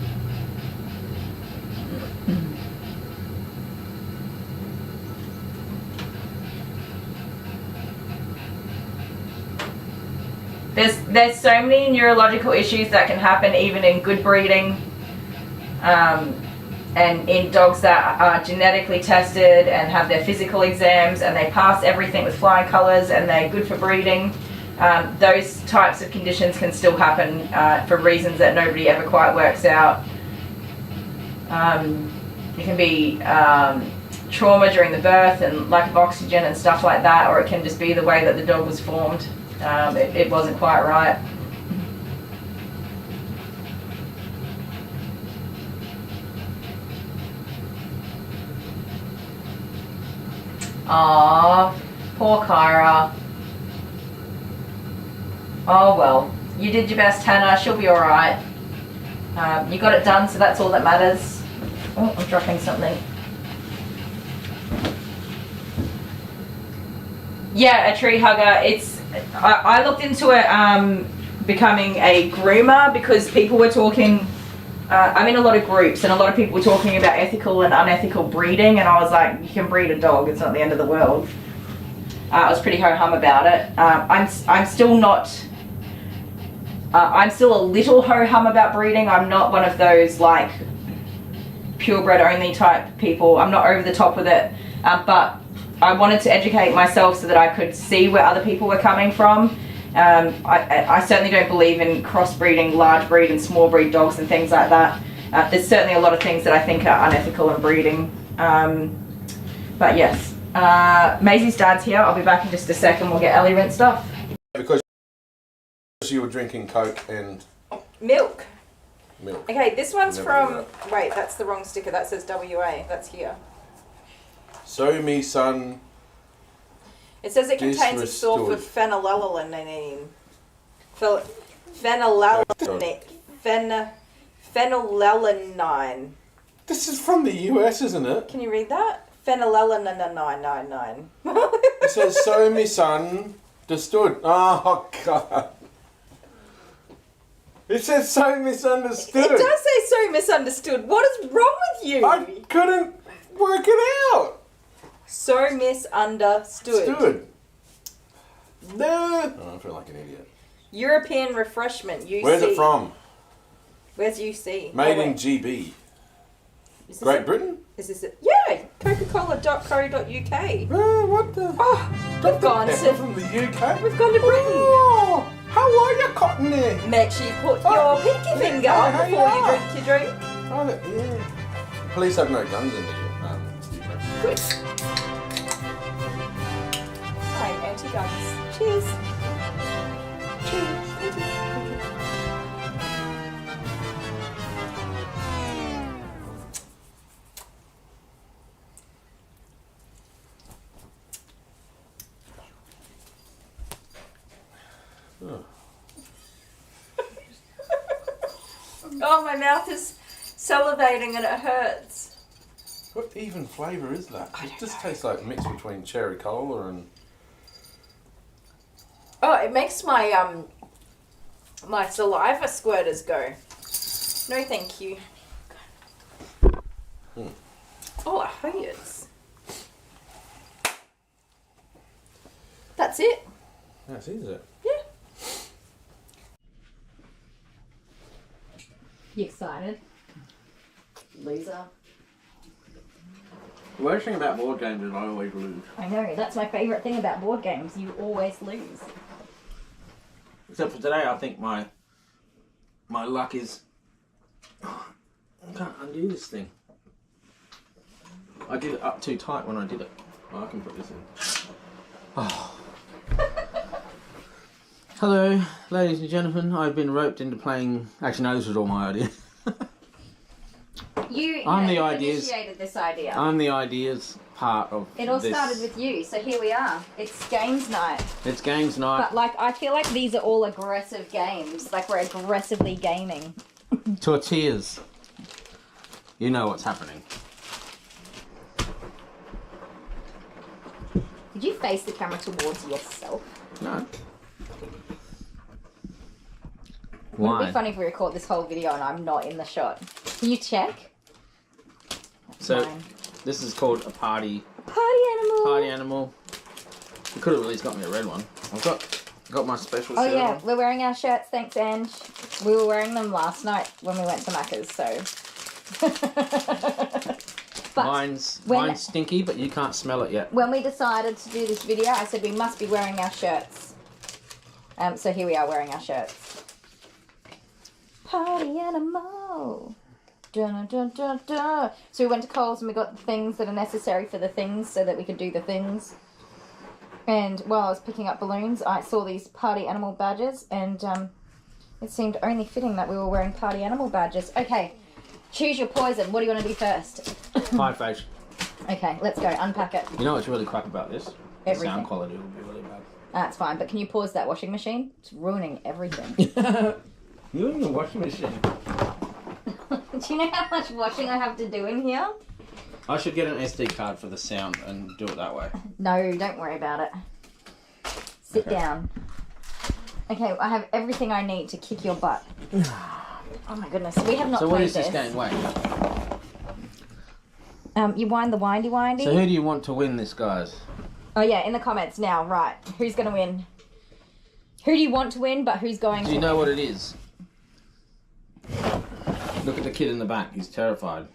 Speaker 2: There's so many neurological issues that can happen even in good breeding, and in dogs that are genetically tested and have their physical exams and they pass everything with flying colours and they're good for breeding. Those types of conditions can still happen for reasons that nobody ever quite works out. It can be trauma during the birth and lack of oxygen and stuff like that, or it can just be the way that the dog was formed. It wasn't quite right. Aww, poor Kyra. Oh well, you did your best, Hannah. She'll be alright. You got it done, so that's all that matters. Oh, I'm dropping something. Yeah, a tree hugger. I looked into it becoming a groomer because people were talking. I'm in a lot of groups and a lot of people were talking about ethical and unethical breeding, and I was like, you can breed a dog. It's not the end of the world. I was pretty ho-hum about it. I'm still not. I'm still a little ho-hum about breeding. I'm not one of those like purebred only type people. I'm not over the top with it, but I wanted to educate myself so that I could see where other people were coming from. I certainly don't believe in crossbreeding large breed and small breed dogs and things like that. There's certainly a lot of things that I think are unethical in breeding. But yes, Maisie's dad's here. I'll be back in just a second. We'll get Ellie rinsed off.
Speaker 1: Because you were drinking Coke and
Speaker 2: Milk.
Speaker 1: milk.
Speaker 2: Okay, this one's
Speaker 1: Never
Speaker 2: from.
Speaker 1: knew
Speaker 2: Wait, that's the wrong sticker. That says WA. That's here.
Speaker 1: So me son.
Speaker 2: It says it contains a source of phenylalanine. Phenylalanine.
Speaker 1: This is from the US, isn't it?
Speaker 2: Can you read that? Phenylalanine.
Speaker 1: It says so me son understood. Oh God. It says so misunderstood.
Speaker 2: It does say so misunderstood. What is wrong with you?
Speaker 1: I couldn't work it out.
Speaker 2: So misunderstood.
Speaker 1: No. Oh, I feel like an idiot.
Speaker 2: European refreshment, UC.
Speaker 1: Where's it from?
Speaker 2: Where's UC?
Speaker 1: Made in GB. Great Britain?
Speaker 2: Is this it? Yeah, coca-cola.co.uk.
Speaker 1: What the?
Speaker 2: Oh, we've gone to
Speaker 1: from the UK.
Speaker 2: We've gone to Britain.
Speaker 1: Oh, how are you, Cottony?
Speaker 2: Make sure you put your pinky finger on before you drink your drink.
Speaker 1: Oh, yeah. Police have no guns in the UK.
Speaker 2: Good. I'm anti-guns. Cheers. Cheers. Thank you. Oh, my mouth is salivating and it hurts.
Speaker 1: What even flavour is that? It just tastes like a mix between cherry cola and...
Speaker 2: Oh, it makes my my saliva squirters go. No, thank you. Oh, it hurts. That's it.
Speaker 1: That's it.
Speaker 2: Yeah.
Speaker 10: You excited?
Speaker 2: Loser.
Speaker 9: The worst thing about board games is I always lose.
Speaker 10: I know, that's my favourite thing about board games. You always lose.
Speaker 9: Except for today, I think my luck is... I can't undo this thing. I did it up too tight when I did it. Oh, I can put this in. Oh. Hello, ladies and gentlemen. I've been roped into playing... Actually, no, this was all my idea.
Speaker 10: You initiated this idea.
Speaker 9: I'm the ideas part of
Speaker 10: It all
Speaker 9: this.
Speaker 10: started with you, so here we are. It's games night.
Speaker 9: It's games night.
Speaker 10: But like, I feel like these are all aggressive games. Like we're aggressively gaming.
Speaker 9: Tortillas. You know what's happening.
Speaker 10: Did you face the camera towards yourself?
Speaker 9: No.
Speaker 10: Wouldn't it
Speaker 9: Why?
Speaker 10: be funny if we record this whole video and I'm not in the shot? Can you check?
Speaker 9: So,
Speaker 10: Mine.
Speaker 9: this is called a party
Speaker 10: Party animal.
Speaker 9: animal. You could have at least got me a red one. I've got my special
Speaker 10: Oh
Speaker 9: shirt
Speaker 10: yeah,
Speaker 9: on.
Speaker 10: we're wearing our shirts, thanks Ange. We were wearing them last night when we went to Macca's, so... But
Speaker 9: Mine's
Speaker 10: when-
Speaker 9: stinky, but you can't smell it yet.
Speaker 10: when we decided to do this video, I said we must be wearing our shirts. So here we are wearing our shirts. Party animal. Dun, dun, dun, dun. So we went to Coles and we got the things that are necessary for the things so that we could do the things. And while I was picking up balloons, I saw these party animal badges, and it seemed only fitting that we were wearing party animal badges. Okay, choose your poison. What do you want to do first?
Speaker 9: Pie face.
Speaker 10: Okay, let's go. Unpack it.
Speaker 9: You know what's really crap about this? The
Speaker 10: Everything.
Speaker 9: sound quality will be really bad.
Speaker 10: That's fine, but can you pause that washing machine? It's ruining everything.
Speaker 9: You're in the washing machine.
Speaker 10: Do you know how much washing I have to do in here?
Speaker 9: I should get an SD card for the sound and do it that way.
Speaker 10: No, don't worry about it. Sit down. Okay, I have everything I need to kick your butt. Oh my goodness, we have not
Speaker 9: So
Speaker 10: played
Speaker 9: what is this game? Wait.
Speaker 10: You wind the windy windy.
Speaker 9: So who do you want to win this, guys?
Speaker 10: Oh yeah, in the comments now. Right, who's going to win? Who do you want to win, but who's going to?
Speaker 9: Do you know what it is? Look at the kid in the back. He's terrified.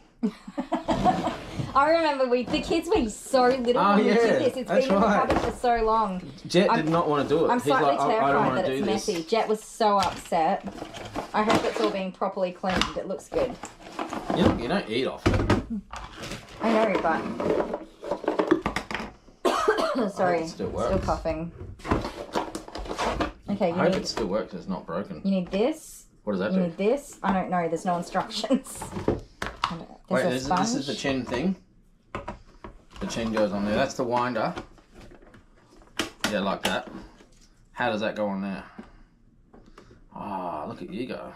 Speaker 10: I remember the kids were so little when we did this. It's been in the cupboard for so long.
Speaker 9: Jet did not want to do it.
Speaker 10: I'm slightly
Speaker 9: He's like, I don't
Speaker 10: terrified
Speaker 9: want
Speaker 10: that
Speaker 9: to do
Speaker 10: it's
Speaker 9: this.
Speaker 10: messy. Jet was so upset. I hope it's all being properly cleaned. It looks good.
Speaker 9: You don't eat off it.
Speaker 10: I know, but sorry,
Speaker 9: it still works.
Speaker 10: still coughing. Okay,
Speaker 9: I hope it still works. It's not broken.
Speaker 10: You need this.
Speaker 9: What does that
Speaker 10: You
Speaker 9: do?
Speaker 10: need this. I don't know. There's no instructions.
Speaker 9: Wait,
Speaker 10: There's a sponge.
Speaker 9: this is the chin thing. The chin goes on there. That's the winder. Yeah, like that. How does that go on there? Ah, look at you go.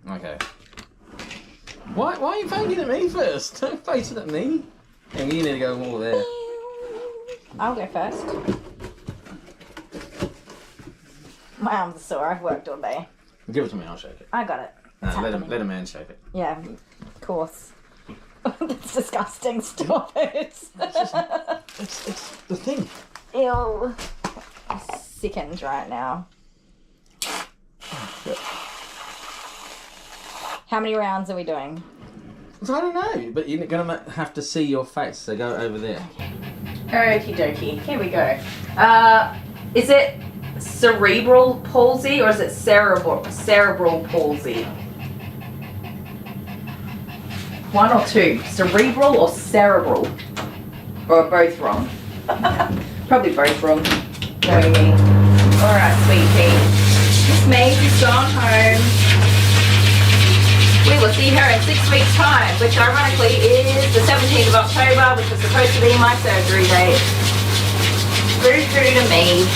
Speaker 9: Okay. Why are you pointing at me first? Don't face it at me. And you need to go more there.
Speaker 10: I'll go first. My arms are sore. I've worked all day.
Speaker 9: Give it to me. I'll shake it.
Speaker 10: I got it. It's
Speaker 9: Let
Speaker 10: happening.
Speaker 9: a man shake it.
Speaker 10: Yeah, of course. That's disgusting. Stop it.
Speaker 9: It's the thing.
Speaker 10: Ew. I'm sickened right now. How many rounds are we doing?
Speaker 9: I don't know, but you're gonna have to see your face. So go over there.
Speaker 2: Okie dokie. Here we go. Is it cerebral palsy or is it cerebral palsy? One or two. Cerebral or cerebral? Or both wrong? Probably both wrong. Knowing me. Alright, sweetie. Miss Maisie's gone home. We will see her in 6 weeks' time, which ironically is the 17th of October, which was supposed to be my surgery date. True to me.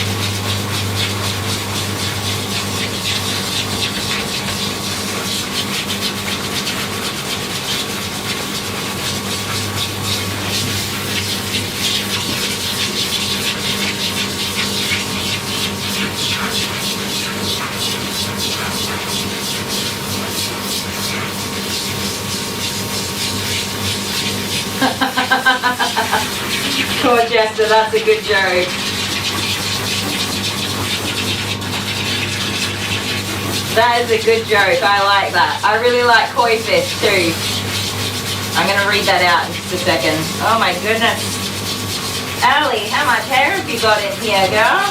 Speaker 2: Poor Jester, that's a good joke. That is a good joke, I like that. I really like koi fish too. I'm going to read that out in just a second. Oh my goodness. Ellie, how much hair have you got in here, girl?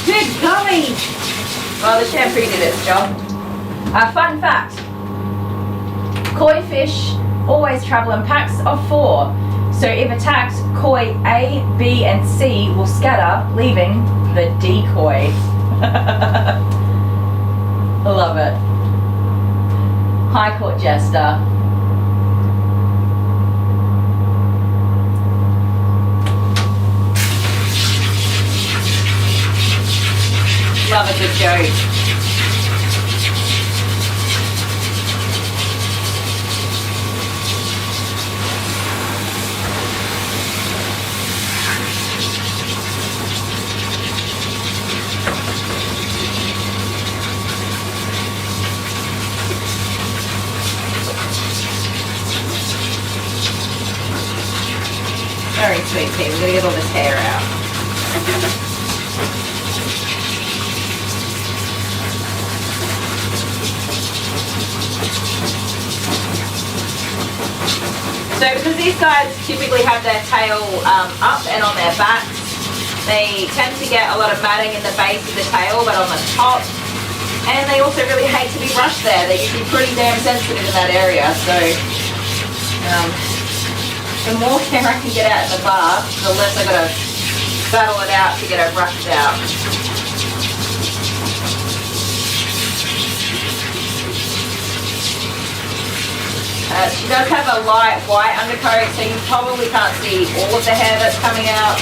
Speaker 2: Good golly. Well, the shampoo did its job. Fun fact. Koi fish always travel in packs of 4. So if attacked, koi A, B and C will scatter, leaving the decoy. Love it. High Court Jester. Love a good joke. Very sweet tea. We're going to get all this hair out. So because these guys typically have their tail up and on their backs, they tend to get a lot of matting in the base of the tail, but on the top. And they also really hate to be brushed there. They're usually pretty damn sensitive in that area. So the more hair I can get out of the bath, the less I gotta battle it out to get her brushed out. She does have a light white undercoat, so you probably can't see all of the hair that's coming out.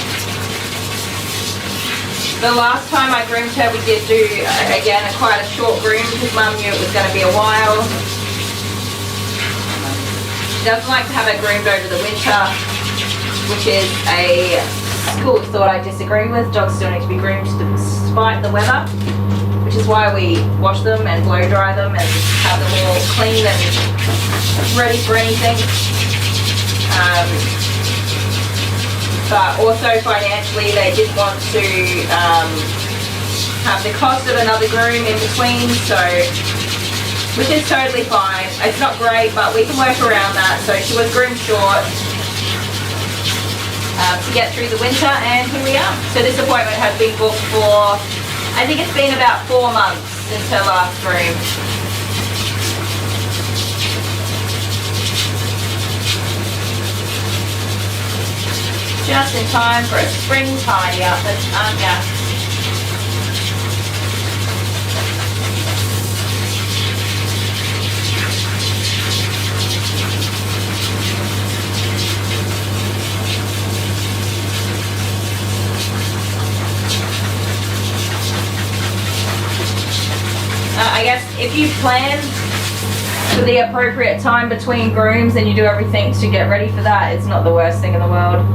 Speaker 2: The last time I groomed her, we did do, again, quite a short groom because Mum knew it was going to be a while.
Speaker 10: She doesn't like to have her groomed over the winter, which is a school of thought I disagree with. Dogs still need to be groomed despite the weather, which is why we wash them and blow dry them and have them all clean and ready for anything. But also financially, they didn't want to have the cost of another groom in between, so, which is totally fine. It's not great, but we can work around that. So she was groomed short to get through the winter, and here we are. So this appointment has been booked for, I think it's been about 4 months since her last groom. Just in time for a spring tidy up, aren't ya? I guess if you plan for the appropriate time between grooms and you do everything to get ready for that, it's not the worst thing in the world.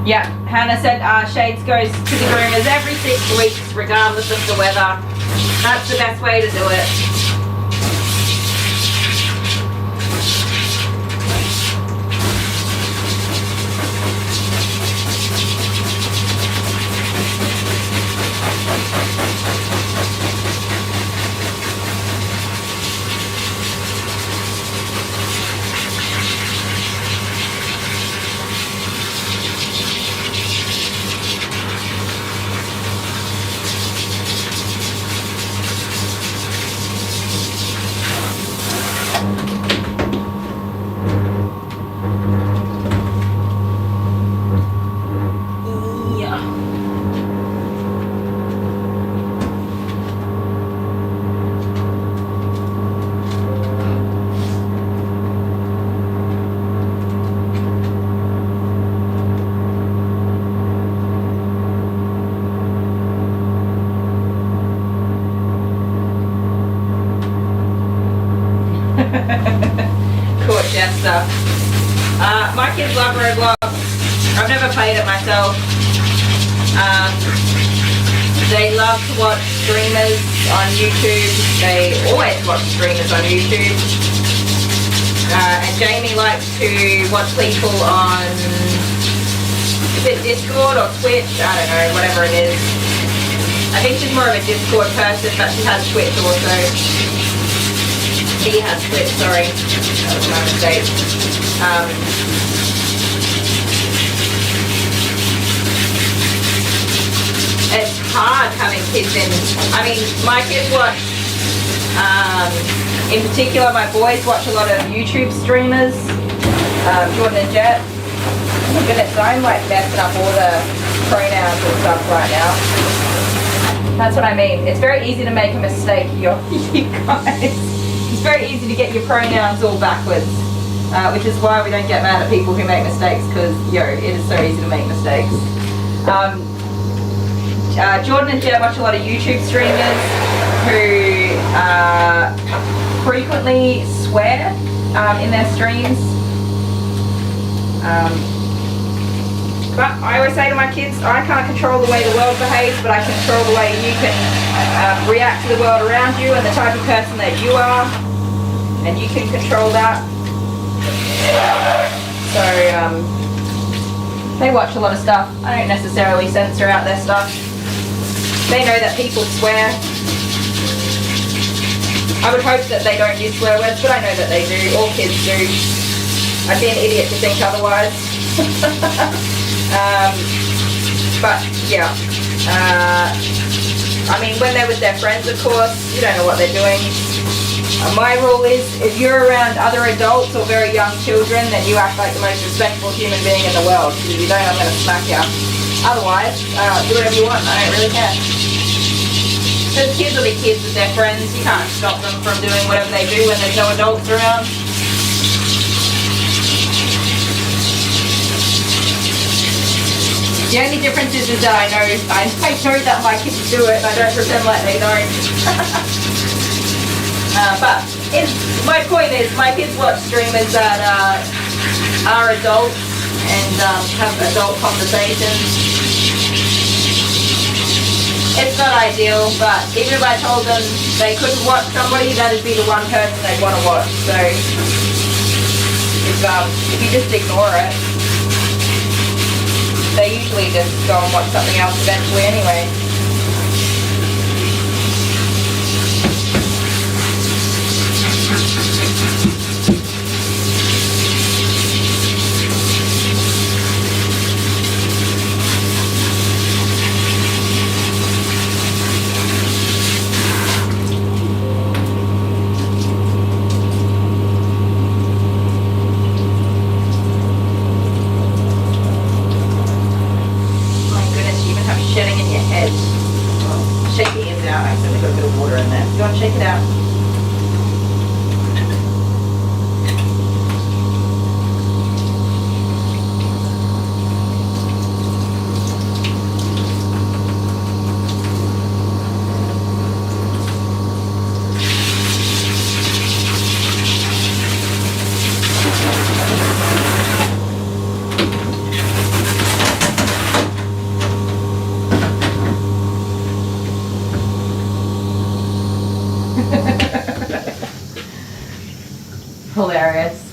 Speaker 10: Yeah, Hannah said Shades goes to the groomers every 6 weeks regardless of the weather. That's the best way to do it. Court Jester. My kids love Roblox. I've never played it myself. They love to watch streamers on YouTube. They always watch streamers on YouTube. And Jamie likes to watch people on, is it Discord or Twitch? I don't know, whatever it is. I think she's more of a Discord person, but she has Twitch also. He has Twitch, sorry. That was my mistake. It's hard having kids in. I mean, my kids watch
Speaker 2: In particular, my boys watch a lot of YouTube streamers, Jordan and Jet. Oh my goodness, I'm like messing up all the pronouns and stuff right now. That's what I mean. It's very easy to make a mistake, you guys. It's very easy to get your pronouns all backwards, which is why we don't get mad at people who make mistakes, because, it is so easy to make mistakes. Jordan and Jet watch a lot of YouTube streamers who frequently swear in their streams. But I always say to my kids, I can't control the way the world behaves, but I control the way you can react to the world around you and the type of person that you are, and you can control that. So they watch a lot of stuff. I don't necessarily censor out their stuff. They know that people swear. I would hope that they don't use swear words, but I know that they do. All kids do. I'd be an idiot to think otherwise. But yeah, I mean, when they're with their friends, of course, you don't know what they're doing. My rule is, if you're around other adults or very young children, then you act like the most respectful human being in the world. If you don't, I'm going to smack you. Otherwise, do whatever you want. I don't really care. Because kids will be kids with their friends. You can't stop them from doing whatever they do when there's no adults around. The only difference is that I know that my kids do it and I don't pretend like they don't. But my point is, my kids watch streamers that are adults and have adult conversations. It's not ideal, but even if I told them they couldn't watch somebody, that'd be the one person they'd want to watch. So if you just ignore it, they usually just go and watch something else eventually anyway. Check it out. Hilarious.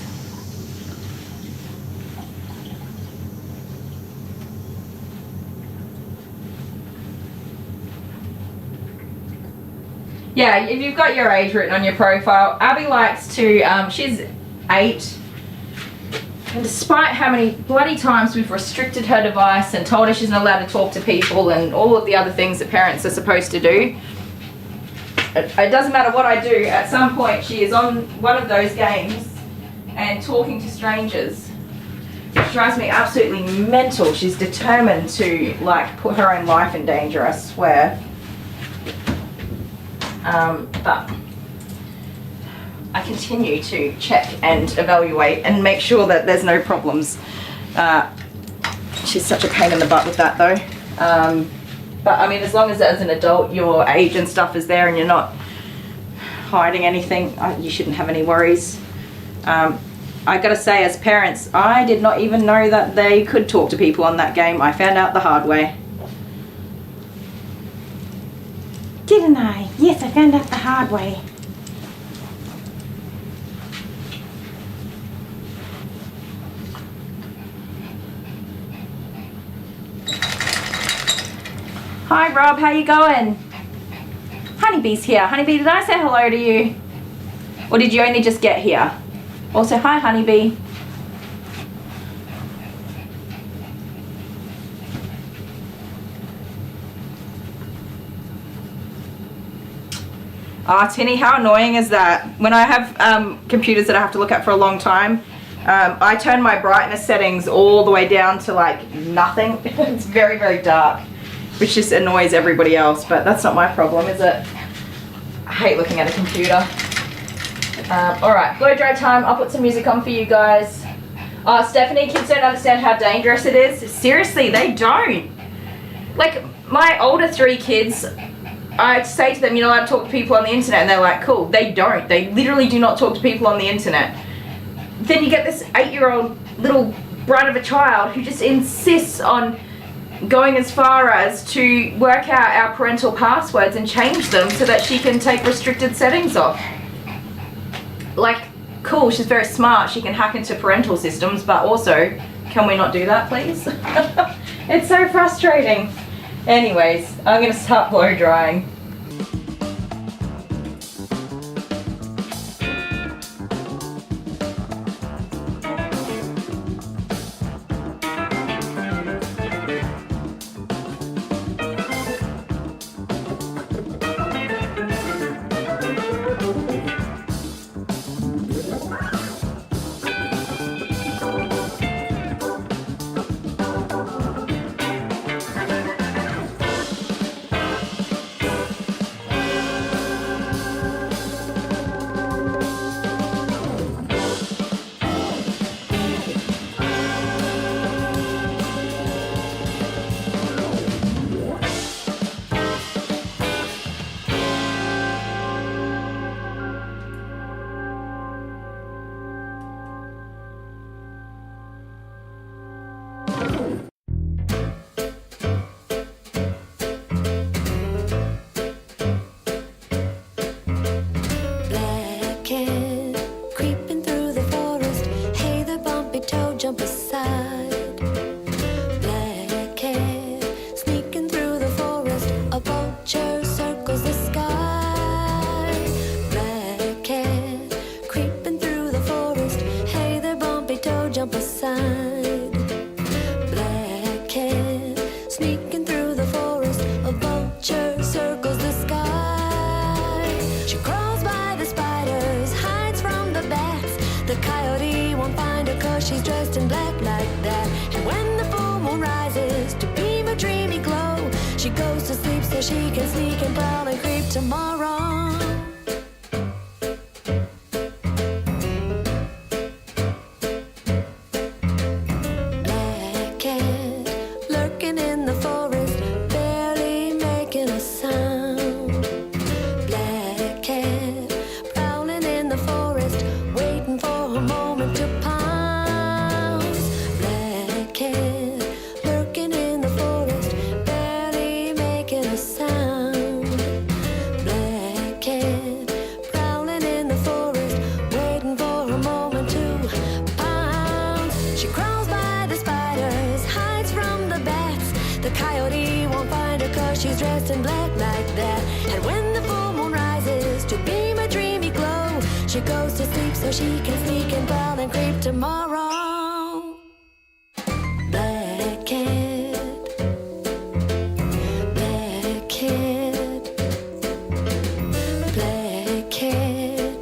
Speaker 2: Yeah, if you've got your age written on your profile, Abby likes to, she's 8, and despite how many bloody times we've restricted her device and told her she's not allowed to talk to people and all of the other things that parents are supposed to do, it doesn't matter what I do, at some point she is on one of those games and talking to strangers. It drives me absolutely mental. She's determined to, like, put her own life in danger, I swear. But I continue to check and evaluate and make sure that there's no problems. She's such a pain in the butt with that, though. But I mean, as long as an adult your age and stuff is there and you're not hiding anything, you shouldn't have any worries. I gotta say, as parents, I did not even know that they could talk to people on that game. I found out the hard way. Didn't I? Yes, I found out the hard way. Hi Rob, how you going? Honeybee's here. Honeybee, did I say hello to you? Or did you only just get here? Also, hi Honeybee. Ah, Tinny, how annoying is that? When I have computers that I have to look at for a long time, I turn my brightness settings all the way down to like nothing. It's very, very dark, which just annoys everybody else, but that's not my problem, is it? I hate looking at a computer. Alright, blow dry time. I'll put some music on for you guys. Stephanie, kids don't understand how dangerous it is. Seriously, they don't. Like, my older 3 kids, I say to them, you know, I talk to people on the internet, and they're like, cool. They don't. They literally do not talk to people on the internet. Then you get this 8-year-old little brat of a child who just insists on going as far as to work out our parental passwords and change them so that she can take restricted settings off. Like, cool, she's very smart, she can hack into parental systems, but also, can we not do that, please? It's so frustrating. Anyways, I'm gonna start blow drying.
Speaker 11: jump aside. Black cat sneaking through the forest, a vulture circles the sky. Black cat creeping through the forest, hey there bumpy toe, jump aside. Black cat sneaking through the forest, a vulture circles the sky. She crawls by the spiders, hides from the bats. The coyote won't find her 'cause she's dressed in black like that. And when the full moon rises to beam a dreamy glow, she goes to sleep so she can sneak and prowl and creep tomorrow. Black cat lurking in the forest, barely making a sound. Black cat prowling in the forest, waiting for her moment to pounce. Black cat lurking in the forest, barely making a sound. Black cat prowling in the forest, waiting for her moment to pounce. She crawls by the spiders, hides from the bats. The coyote won't find her 'cause she's dressed in black like that. And when the full moon rises to beam a dreamy glow, she goes to sleep so she can sneak and prowl and creep tomorrow. Black cat, black cat, black cat.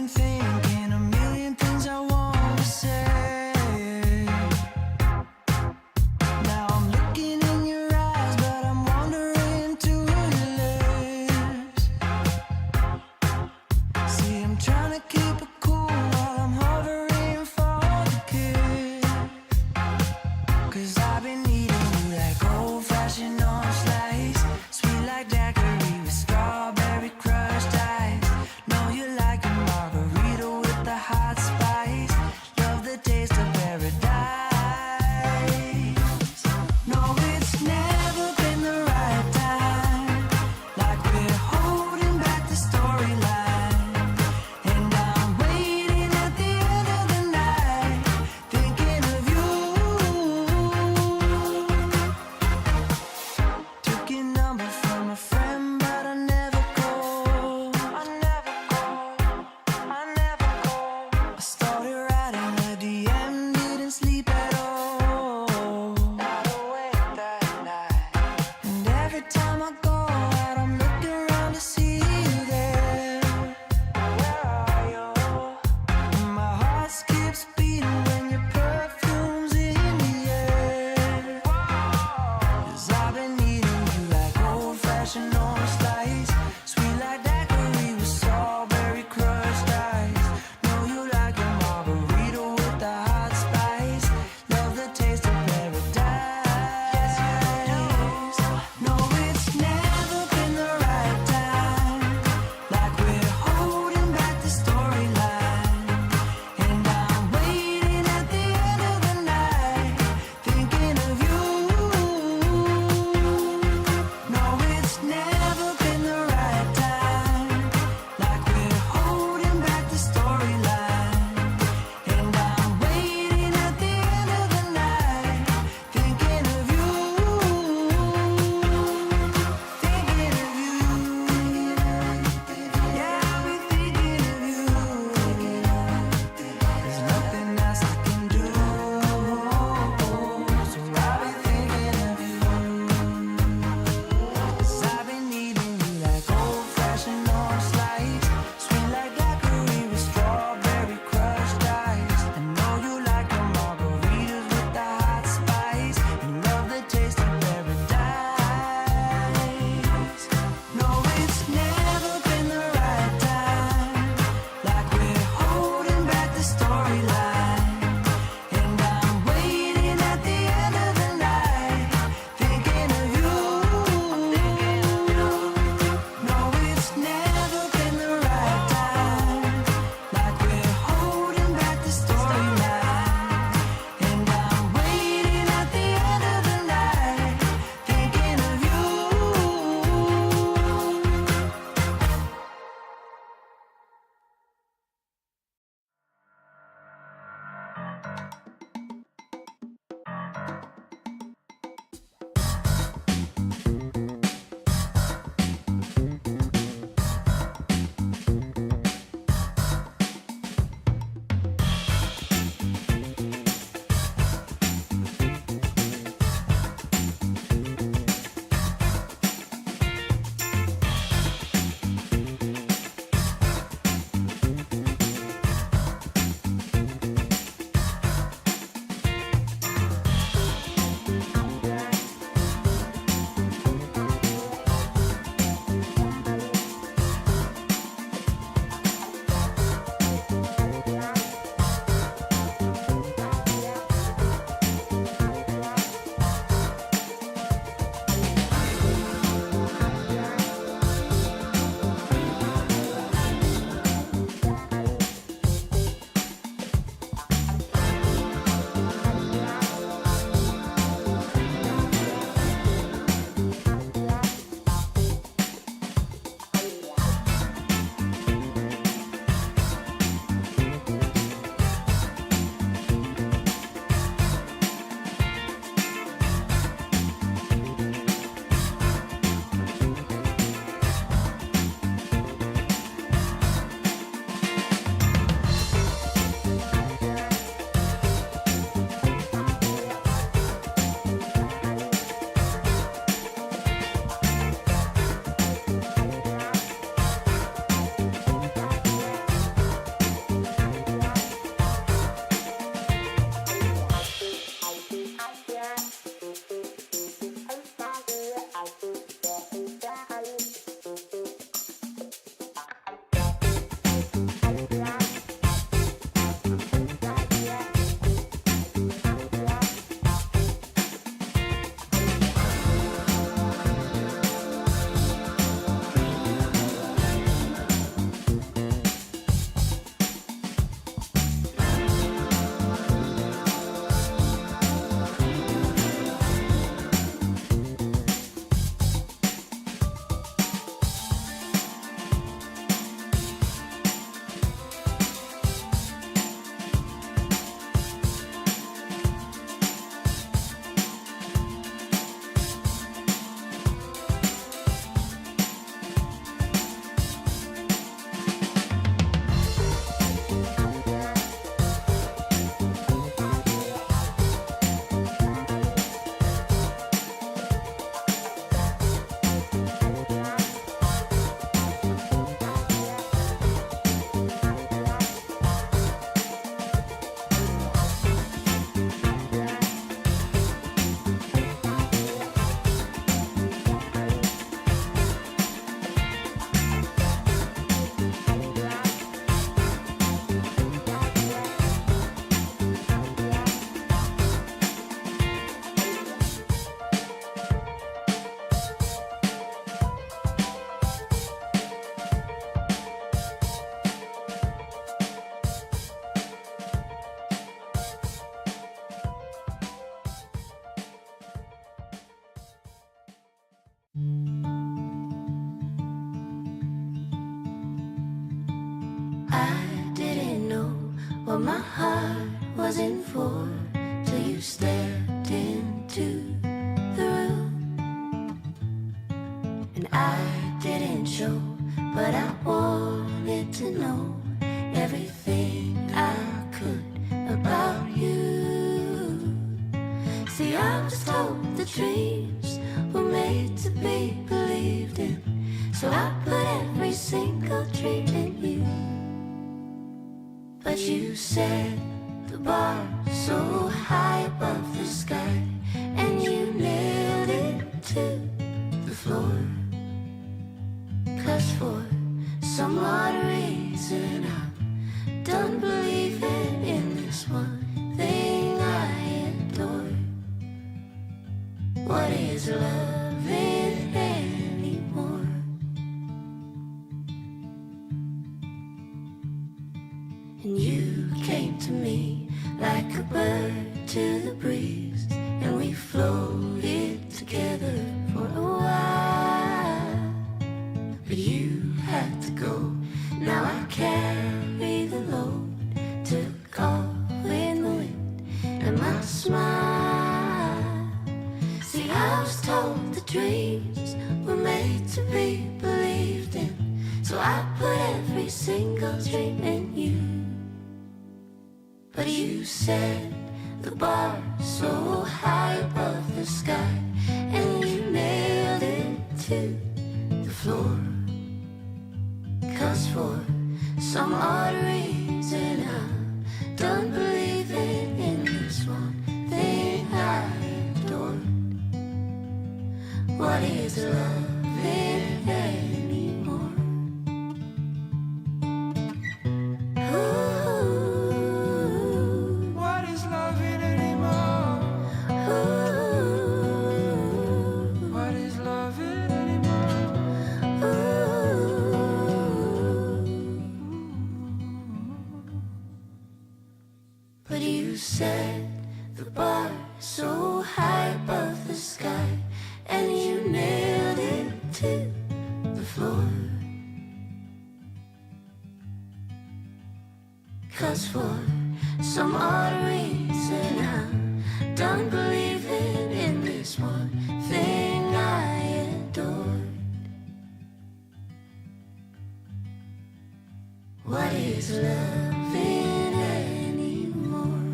Speaker 4: been thinking a million things I want to say. Now I'm looking in your eyes, but I'm wandering to your lips. See, I'm trying to keep it cool while I'm hovering for the kiss. 'Cause I've been needing you like old-fashioned orange slice, sweet like daiquiri with strawberry crushed ice. Know you like a margarita with the hot spice. Love the taste of paradise. No, it's never been the right time. Like we're holding back the storyline. And I'm waiting at the end of the night, thinking of you. Took your number from a friend, but I never called. I started writing a DM,
Speaker 11: I didn't know what my heart was in for till you stepped into the room. And I didn't show, but I wanted to know everything I could about you. See, I was told the dreams were made to be believed in, so I put every single dream in you. But you set the bar so high above the sky, and you nailed it to the floor. 'Cause for some odd reason I'm done believing in this one thing I adore. What is loving anymore? And you came to me like a bird to the breeze, and we floated together for a while. But you had to go, now I carry the load to call in the wind and my smile. See, I was told the dreams were made to be believed in, so I put every single dream in you. But you set the bar so high above the sky, and you nailed it to the floor. 'Cause for some odd reason I'm done believing in this one thing I adored. What is loving anymore? Ooh.
Speaker 4: What is loving anymore?
Speaker 11: Ooh.
Speaker 4: What is loving anymore?
Speaker 11: But you set the bar so high above the sky, and you nailed it to the floor. 'Cause for some odd reason I'm done believing in this one thing I adored. What is loving anymore?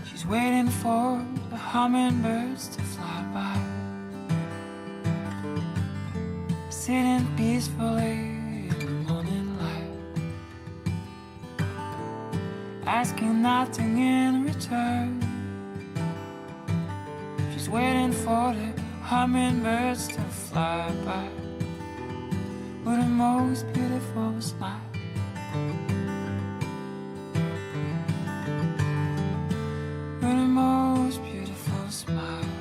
Speaker 4: She's waiting for the hummingbirds to fly by, sitting peacefully in the morning light, asking nothing in return. She's waiting for the hummingbirds to fly by with the most beautiful smile. With the most beautiful smile.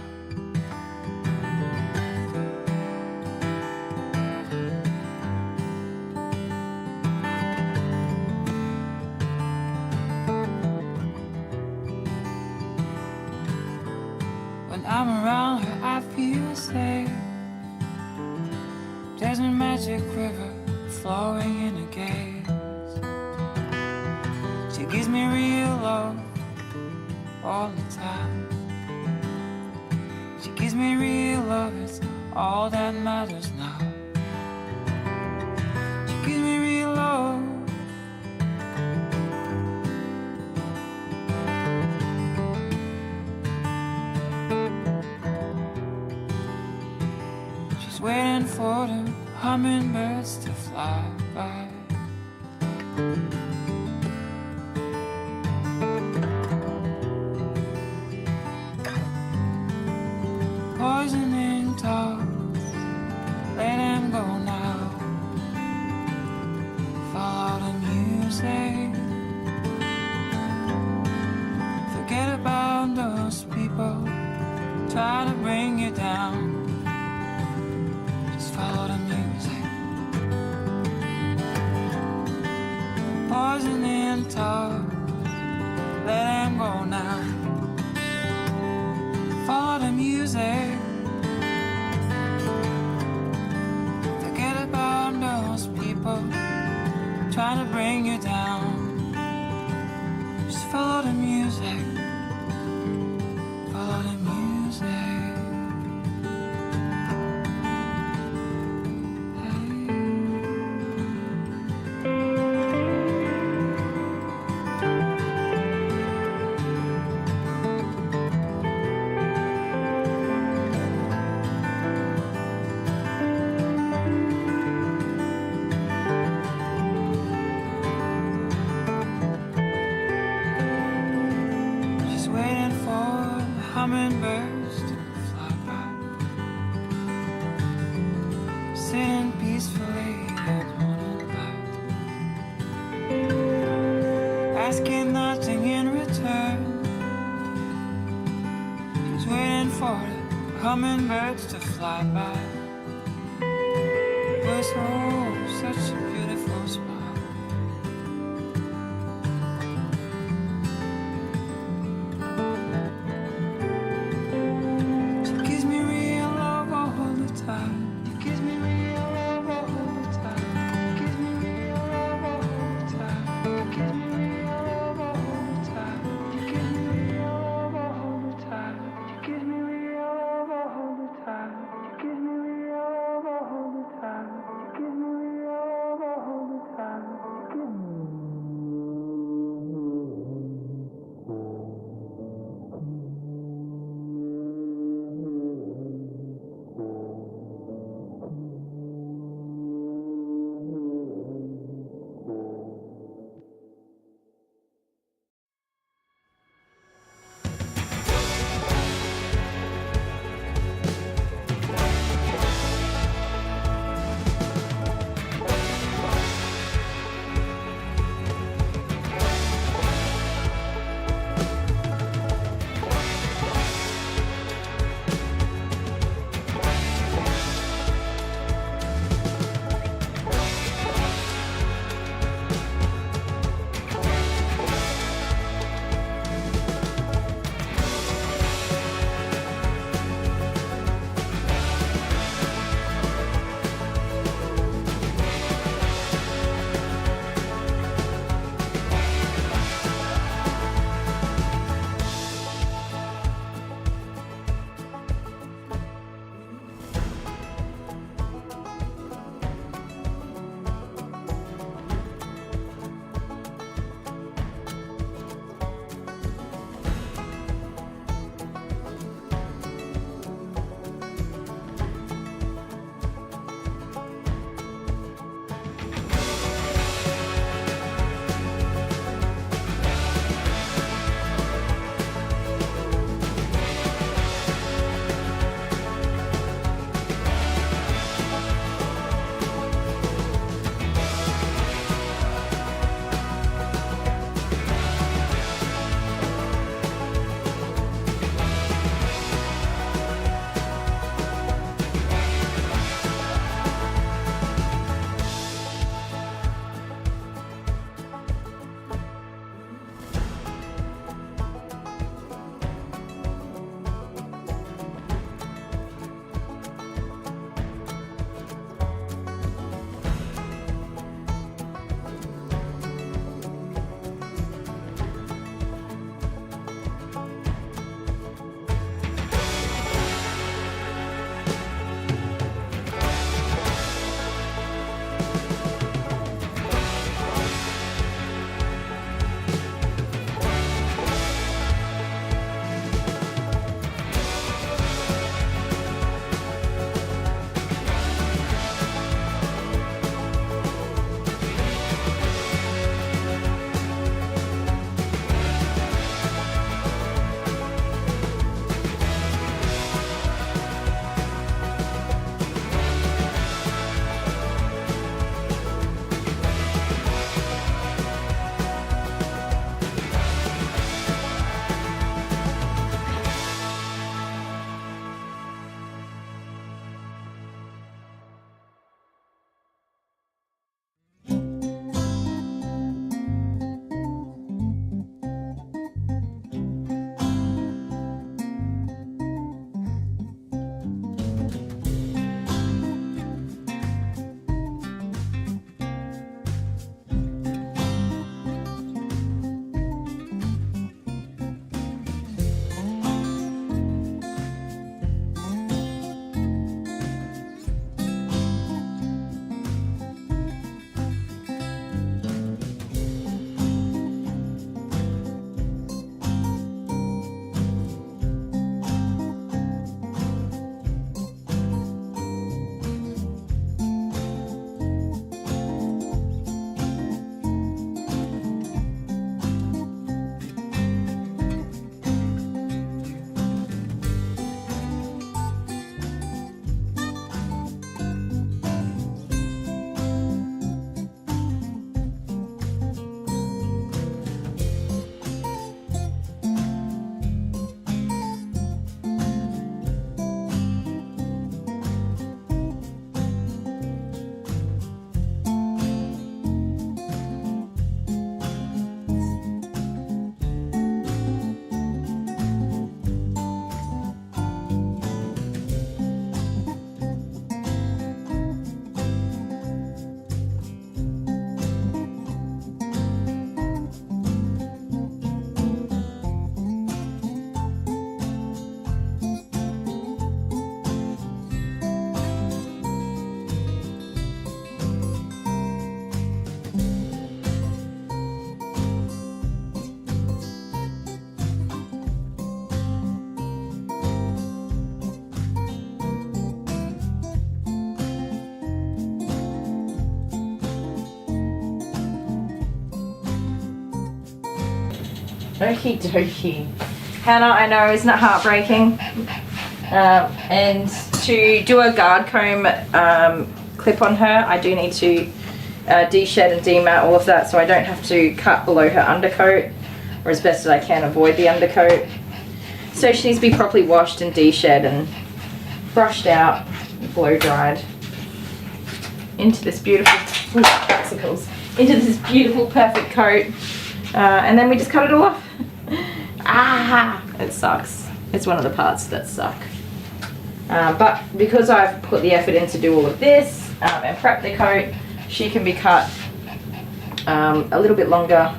Speaker 4: When I'm around her, I feel safe. There's a magic river flowing in her gaze. She gives me real love all the time. She gives me real love, it's all that matters now. She gives me real love. She's waiting for the hummingbirds to fly by. Poisoning talks, let them go now. Follow the music, forget try to bring you down. Just follow the music. Poison in talk, let him go now. Follow the music. Forget about those people trying to bring you down. Just follow the music. Follow the music. She's waiting for the hummingbirds to fly by, sitting peacefully at one and asking nothing in return. She's waiting for the hummingbirds to fly by. It was such a beautiful smile. She gives me real love all the time. She gives me real love all the time. She gives me real love all the time. She gives me real love all the time. She gives me real love all the time. She gives me real love all the time. She gives me real love all the time. She gives me real love all the time.
Speaker 2: Okie dokie. Hannah, I know, isn't it heartbreaking? And to do a guard comb clip on her, I do need to de-shed and demat all of that so I don't have to cut below her undercoat, or as best as I can avoid the undercoat. So she needs to be properly washed and de-shed and brushed out, blow dried into this beautiful into this beautiful perfect coat, and then we just cut it all off. It sucks. It's one of the parts that suck. But because I've put the effort in to do all of this and prep the coat, she can be cut a little bit longer.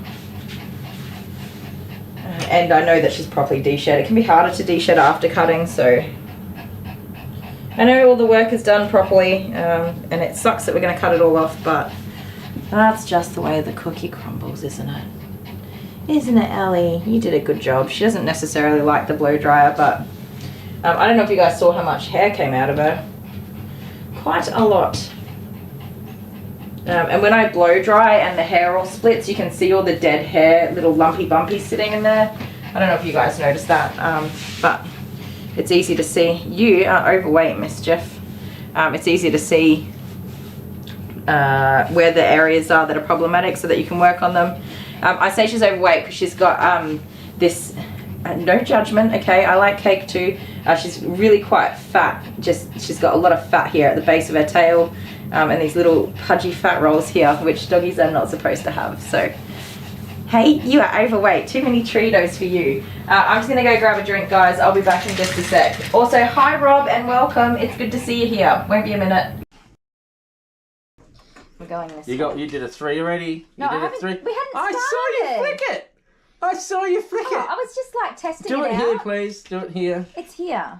Speaker 2: And I know that she's properly de-shed. It can be harder to de-shed after cutting, so I know all the work is done properly, and it sucks that we're going to cut it all off, but that's just the way the cookie crumbles, isn't it? Isn't it, Ellie? You did a good job. She doesn't necessarily like the blow dryer, but I don't know if you guys saw how much hair came out of her. Quite a lot. And when I blow dry and the hair all splits, you can see all the dead hair, little lumpy bumpy sitting in there. I don't know if you guys noticed that, but it's easy to see. You are overweight, Mischief. It's easy to see where the areas are that are problematic so that you can work on them. I say she's overweight because she's got this, no judgment, okay, I like cake too. She's really quite fat, she's got a lot of fat here at the base of her tail, and these little pudgy fat rolls here, which doggies are not supposed to have. So, hey, you are overweight, too many Cheetos for you. I'm just gonna go grab a drink, guys. I'll be back in just a sec. Also, hi Rob and welcome, it's good to see you here. Won't be a minute. We're going this way.
Speaker 9: You did a 3 already?
Speaker 10: No,
Speaker 9: you did
Speaker 10: I haven't,
Speaker 9: a 3?
Speaker 10: we hadn't
Speaker 9: I
Speaker 10: started.
Speaker 9: saw you flick it! I saw you flick it!
Speaker 10: I was just like testing
Speaker 9: Do
Speaker 10: it
Speaker 9: it
Speaker 10: out.
Speaker 9: here, please. Do it here.
Speaker 10: It's here.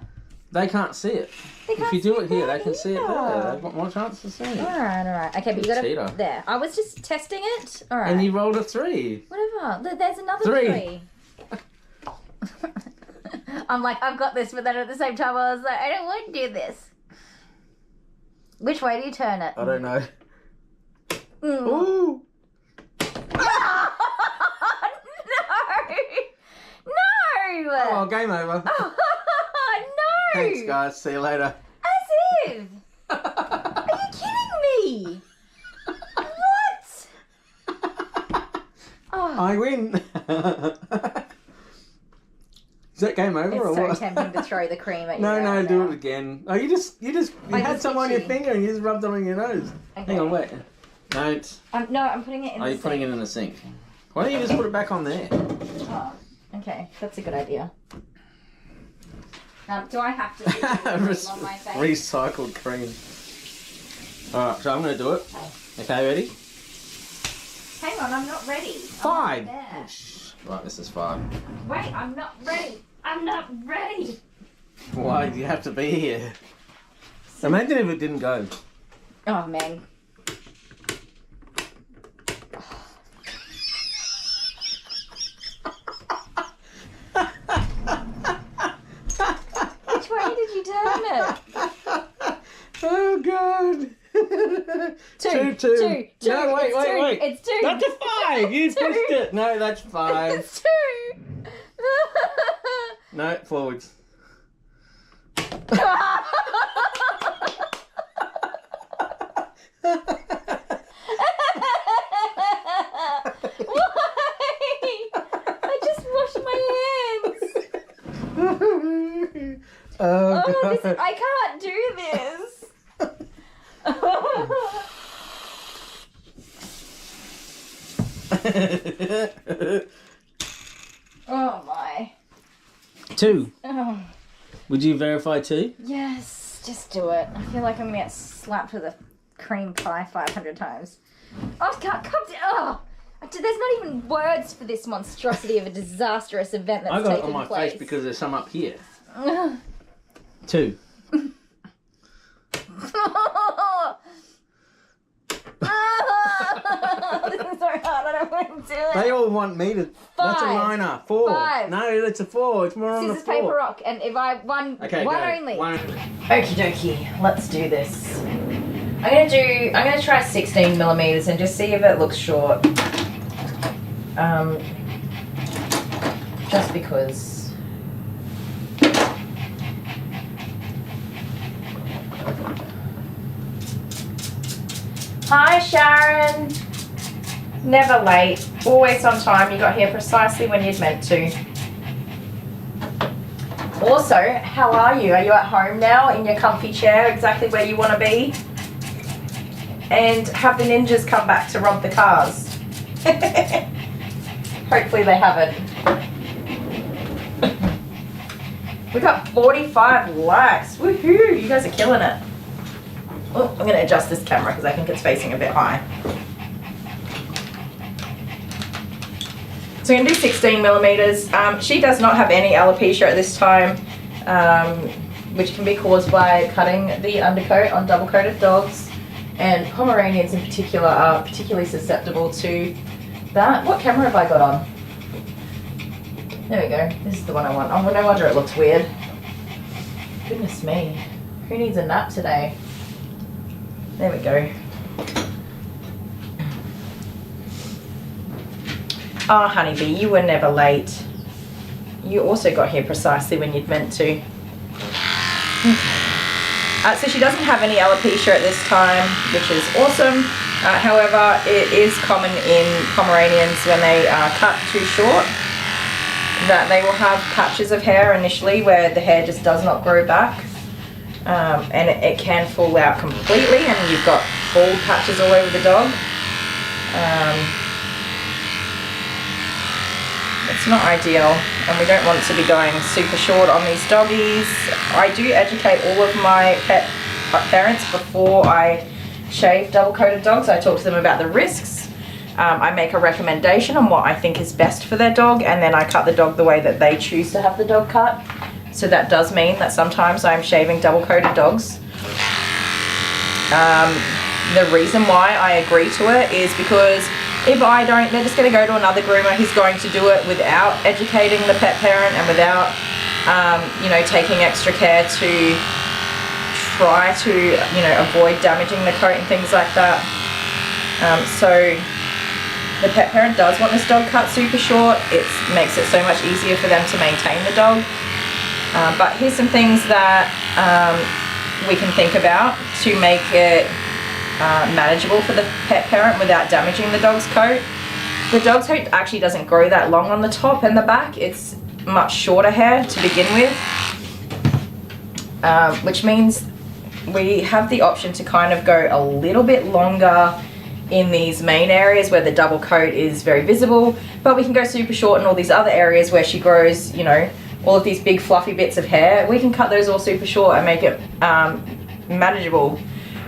Speaker 9: They can't see it. If you do it here, they can see it there. They've got more chance to see it.
Speaker 10: Alright. Okay, but you got
Speaker 9: Cheater.
Speaker 10: it there. I was just testing it. Alright.
Speaker 9: And you rolled a 3.
Speaker 10: Whatever. There's another
Speaker 9: 3.
Speaker 10: I'm like, I've got this, but then at the same time I was like, I don't want to do this. Which way do you turn it?
Speaker 9: I don't know.
Speaker 10: Ooh. No!
Speaker 9: Oh, game over.
Speaker 10: No!
Speaker 9: Thanks, guys. See you later.
Speaker 10: As if! Are you kidding me? What? Oh.
Speaker 9: I win. Is that game over or
Speaker 10: It's so
Speaker 9: what?
Speaker 10: tempting to throw the cream at you.
Speaker 9: No, do it again. Oh, you had some on your finger and you just rubbed it on your nose.
Speaker 10: Okay.
Speaker 9: Hang on, wait. No,
Speaker 10: I'm putting it in the
Speaker 9: you're
Speaker 10: sink.
Speaker 9: putting it in the sink. Why don't you just put it back on there?
Speaker 10: Oh, okay. That's a good idea. Do I have to do the on my face?
Speaker 9: Recycled cream. Alright, so I'm going to do it. Okay, ready?
Speaker 10: Hang on, I'm not ready.
Speaker 9: 5.
Speaker 10: There.
Speaker 9: Oh, right, this is 5.
Speaker 10: Wait, I'm not ready. I'm not ready.
Speaker 9: Why do you have to be here? Imagine if it didn't go.
Speaker 10: Oh, man. Which way did you turn it?
Speaker 9: Oh, God. Two. No, wait.
Speaker 10: It's 2.
Speaker 9: That's a 5. You pushed it. No, that's 5.
Speaker 10: It's 2.
Speaker 9: No, forwards.
Speaker 10: I just washed my hands.
Speaker 9: Oh, God.
Speaker 10: I can't do this. Oh my.
Speaker 9: 2.
Speaker 10: Oh.
Speaker 9: Would you verify 2?
Speaker 10: Yes, just do it. I feel like I'm gonna get slapped with a cream pie 500 times. Oh, I can't come down. Oh. There's not even words for this monstrosity of a disastrous event that's
Speaker 9: I got it
Speaker 10: taken
Speaker 9: on my
Speaker 10: place.
Speaker 9: face because there's some up here. 2.
Speaker 10: This is so hard. I don't want to do it.
Speaker 9: They all want me to.
Speaker 10: 5.
Speaker 9: That's a liner. 4.
Speaker 10: 5.
Speaker 9: No, that's a 4. It's more on the
Speaker 10: Scissors,
Speaker 9: 4.
Speaker 10: paper, rock, and if I one,
Speaker 9: Okay,
Speaker 10: one
Speaker 9: go.
Speaker 10: only.
Speaker 2: Okie dokie, let's do this. I'm gonna try 16 millimeters and just see if it looks short. just because. Hi Sharon! Never late, always on time. You got here precisely when you'd meant to. Also, how are you? Are you at home now in your comfy chair, exactly where you want to be? And have the ninjas come back to rob the cars? Hopefully they haven't. We got 45 likes. Woohoo! You guys are killing it. Oh, I'm going to adjust this camera because I think it's facing a bit high. So we're going to do 16 millimeters. She does not have any alopecia at this time, which can be caused by cutting the undercoat on double-coated dogs. And Pomeranians in particular are particularly susceptible to that. What camera have I got on? There we go. This is the one I want. Oh, no wonder it looks weird. Goodness me. Who needs a nap today? There we go. Oh, honeybee, you were never late. You also got here precisely when you'd meant to. Okay. So she doesn't have any alopecia at this time, which is awesome. However, it is common in Pomeranians when they are cut too short that they will have patches of hair initially where the hair just does not grow back. And it can fall out completely and you've got bald patches all over the dog. It's not ideal and we don't want to be going super short on these doggies. I do educate all of my pet parents before I shave double-coated dogs. I talk to them about the risks. I make a recommendation on what I think is best for their dog and then I cut the dog the way that they choose to have the dog cut. So that does mean that sometimes I'm shaving double-coated dogs. The reason why I agree to it is because if I don't, they're just going to go to another groomer who's going to do it without educating the pet parent and without, you know, taking extra care to try to, you know, avoid damaging the coat and things like that. So the pet parent does want this dog cut super short. It makes it so much easier for them to maintain the dog. But here's some things that we can think about to make it manageable for the pet parent without damaging the dog's coat. The dog's coat actually doesn't grow that long on the top and the back. It's much shorter hair to begin with, which means we have the option to kind of go a little bit longer in these main areas where the double coat is very visible, but we can go super short in all these other areas where she grows, you know, all of these big fluffy bits of hair. We can cut those all super short and make it manageable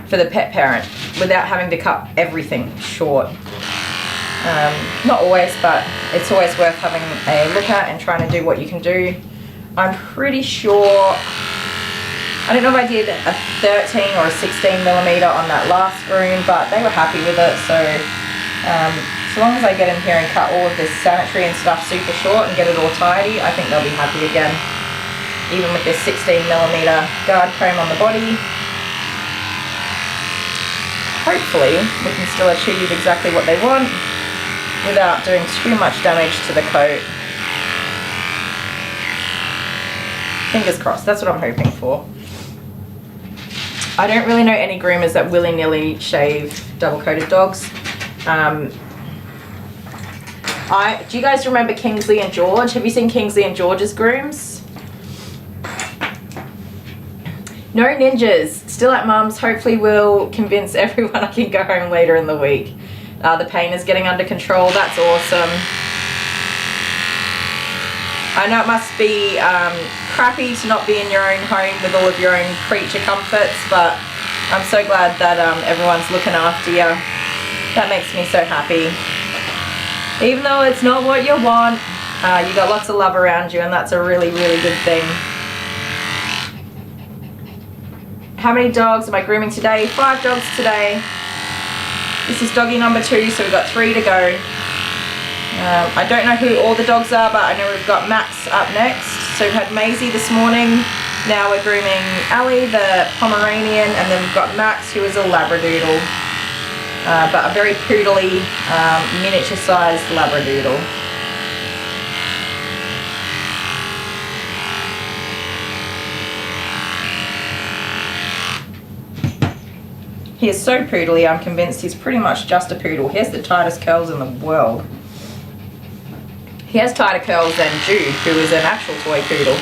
Speaker 2: for the pet parent without having to cut everything short. Not always, but it's always worth having a look at and trying to do what you can do. I'm pretty sure, I don't know if I did a 13 or a 16 millimeter on that last groom, but they were happy with it. So as long as I get in here and cut all of this sanitary and stuff super short and get it all tidy, I think they'll be happy again. Even with this 16 millimeter guard comb on the body. Hopefully we can still achieve exactly what they want without doing too much damage to the coat. Fingers crossed, that's what I'm hoping for. I don't really know any groomers that willy-nilly shave double-coated dogs. Do you guys remember Kingsley and George? Have you seen Kingsley and George's grooms? No ninjas, still at mum's. Hopefully we'll convince everyone I can go home later in the week. The pain is getting under control, that's awesome. I know it must be crappy to not be in your own home with all of your own creature comforts, but I'm so glad that everyone's looking after you. That makes me so happy. Even though it's not what you want, you got lots of love around you and that's a really, really good thing. How many dogs am I grooming today? 5 dogs today. This is doggy number 2, so we've got 3 to go. I don't know who all the dogs are, but I know we've got Max up next. So we've had Maisie this morning. Now we're grooming Ellie, the Pomeranian, and then we've got Max, who is a Labradoodle. But a very poodly, miniature-sized Labradoodle. He is so poodly, I'm convinced he's pretty much just a poodle. He has the tightest curls in the world. He has tighter curls than Jude, who is an actual toy poodle.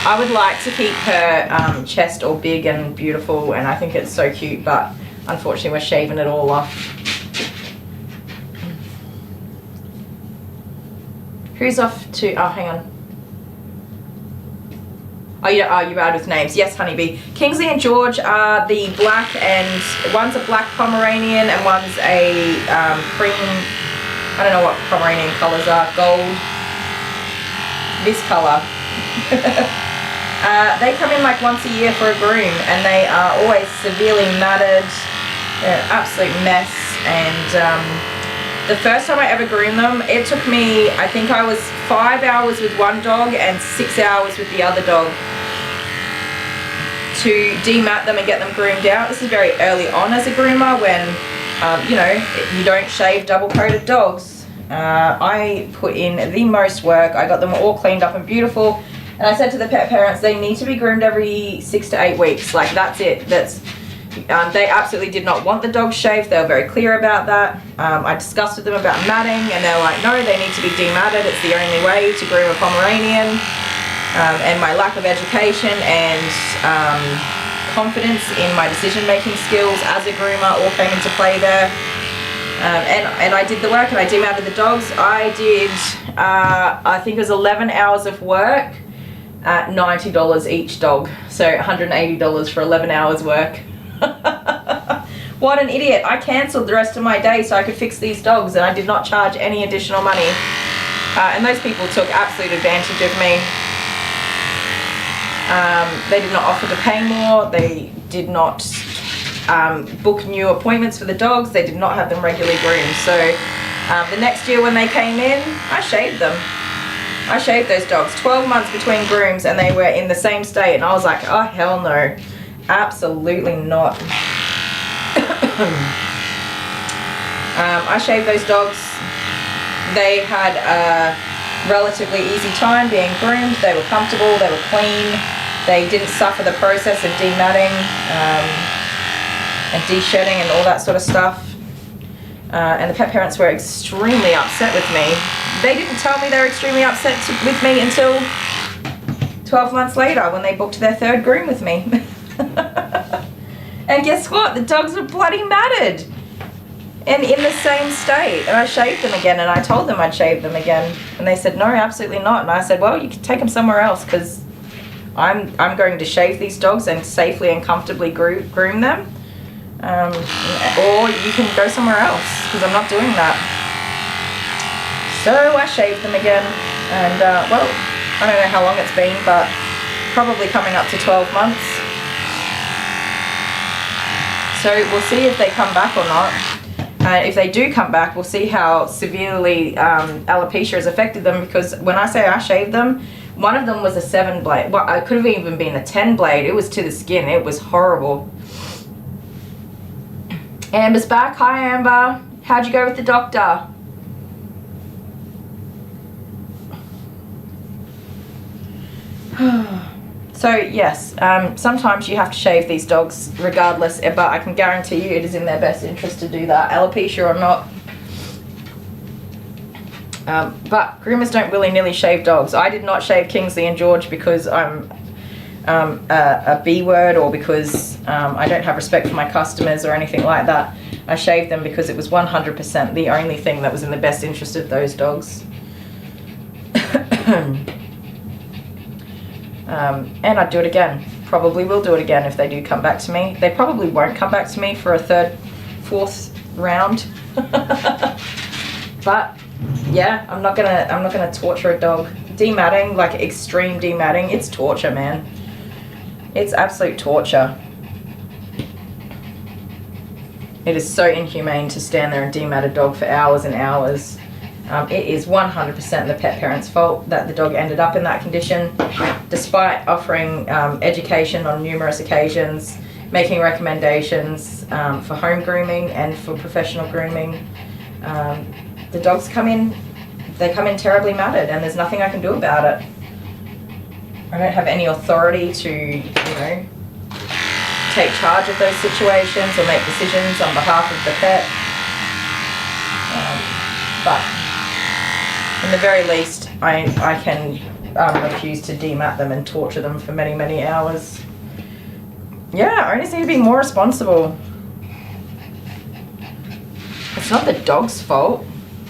Speaker 2: I would like to keep her chest all big and beautiful, and I think it's so cute, but unfortunately we're shaving it all off. Who's off to, oh hang on. Oh yeah, you out with names. Yes, Honeybee. Kingsley and George are the black, and one's a black Pomeranian and one's a cream, I don't know what Pomeranian colours are, gold, this colour. They come in like once a year for a groom, and they are always severely matted. They're an absolute mess. And the first time I ever groomed them, it took me, I think I was 5 hours with one dog and 6 hours with the other dog to demat them and get them groomed out. This is very early on as a groomer when, you know, you don't shave double-coated dogs. I put in the most work. I got them all cleaned up and beautiful. And I said to the pet parents, they need to be groomed every 6 to 8 weeks. Like, that's it. That's they absolutely did not want the dogs shaved. They were very clear about that. I discussed with them about matting, and they're like, no, they need to be dematted. It's the only way to groom a Pomeranian. And my lack of education and confidence in my decision-making skills as a groomer all came into play there. And I did the work, and I dematted the dogs. I did, I think it was 11 hours of work at $90 each dog. So $180 for 11 hours work. What an idiot. I cancelled the rest of my day so I could fix these dogs, and I did not charge any additional money. And those people took absolute advantage of me. They did not offer to pay more. They did not book new appointments for the dogs. They did not have them regularly groomed. So the next year when they came in, I shaved them. I shaved those dogs. 12 months between grooms, and they were in the same state, and I was like, oh hell no, absolutely not. I shaved those dogs. They had a relatively easy time being groomed. They were comfortable, they were clean, they didn't suffer the process of dematting and de-shedding and all that sort of stuff. And the pet parents were extremely upset with me. They didn't tell me they were extremely upset with me until 12 months later when they booked their third groom with me. And guess what? The dogs were bloody matted and in the same state. And I shaved them again, and I told them I'd shave them again. And they said, no, absolutely not. And I said, well, you can take them somewhere else, because I'm going to shave these dogs and safely and comfortably groom them. Or you can go somewhere else, because I'm not doing that. So I shaved them again, and well, I don't know how long it's been, but probably coming up to 12 months. So we'll see if they come back or not. If they do come back, we'll see how severely alopecia has affected them, because when I say I shaved them, one of them was a 7 blade. Well, it could have even been a 10 blade. It was to the skin. It was horrible. Amber's back. Hi, Amber. How'd you go with the doctor? So yes, sometimes you have to shave these dogs regardless, but I can guarantee you it is in their best interest to do that, alopecia or not. But groomers don't willy-nilly shave dogs. I did not shave Kingsley and George because I'm a B word, or because I don't have respect for my customers or anything like that. I shaved them because it was 100% the only thing that was in the best interest of those dogs. And I'd do it again. Probably will do it again if they do come back to me. They probably won't come back to me for a third, fourth round. But yeah, I'm not gonna torture a dog. Dematting, like extreme dematting, it's torture, man. It's absolute torture. It is so inhumane to stand there and demat a dog for hours and hours. It is 100% the pet parent's fault that the dog ended up in that condition, despite offering education on numerous occasions, making recommendations. for home grooming and for professional grooming. The dogs come in terribly matted, and there's nothing I can do about it. I don't have any authority to, take charge of those situations or make decisions on behalf of the pet. But in the very least, I can refuse to demat them and torture them for many, many hours. Yeah, owners need to be more responsible. It's not the dog's fault.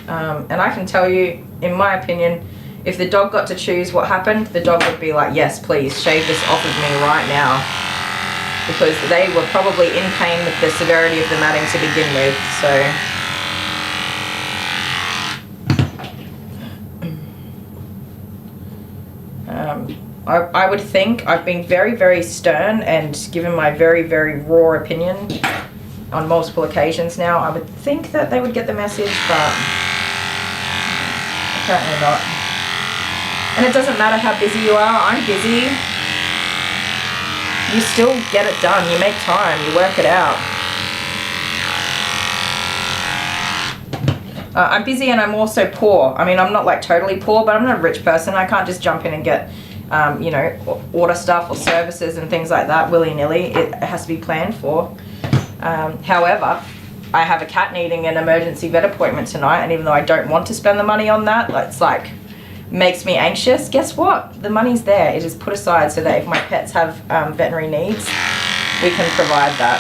Speaker 2: And I can tell you, in my opinion, if the dog got to choose what happened, the dog would be like, yes, please, shave this off of me right now. Because they were probably in pain with the severity of the matting to begin with, so. I would think I've been very, very stern and given my very, very raw opinion on multiple occasions now. I would think that they would get the message, but apparently not. And it doesn't matter how busy you are. I'm busy. You still get it done. You make time. You work it out. I'm busy and I'm also poor. I mean, I'm not like totally poor, but I'm not a rich person. I can't just jump in and get, order stuff or services and things like that willy-nilly. It has to be planned for. However, I have a cat needing an emergency vet appointment tonight, and even though I don't want to spend the money on that, it's like makes me anxious. Guess what? The money's there. It is put aside so that if my pets have veterinary needs, we can provide that.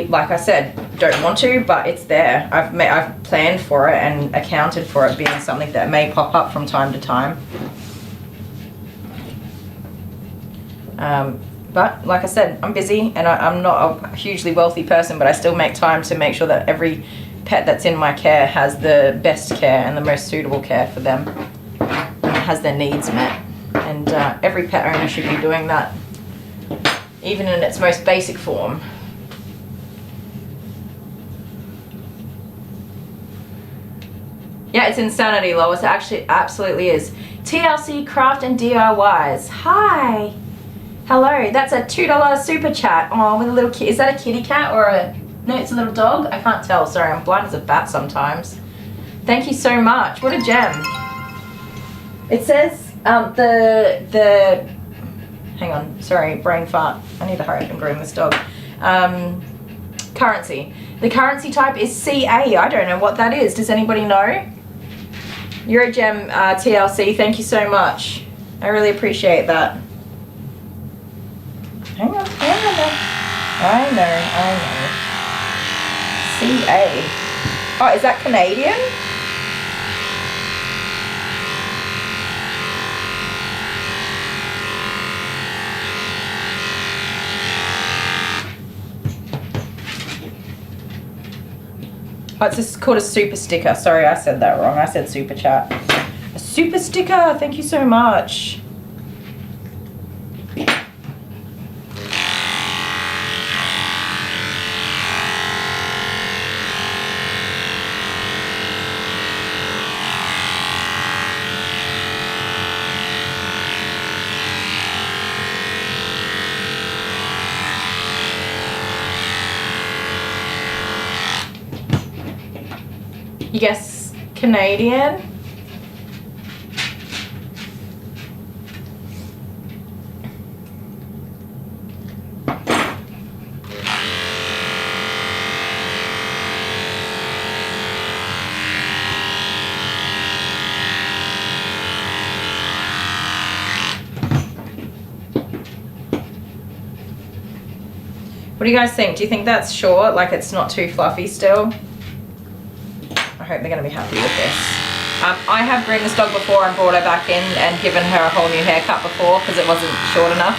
Speaker 2: Like I said, don't want to, but it's there. I've planned for it and accounted for it being something that may pop up from time to time. But like I said, I'm busy and I'm not a hugely wealthy person, but I still make time to make sure that every pet that's in my care has the best care and the most suitable care for them and has their needs met. And every pet owner should be doing that, even in its most basic form. Yeah, it's insanity, Lois. It actually absolutely is. TLC Craft and DIYs. Hi. Hello. That's a $2 super chat. Oh, with a little kid. Is that a kitty cat or a... No, it's a little dog? I can't tell. Sorry, I'm blind as a bat sometimes. Thank you so much. What a gem. It says the... Hang on. Sorry, brain fart. I need to hurry up and groom this dog. Currency. The currency type is CA. I don't know what that is. Does anybody know? You're a gem, TLC. Thank you so much. I really appreciate that. Hang on. I know. CA. Oh, is that Canadian? Oh, it's just called a super sticker. Sorry, I said that wrong. I said super chat. A super sticker. Thank you so much. You guess Canadian? What do you guys think? Do you think that's short? Like it's not too fluffy still? I hope they're going to be happy with this. I have groomed this dog before and brought her back in and given her a whole new haircut before because it wasn't short enough.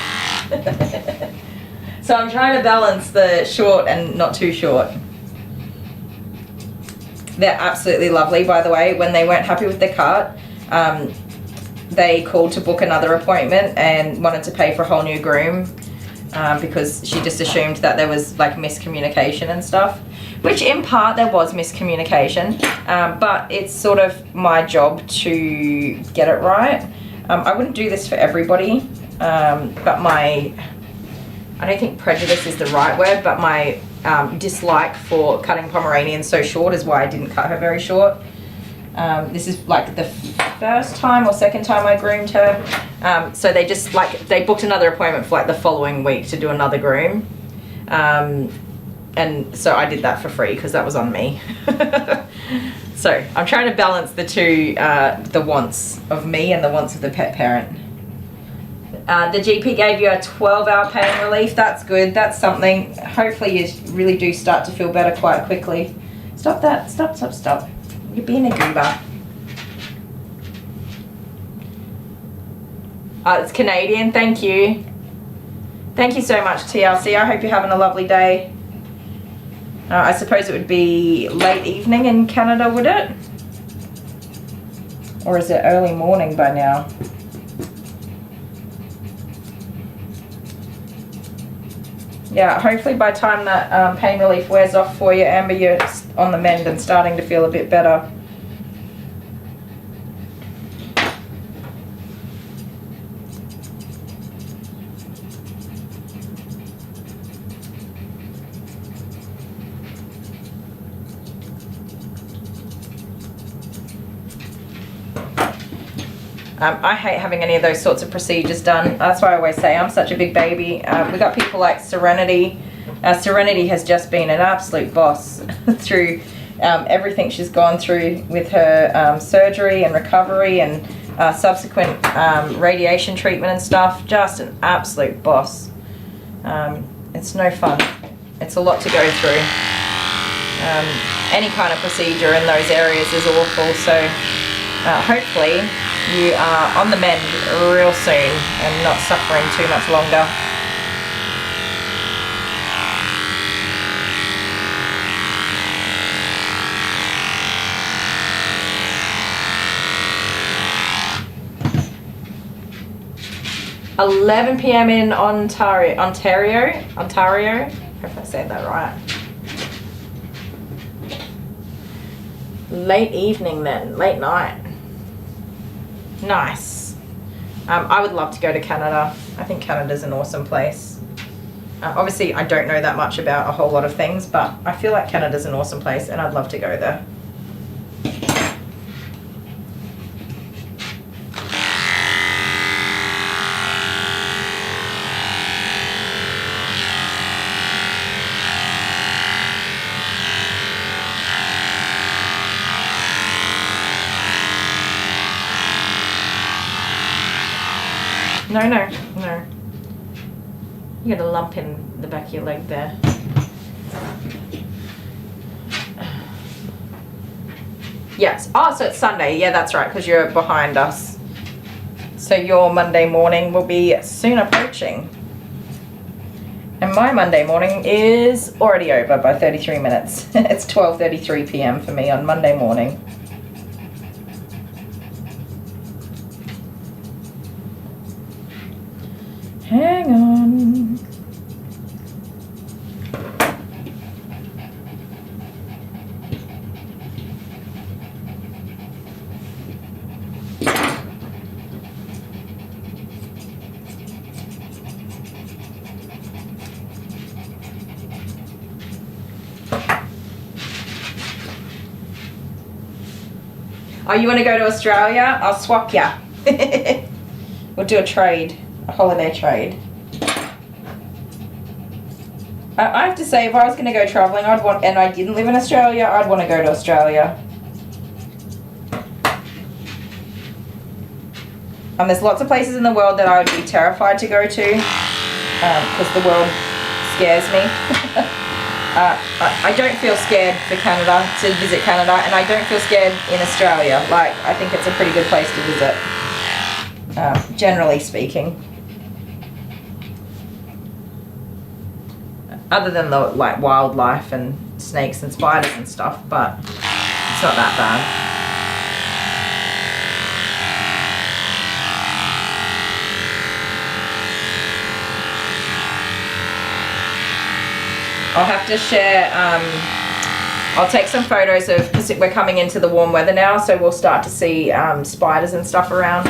Speaker 2: So I'm trying to balance the short and not too short. They're absolutely lovely, by the way. When they weren't happy with the cut, they called to book another appointment and wanted to pay for a whole new groom because she just assumed that there was like miscommunication and stuff. Which in part there was miscommunication, but it's sort of my job to get it right. I wouldn't do this for everybody, but I I don't think prejudice is the right word, but my dislike for cutting Pomeranians so short is why I didn't cut her very short. This is like the first time or second time I groomed her. So they just like, they booked another appointment for like the following week to do another groom. And so I did that for free because that was on me. So I'm trying to balance the two, the wants of me and the wants of the pet parent. The GP gave you a 12-hour pain relief. That's good. That's something. Hopefully you really do start to feel better quite quickly. Stop that. Stop, stop, stop. You're being a goober. It's Canadian. Thank you. Thank you so much, TLC. I hope you're having a lovely day. I suppose it would be late evening in Canada, would it? Or is it early morning by now? Yeah, hopefully by the time that pain relief wears off for you, Amber, you're on the mend and starting to feel a bit better. I hate having any of those sorts of procedures done. That's why I always say I'm such a big baby. We got people like Serenity. Serenity has just been an absolute boss through everything she's gone through with her surgery and recovery and subsequent radiation treatment and stuff. Just an absolute boss. It's no fun. It's a lot to go through. Any kind of procedure in those areas is awful. So hopefully you are on the mend real soon and not suffering too much longer. (11 p.m. in Ontario. I hope I said that right. Late evening then, late night. Nice. I would love to go to Canada. I think Canada's an awesome place. Obviously, I don't know that much about a whole lot of things, but I feel like Canada's an awesome place and I'd love to go there. No. You got a lump in the back of your leg there. Yes. Oh, so it's Sunday. Yeah, that's right, because you're behind us. So your Monday morning will be soon approaching. And my Monday morning is already over by 33 minutes. It's 12:33 p.m. for me on Monday morning. Hang on. Oh, you want to go to Australia? I'll swap ya. We'll do a trade. A holiday trade. I have to say, if I was going to go traveling, and I didn't live in Australia, I'd want to go to Australia. There's lots of places in the world that I would be terrified to go to, because the world scares me. I don't feel scared for Canada, to visit Canada, and I don't feel scared in Australia. Like, I think it's a pretty good place to visit, generally speaking. Other than the like wildlife and snakes and spiders and stuff, but it's not that bad. I'll have to share, I'll take some photos of, because we're coming into the warm weather now, so we'll start to see spiders and stuff around.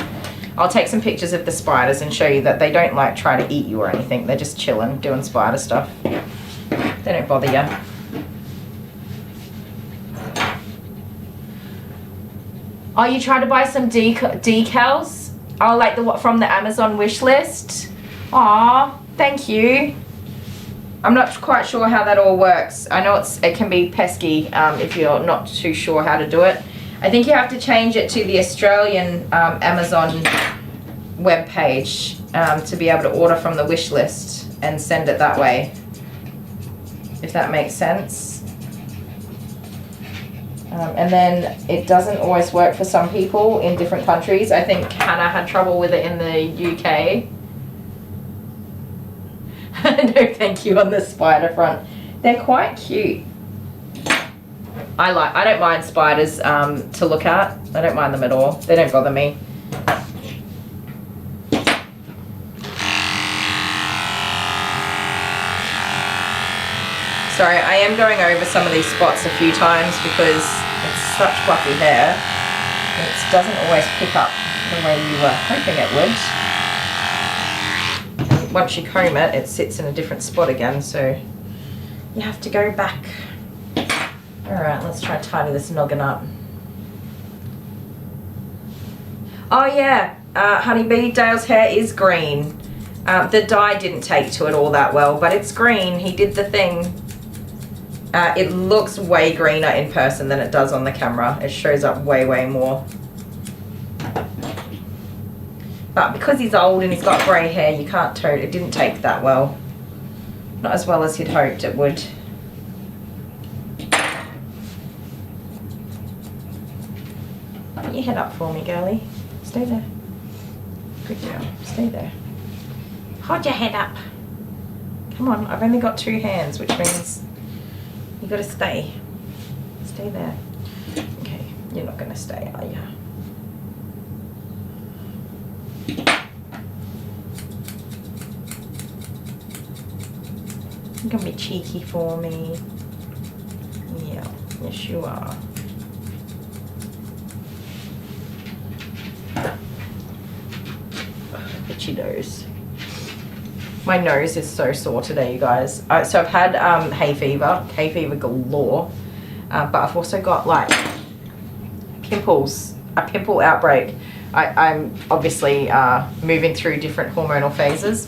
Speaker 2: I'll take some pictures of the spiders and show you that they don't like try to eat you or anything. They're just chilling, doing spider stuff. They don't bother you. Oh, you tried to buy some decals? Oh, like from the Amazon wish list? Aw, thank you. I'm not quite sure how that all works. I know it can be pesky if you're not too sure how to do it. I think you have to change it to the Australian Amazon webpage to be able to order from the wish list and send it that way, if that makes sense. And then it doesn't always work for some people in different countries. I think Hannah had trouble with it in the UK. No thank you on the spider front. They're quite cute. I don't mind spiders to look at. I don't mind them at all. They don't bother me. Sorry, I am going over some of these spots a few times because it's such fluffy hair. It doesn't always pick up the way you were hoping it would. And once you comb it, it sits in a different spot again, so you have to go back. Alright, let's try to tidy this noggin up. Oh yeah, Honeybee, Dale's hair is green. The dye didn't take to it all that well, but it's green. He did the thing. It looks way greener in person than it does on the camera. It shows up way, way more. But because he's old and he's got grey hair, you can't tote. It didn't take that well. Not as well as he'd hoped it would. Put your head up for me, girlie. Stay there. Good girl. Stay there. Hold your head up. Come on, I've only got 2 hands, which means you gotta stay. Stay there. Okay, you're not gonna stay, are you? You're gonna be cheeky for me. Yeah, yes you are. Itchy nose. My nose is so sore today, you guys. So I've had hay fever galore, but I've also got like pimples, a pimple outbreak. I'm obviously moving through different hormonal phases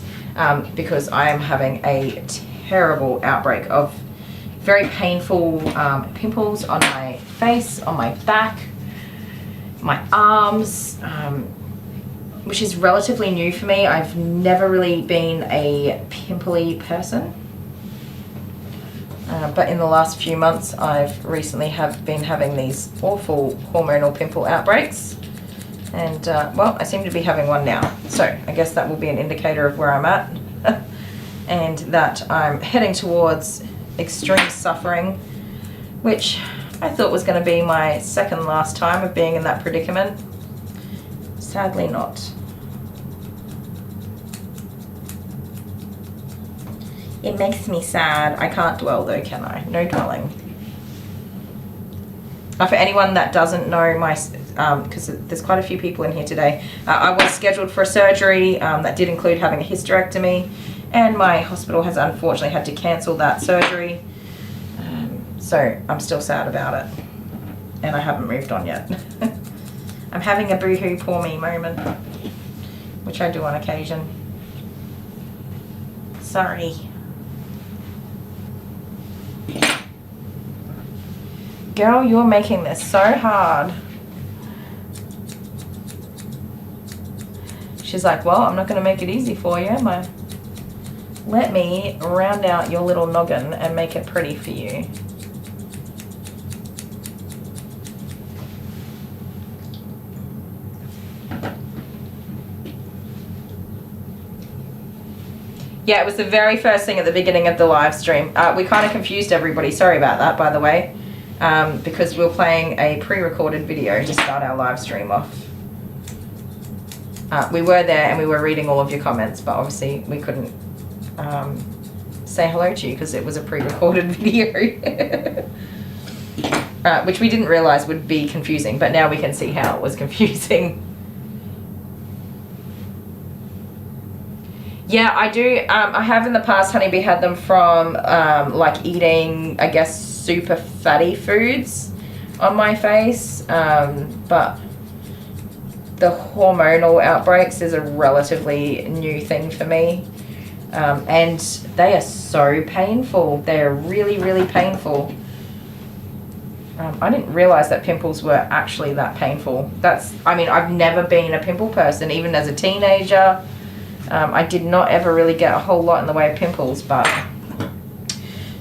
Speaker 2: because I am having a terrible outbreak of very painful pimples on my face, on my back, my arms, which is relatively new for me. I've never really been a pimply person. But in the last few months, I've recently been having these awful hormonal pimple outbreaks. And, well, I seem to be having one now. So I guess that will be an indicator of where I'm at. And that I'm heading towards extreme suffering, which I thought was going to be my second last time of being in that predicament. Sadly not. It makes me sad. I can't dwell though, can I? No dwelling. For anyone that doesn't know my, because there's quite a few people in here today, I was scheduled for a surgery that did include having a hysterectomy, and my hospital has unfortunately had to cancel that surgery. So I'm still sad about it, and I haven't moved on yet. I'm having a boohoo poor me moment, which I do on occasion. Sorry. Girl, you're making this so hard. She's like, well, I'm not going to make it easy for you, am I? Let me round out your little noggin and make it pretty for you. Yeah, it was the very first thing at the beginning of the live stream. We kind of confused everybody. Sorry about that, by the way. Because we were playing a pre-recorded video to start our live stream off. We were there and we were reading all of your comments, but obviously we couldn't say hello to you because it was a pre-recorded video. Which we didn't realize would be confusing, but now we can see how it was confusing. Yeah, I do. I have in the past, Honeybee had them from like eating, I guess, super fatty foods on my face. But the hormonal outbreaks is a relatively new thing for me. And they are so painful. They're really, really painful. I didn't realize that pimples were actually that painful. I've never been a pimple person, even as a teenager. I did not ever really get a whole lot in the way of pimples, but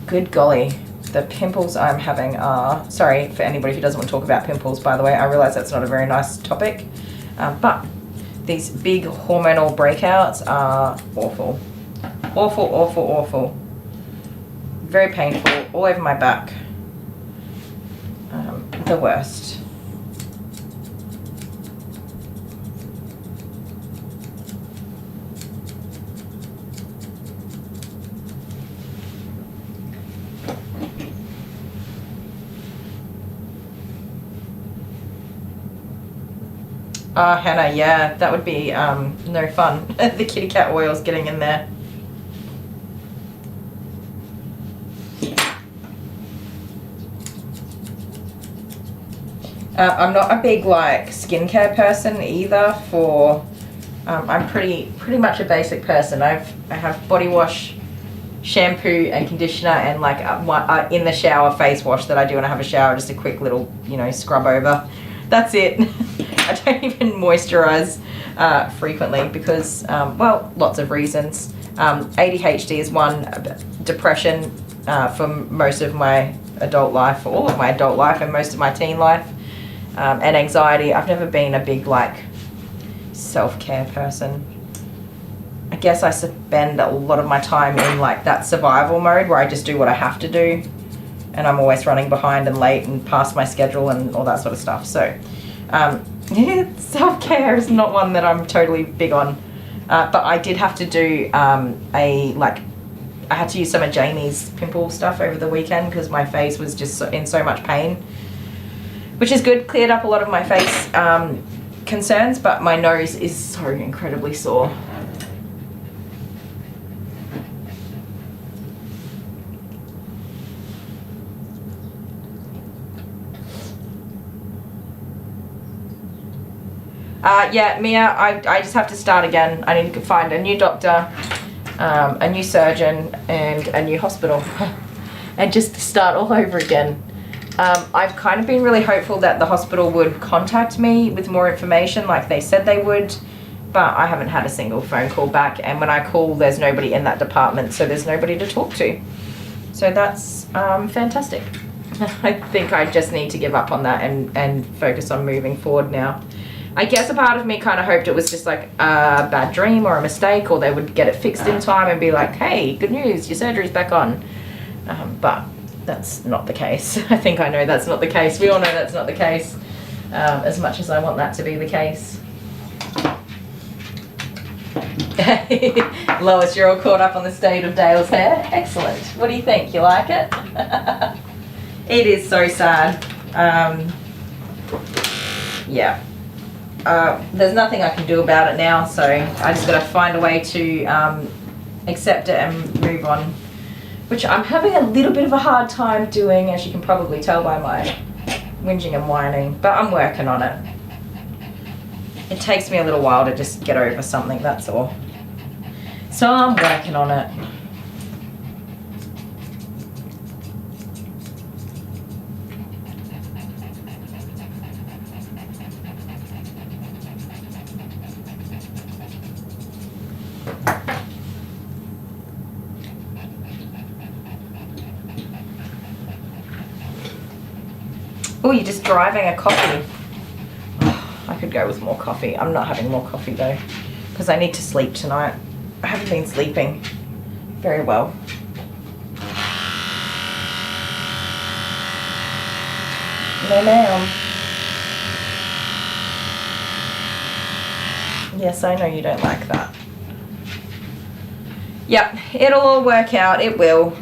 Speaker 2: good golly, the pimples I'm having are, sorry for anybody who doesn't want to talk about pimples, by the way, I realize that's not a very nice topic, but these big hormonal breakouts are awful. Awful, awful, awful. Very painful, all over my back. The worst. Hannah, yeah, that would be no fun. The kitty cat oil's getting in there. I'm not a big like skincare person either. I'm pretty much a basic person. I have body wash, shampoo and conditioner, and like in the shower face wash that I do when I have a shower, just a quick little scrub over. That's it. I don't even moisturize frequently because well, lots of reasons. ADHD is one, depression for most of my adult life, for all of my adult life and most of my teen life. And anxiety. I've never been a big like self-care person. I guess I spend a lot of my time in like that survival mode where I just do what I have to do, and I'm always running behind and late and past my schedule and all that sort of stuff. So self-care is not one that I'm totally big on, but I did have to do I had to use some of Jamie's pimple stuff over the weekend because my face was just in so much pain. Which is good, cleared up a lot of my face concerns, but my nose is so incredibly sore. Yeah, Mia, I just have to start again. I need to find a new doctor, a new surgeon, and a new hospital, and just start all over again. I've kind of been really hopeful that the hospital would contact me with more information like they said they would, but I haven't had a single phone call back, and when I call there's nobody in that department, so there's nobody to talk to. So that's fantastic. I think I just need to give up on that and focus on moving forward now. I guess a part of me kind of hoped it was just like a bad dream or a mistake, or they would get it fixed in time and be like, hey, good news, your surgery's back on. But that's not the case. I think I know that's not the case. We all know that's not the case, as much as I want that to be the case. Lois, you're all caught up on the state of Dale's hair. Excellent. What do you think? You like it? It is so sad. Yeah. There's nothing I can do about it now, so I just got to find a way to accept it and move on. Which I'm having a little bit of a hard time doing, as you can probably tell by my whinging and whining, but I'm working on it. It takes me a little while to just get over something, that's all. So I'm working on it. Oh, you're just driving a coffee. Oh, I could go with more coffee. I'm not having more coffee though, because I need to sleep tonight. I haven't been sleeping very well. No, ma'am. Yes, I know you don't like that. Yep, it'll all work out. It will.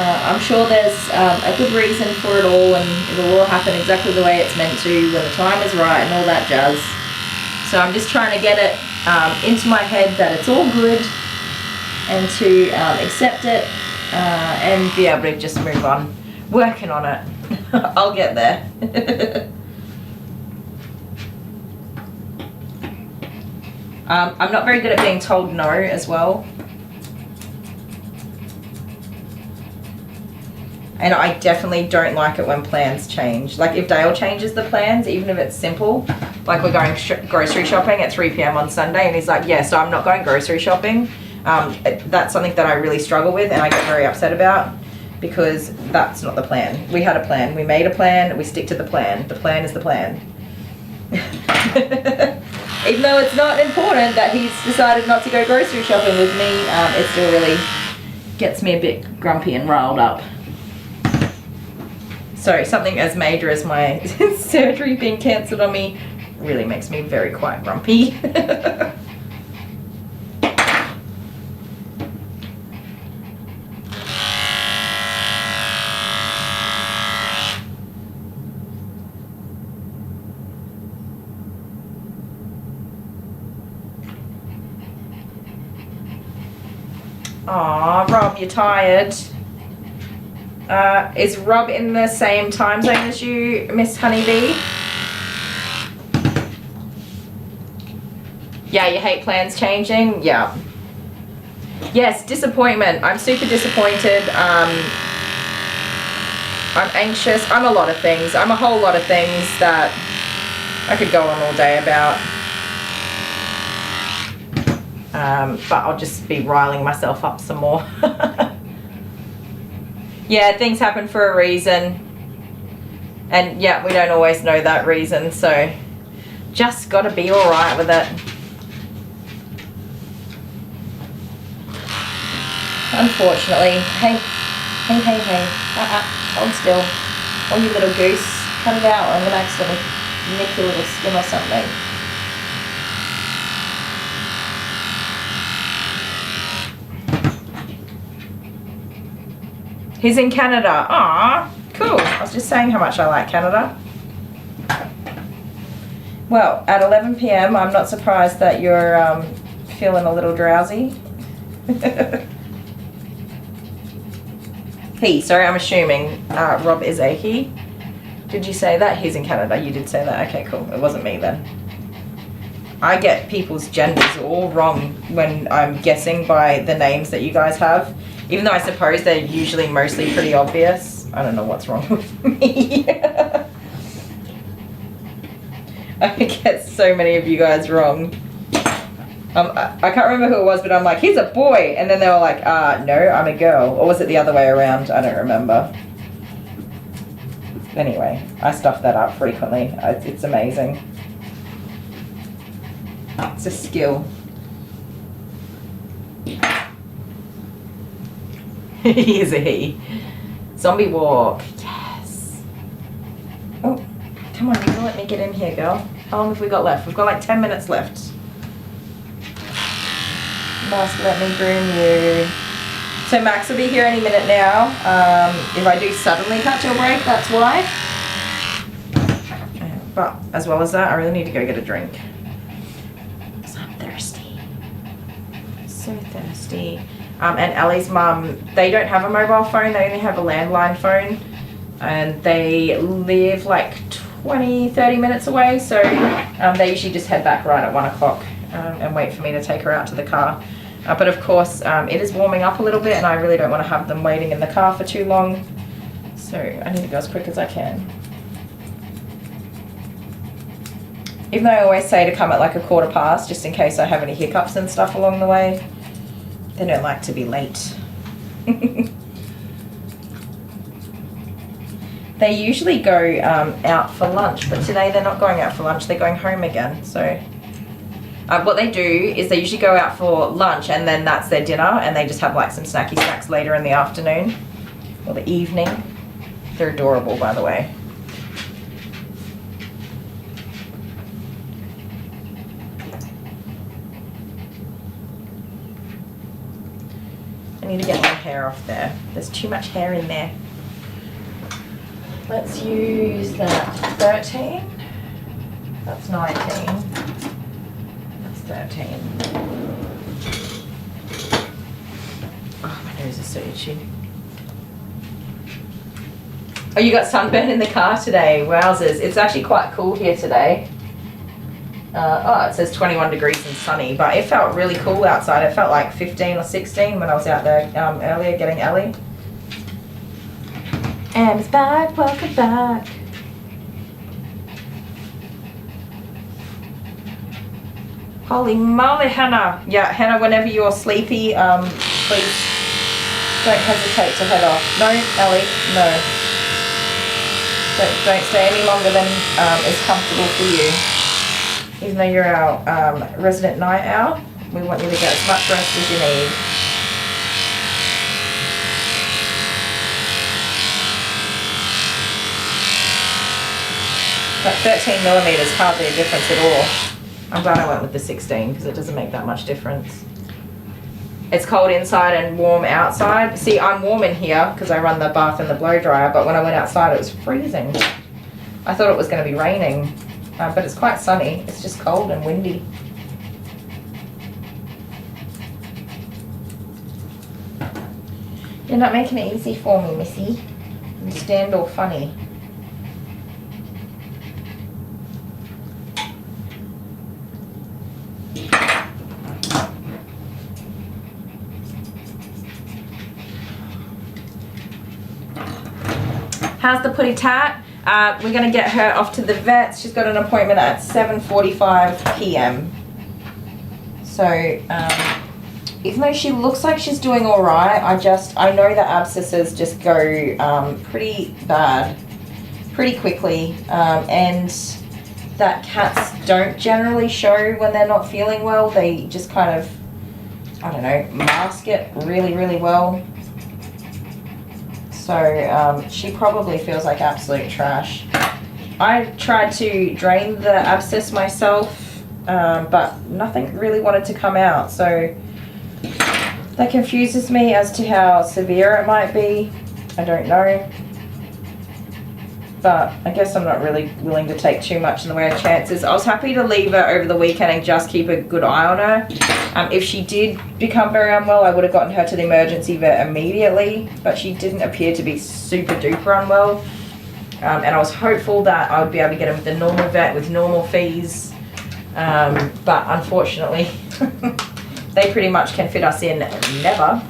Speaker 2: I'm sure there's a good reason for it all, and it'll all happen exactly the way it's meant to when the time is right and all that jazz. So I'm just trying to get it into my head that it's all good and to accept it and be able to just move on. Working on it. I'll get there. I'm not very good at being told no as well. And I definitely don't like it when plans change. Like if Dale changes the plans, even if it's simple, like we're going grocery shopping at 3 p.m. on Sunday and he's like, yeah, so I'm not going grocery shopping. That's something that I really struggle with and I get very upset about because that's not the plan. We had a plan. We made a plan. We stick to the plan. The plan is the plan. Even though it's not important that he's decided not to go grocery shopping with me, it still really gets me a bit grumpy and riled up. So something as major as my surgery being cancelled on me really makes me very quite grumpy. Aw, Rob, you're tired. Is Rob in the same time zone as you, Miss Honeybee? Yeah, you hate plans changing? Yeah. Yes, disappointment. I'm super disappointed. I'm anxious. I'm a lot of things. I'm a whole lot of things that I could go on all day about. But I'll just be riling myself up some more. Yeah, things happen for a reason. And yeah, we don't always know that reason, so just gotta be alright with it. Unfortunately. Hey. Hold still. Oh, you little goose. Cut it out. I'm gonna accidentally nick your little skin or something. He's in Canada. Aw, cool. I was just saying how much I like Canada. Well, at 11 p.m, I'm not surprised that you're feeling a little drowsy. He, sorry, I'm assuming Rob is a he. Did you say that? He's in Canada. You did say that. Okay, cool. It wasn't me then. I get people's genders all wrong when I'm guessing by the names that you guys have. Even though I suppose they're usually mostly pretty obvious. I don't know what's wrong with me. I get so many of you guys wrong. I can't remember who it was, but I'm like, he's a boy. And then they were like, no, I'm a girl. Or was it the other way around? I don't remember. Anyway, I stuff that up frequently. It's amazing. It's a skill. He is a he. Zombie walk. Yes. Oh, come on, you can let me get in here, girl. How long have we got left? We've got like 10 minutes left. Must let me groom you. So Max will be here any minute now. If I do suddenly cut to a break, that's why. But as well as that, I really need to go get a drink. Because I'm thirsty. So thirsty. And Ellie's mum, they don't have a mobile phone, they only have a landline phone. And they live like 20-30 minutes away, so they usually just head back right at 1 o'clock and wait for me to take her out to the car. But of course, it is warming up a little bit and I really don't want to have them waiting in the car for too long. So I need to go as quick as I can. Even though I always say to come at like 1/4 just in case I have any hiccups and stuff along the way. They don't like to be late. They usually go out for lunch, but today they're not going out for lunch, they're going home again. So what they do is they usually go out for lunch and then that's their dinner and they just have like some snacky snacks later in the afternoon or the evening. They're adorable, by the way. I need to get my hair off there. There's too much hair in there. Let's use that 13. That's 19. 13. Oh, my nose is so itchy. Oh, you got sunburn in the car today. Wowzers. It's actually quite cool here today. It says 21 degrees and sunny, but it felt really cool outside. It felt like 15 or 16 when I was out there earlier getting Ellie. And it's back, welcome back. Holy moly, Hannah. Yeah, Hannah, whenever you're sleepy, please don't hesitate to head off. No, Ellie, no. Don't stay any longer than is comfortable for you. Even though you're our resident night owl, we want you to get as much rest as you need. That 13 millimeters hardly a difference at all. I'm glad I went with the 16 because it doesn't make that much difference. It's cold inside and warm outside. See, I'm warm in here because I run the bath and the blow dryer, but when I went outside it was freezing. I thought it was going to be raining, but it's quite sunny. It's just cold and windy. You're not making it easy for me, Missy. You stand all funny. How's the putty tat? We're going to get her off to the vet. She's got an appointment at 7:45 p.m. So, even though she looks like she's doing all right, I know the abscesses just go pretty bad, pretty quickly, and that cats don't generally show when they're not feeling well. They just kind of, I don't know, mask it really, really well. So she probably feels like absolute trash. I tried to drain the abscess myself, but nothing really wanted to come out. So that confuses me as to how severe it might be. I don't know. But I guess I'm not really willing to take too much in the way of chances. I was happy to leave her over the weekend and just keep a good eye on her. If she did become very unwell, I would have gotten her to the emergency vet immediately, but she didn't appear to be super duper unwell. And I was hopeful that I would be able to get her with the normal vet with normal fees. But unfortunately, they pretty much can fit us in never.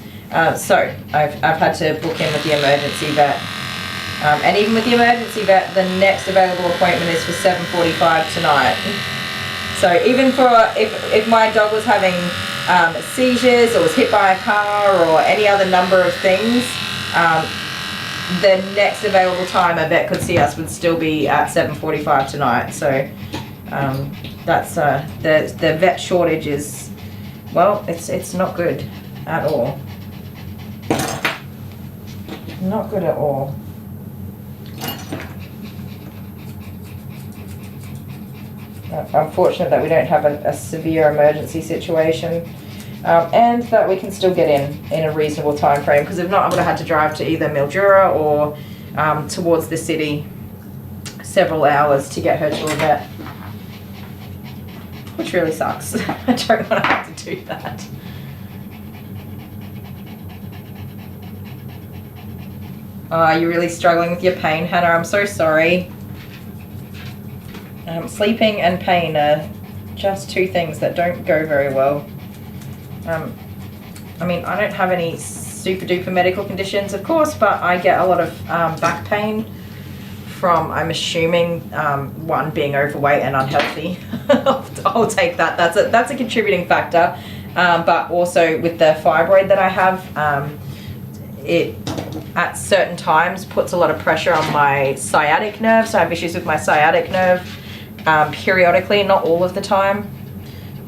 Speaker 2: So I've had to book in with the emergency vet. And even with the emergency vet, the next available appointment is for 7:45 tonight. So even for if my dog was having seizures or was hit by a car or any other number of things, the next available time a vet could see us would still be at 7:45 tonight. So that's the vet shortage is, well, it's not good at all. Not good at all. Unfortunate that we don't have a severe emergency situation, and that we can still get in a reasonable time frame, because if not, I would have had to drive to either Mildura or towards the city several hours to get her to a vet, which really sucks. I don't want to have to do that. You're really struggling with your pain, Hannah. I'm so sorry. Sleeping and pain are just two things that don't go very well. I mean, I don't have any super duper medical conditions, of course, but I get a lot of back pain from, I'm assuming, one, being overweight and unhealthy. I'll take that. That's a contributing factor. But also with the fibroid that I have, it at certain times puts a lot of pressure on my sciatic nerve. So I have issues with my sciatic nerve periodically, not all of the time.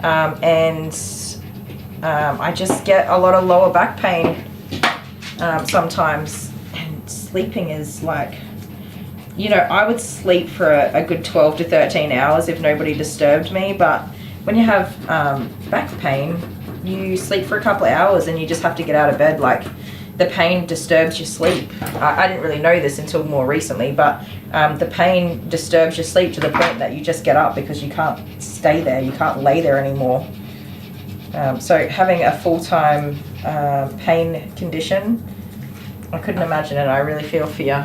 Speaker 2: And I just get a lot of lower back pain sometimes. And sleeping is like, you know, I would sleep for a good 12 to 13 hours if nobody disturbed me. But when you have back pain, you sleep for a couple of hours and you just have to get out of bed. Like, the pain disturbs your sleep. I didn't really know this until more recently, but the pain disturbs your sleep to the point that you just get up because you can't stay there. You can't lay there anymore. So having a full-time pain condition, I couldn't imagine it. I really feel for you.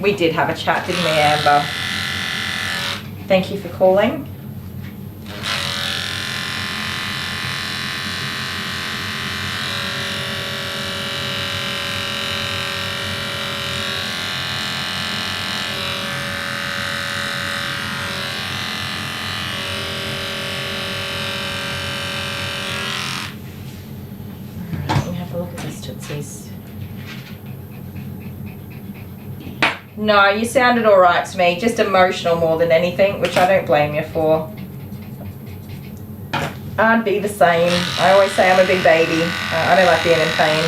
Speaker 2: We did have a chat, didn't we, Amber? Thank you for calling. Let me have a look at this Tootsies. No, you sounded all right to me. Just emotional more than anything, which I don't blame you for. I'd be the same. I always say I'm a big baby. I don't like being in pain.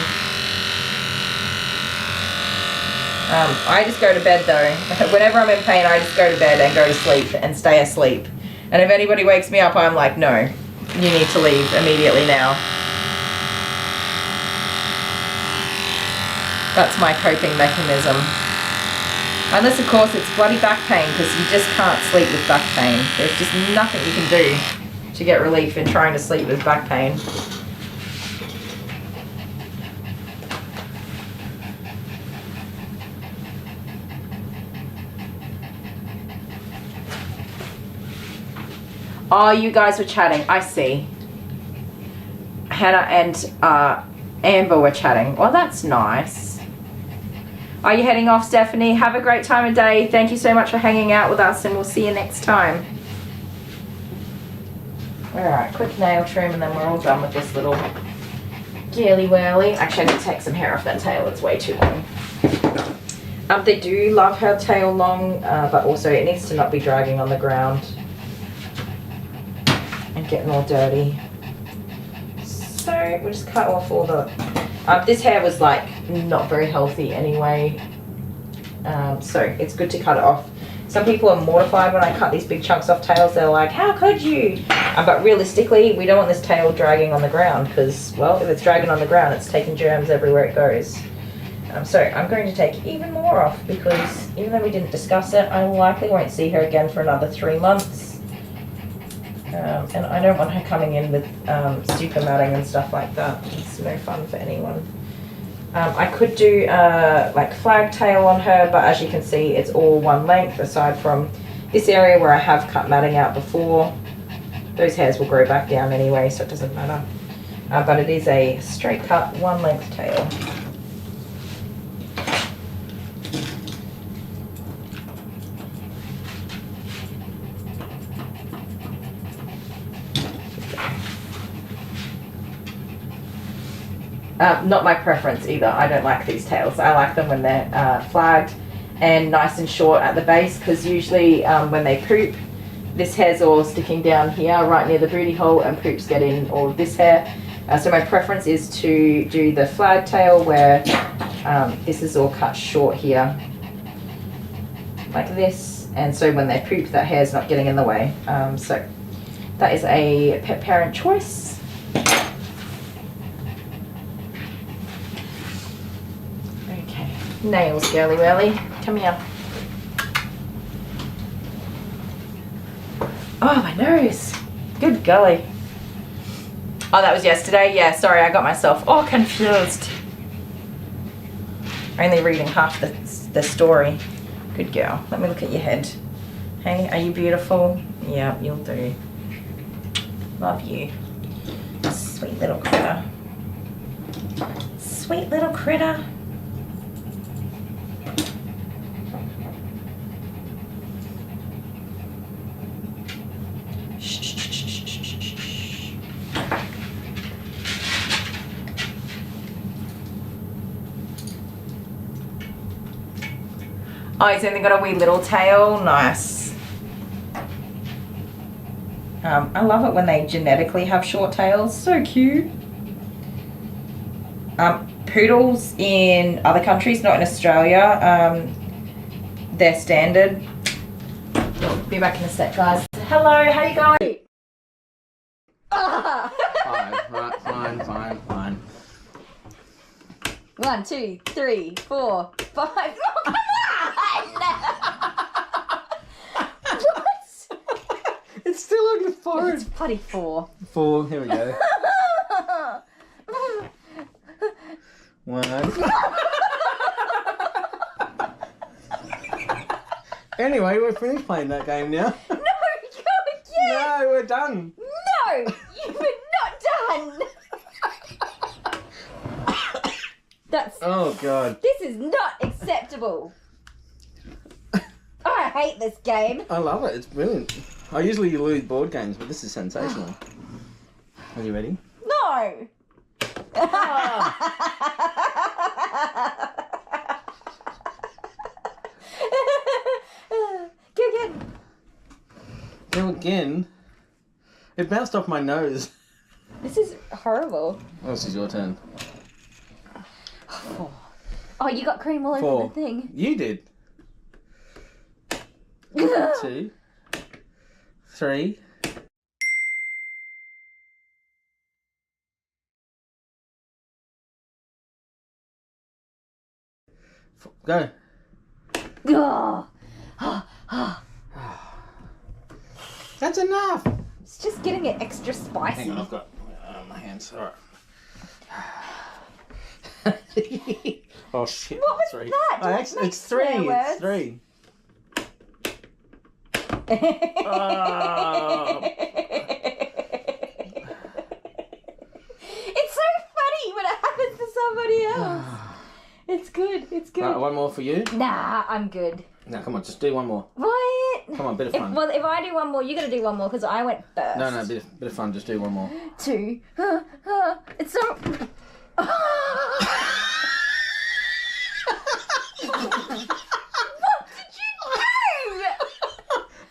Speaker 2: I just go to bed though. Whenever I'm in pain, I just go to bed and go to sleep and stay asleep. And if anybody wakes me up, I'm like, no, you need to leave immediately now. That's my coping mechanism. Unless, of course, it's bloody back pain, because you just can't sleep with back pain. There's just nothing you can do to get relief in trying to sleep with back pain. Oh, you guys were chatting. I see. Hannah and Amber were chatting. Well, that's nice. Are you heading off, Stephanie? Have a great time of day. Thank you so much for hanging out with us, and we'll see you next time. Alright, quick nail trim, and then we're all done with this little girly whirly. Actually, I need to take some hair off that tail. It's way too long. They do love her tail long, but also it needs to not be dragging on the ground and getting all dirty. So we'll just cut off all the... this hair was like not very healthy anyway, so it's good to cut it off. Some people are mortified when I cut these big chunks off tails. They're like, how could you? But realistically, we don't want this tail dragging on the ground because, well, if it's dragging on the ground, it's taking germs everywhere it goes. So I'm going to take even more off because even though we didn't discuss it, I likely won't see her again for another 3 months. And I don't want her coming in with super matting and stuff like that. It's no fun for anyone. I could do like flag tail on her, but as you can see, it's all one length aside from this area where I have cut matting out before. Those hairs will grow back down anyway, so it doesn't matter. But it is a straight cut, one length tail. Not my preference either. I don't like these tails. I like them when they're flagged and nice and short at the base, because usually when they poop, this hair's all sticking down here right near the booty hole and poops get in all of this hair. So my preference is to do the flag tail where this is all cut short here like this, and so when they poop, that hair's not getting in the way. So that is a pet parent choice. Nails, girly whirly. Come here. Oh, my nose. Good golly. Oh, that was yesterday? Yeah, sorry, I got myself all confused. Only reading half the story. Good girl. Let me look at your head. Hey, are you beautiful? Yeah, you'll do. Love you. Sweet little critter. Sweet little critter. Oh, he's only got a wee little tail. Nice. I love it when they genetically have short tails. So cute. Poodles in other countries, not in Australia, they're standard. Be back in a sec, guys. Hello, how you going?
Speaker 9: Fine.
Speaker 10: 1, 2, 3, 4, 5. Oh, come on! What?
Speaker 9: still on your forehead.
Speaker 10: It's bloody 4.
Speaker 9: 4. Here we go. 1. Anyway, we're finished playing that game now.
Speaker 10: No, go again.
Speaker 9: No, we're done.
Speaker 10: No, you were not done. That's.
Speaker 9: Oh God.
Speaker 10: This is not acceptable. I hate this game.
Speaker 9: I love it. It's brilliant. I usually lose board games, but this is sensational. Are you ready?
Speaker 10: No. Go again.
Speaker 9: Go again. It bounced off my nose.
Speaker 10: This is horrible.
Speaker 9: Oh, this is your turn.
Speaker 10: Oh, you got cream all over
Speaker 9: 4.
Speaker 10: the thing.
Speaker 9: You did. 2. 3. Go.
Speaker 10: Oh.
Speaker 9: That's enough.
Speaker 10: It's just getting it extra spicy.
Speaker 9: Hang on, I've got my hands. All right. Oh shit.
Speaker 10: What was
Speaker 9: 3.
Speaker 10: that? Don't
Speaker 9: Actually,
Speaker 10: make
Speaker 9: it's 3.
Speaker 10: swear words.
Speaker 9: It's 3.
Speaker 10: It's so funny when it happens to somebody else. It's good. It's good.
Speaker 9: Right, one more for you.
Speaker 10: Nah, I'm good.
Speaker 9: No, come on, just do one more.
Speaker 10: What?
Speaker 9: Come on, bit of fun.
Speaker 10: If I do one more, you got to do one more because I went first.
Speaker 9: No, bit of fun. Just do one more.
Speaker 10: 2. It's so. What did you do?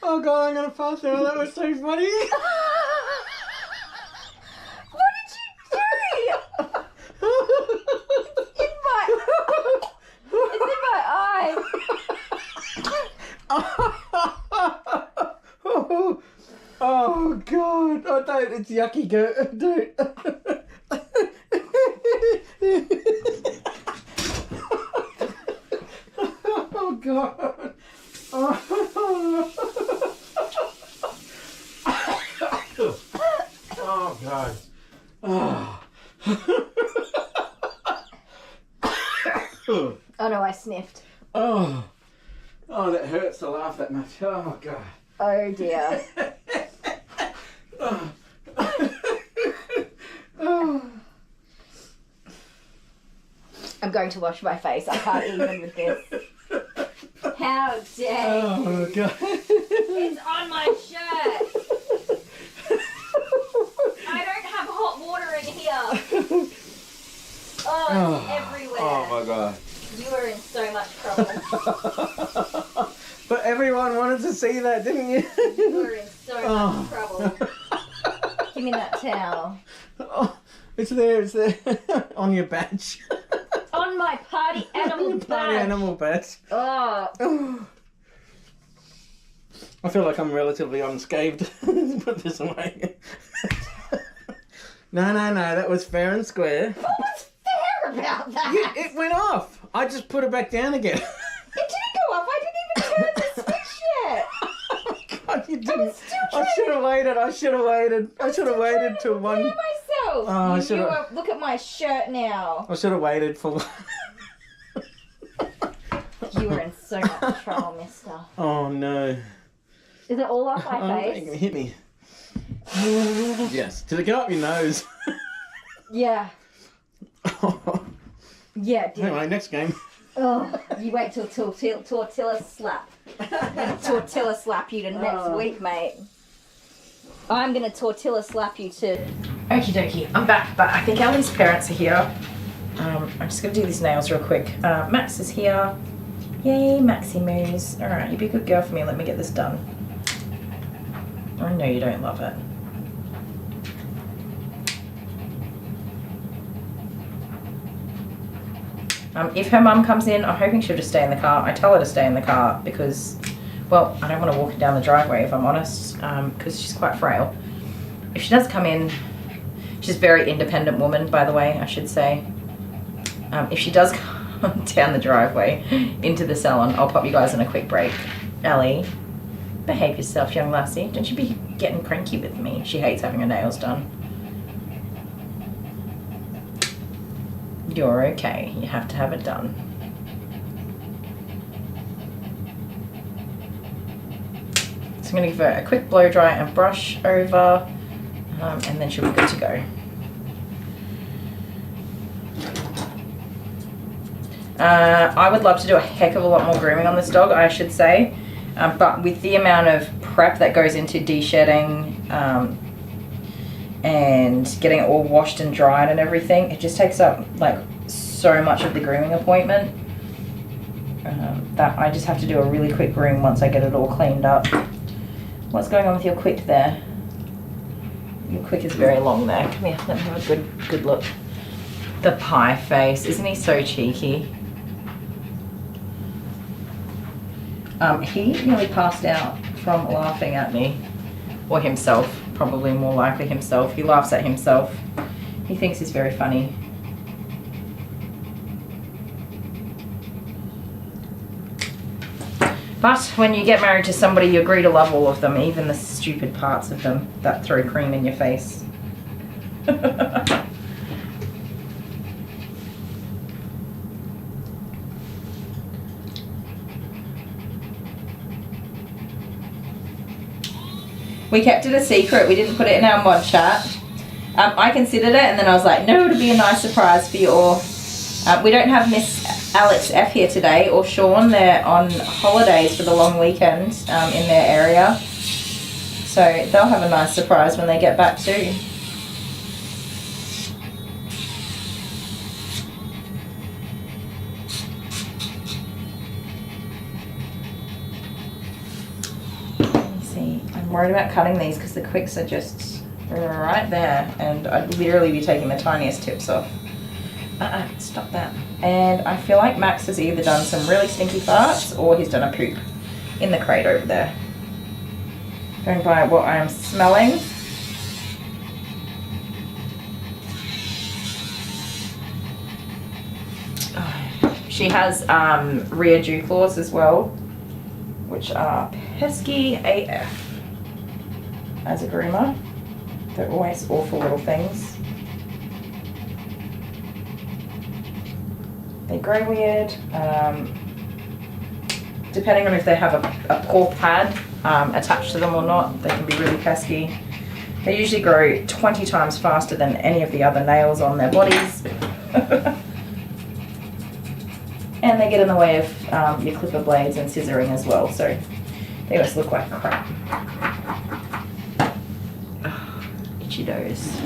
Speaker 9: Oh God, I'm gonna pass out. That was so funny.
Speaker 10: What did you do? It's in my eye.
Speaker 9: Oh God! Oh don't! It's yucky. Go, don't. Oh God! Oh God! Oh.
Speaker 10: Oh no, I sniffed.
Speaker 9: Oh, that hurts to laugh that much. Oh God.
Speaker 10: Oh dear. I'm going to wash my face. I can't even with this. How dare you?
Speaker 9: Oh God.
Speaker 10: It's on my shirt. I don't have hot water in here. Oh, it's everywhere.
Speaker 9: Oh my God.
Speaker 10: You are in so much trouble.
Speaker 9: But everyone wanted to see that, didn't you?
Speaker 10: You are in so much trouble. Give me that towel.
Speaker 9: Oh, it's there. On your badge.
Speaker 10: On my party animal badge.
Speaker 9: Party animal badge.
Speaker 10: Oh.
Speaker 9: I feel like I'm relatively unscathed. Put this away. No, that was fair and square.
Speaker 10: What was fair about that?
Speaker 9: It went off. I just put it back down again.
Speaker 10: It didn't go off. I didn't even turn the switch yet.
Speaker 9: Oh God, you didn't. I should have waited. I should have waited till one.
Speaker 10: Myself.
Speaker 9: Oh, I should have.
Speaker 10: Look at my shirt now.
Speaker 9: I should have waited for.
Speaker 10: You were in so much trouble, mister.
Speaker 9: Oh no.
Speaker 10: Is it all off my face?
Speaker 9: It's gonna hit me. Yes. Did it go up your nose?
Speaker 10: Yeah. Yeah, it did.
Speaker 9: Anyway, next game.
Speaker 10: Oh, you wait till tortilla slap. Tortilla slap you to next week, mate. I'm gonna tortilla slap you too.
Speaker 2: Okie dokie, I'm back, but I think Ellie's parents are here. I'm just gonna do these nails real quick. Max is here. Yay, Maxie Moose. Alright, you be a good girl for me, let me get this done. I know you don't love it. If her mum comes in, I'm hoping she'll just stay in the car. I tell her to stay in the car because, well, I don't want to walk her down the driveway if I'm honest, because she's quite frail. If she does come in, she's a very independent woman, by the way, I should say. If she does come down the driveway into the salon, I'll pop you guys on a quick break. Ellie, Behave yourself, young lassie. Don't you be getting cranky with me. She hates having her nails done. You're okay. You have to have it done. So I'm going to give her a quick blow dry and brush over, and then she'll be good to go. I would love to do a heck of a lot more grooming on this dog, I should say. But with the amount of prep that goes into de-shedding and getting it all washed and dried and everything, it just takes up like so much of the grooming appointment that I just have to do a really quick groom once I get it all cleaned up. What's going on with your quick there? Your quick is very long there. Come here, let me have a good look. The pie face, isn't he so cheeky? He nearly passed out from laughing at me, or himself, probably more likely himself. He laughs at himself. He thinks he's very funny. But when you get married to somebody, you agree to love all of them, even the stupid parts of them that throw cream in your face. We kept it a secret. We didn't put it in our mod chat. I considered it, and then I was like, no, it'll be a nice surprise for you all. We don't have Miss Alex F here today, or Sean. They're on holidays for the long weekend in their area. So they'll have a nice surprise when they get back too. I'm worried about cutting these because the quicks are just right there, and I'd literally be taking the tiniest tips off. Stop that. And I feel like Max has either done some really stinky farts or he's done a poop in the crate over there. Going by what I am smelling. She has rear dew claws as well, which are pesky AF. As a groomer, they're always awful little things. They grow weird. Depending on if they have a paw pad attached to them or not, they can be really pesky. They usually grow 20 times faster than any of the other nails on their bodies. And they get in the way of your clipper blades and scissoring as well, so they just look like crap. Itchy nose.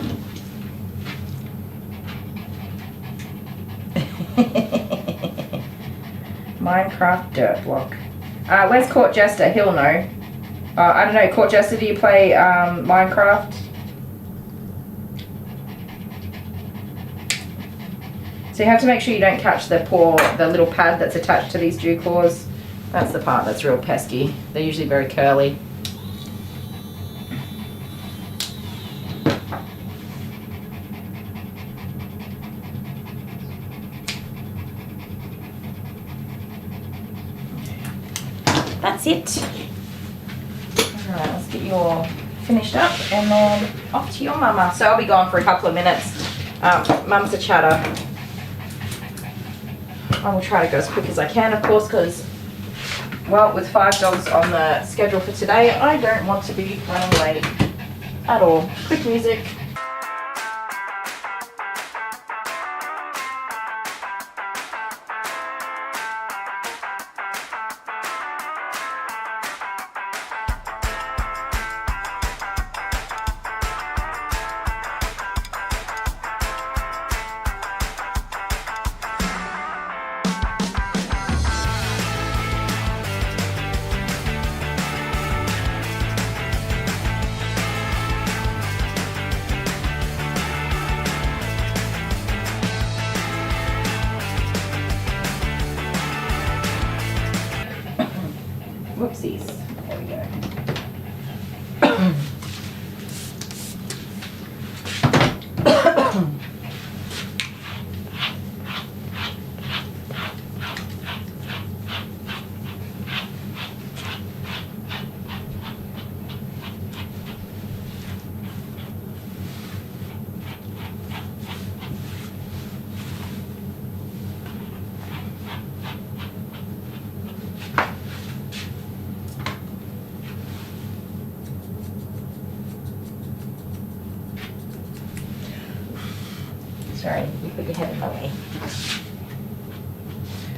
Speaker 2: Minecraft dirt block. Where's Court Jester? He'll know. I don't know, Court Jester, do you play Minecraft? So you have to make sure you don't catch the little pad that's attached to these dew claws. That's the part that's real pesky. They're usually very curly. That's it. Alright, let's get you all finished up and then off to your mama. So I'll be gone for a couple of minutes. Mum's a chatter. I will try to go as quick as I can, of course, because, well, with 5 dogs on the schedule for today, I don't want to be running late at all. Quick music. Sorry, you put your head in the way.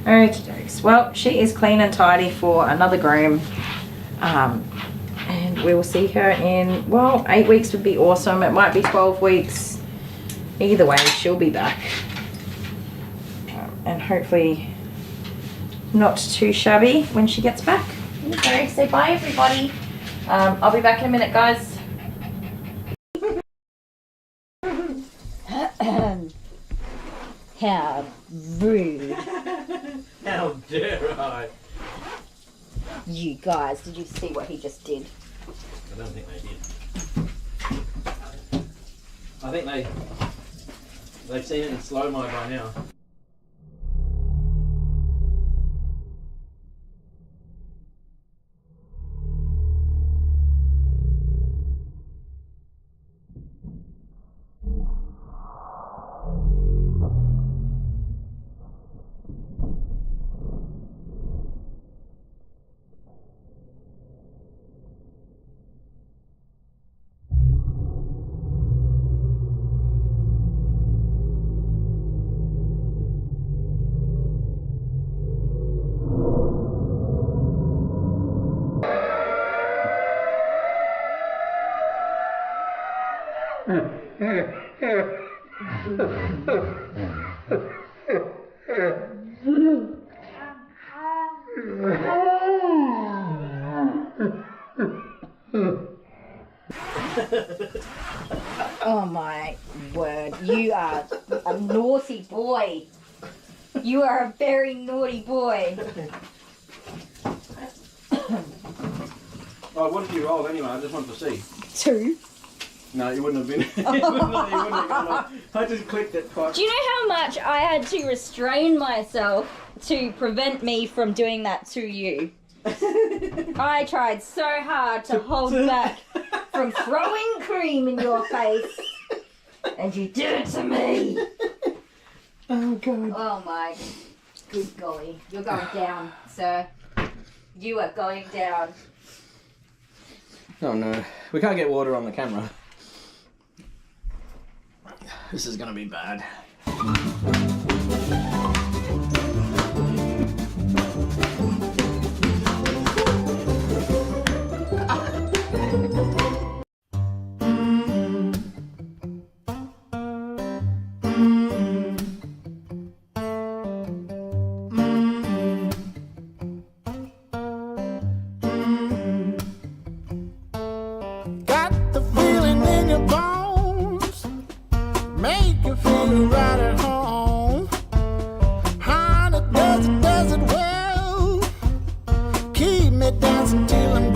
Speaker 2: Okie dokes. Well, she is clean and tidy for another groom. And we will see her in, well, 8 weeks would be awesome. It might be 12 weeks. Either way, she'll be back. And hopefully not too shabby when she gets back. Okay, say bye everybody. I'll be back in a minute, guys.
Speaker 10: How rude.
Speaker 9: How dare I?
Speaker 10: You guys, did you see what he just did?
Speaker 9: I don't think they did. I think they've seen it in slow-mo by now.
Speaker 10: Oh my word, you are a naughty boy. You are a very naughty boy.
Speaker 9: Oh, what did you roll anyway? I just wanted to see.
Speaker 10: 2.
Speaker 9: No, you wouldn't have been. you wouldn't have gone on. I just clicked it twice.
Speaker 10: Do you know how much I had to restrain myself to prevent me from doing that to you? I tried so hard to hold back from throwing cream in your face, and you did it to me.
Speaker 9: Oh god.
Speaker 10: Oh my good golly. You're going down, sir. You are going down.
Speaker 9: Oh no. We can't get water on the camera. This is gonna be bad.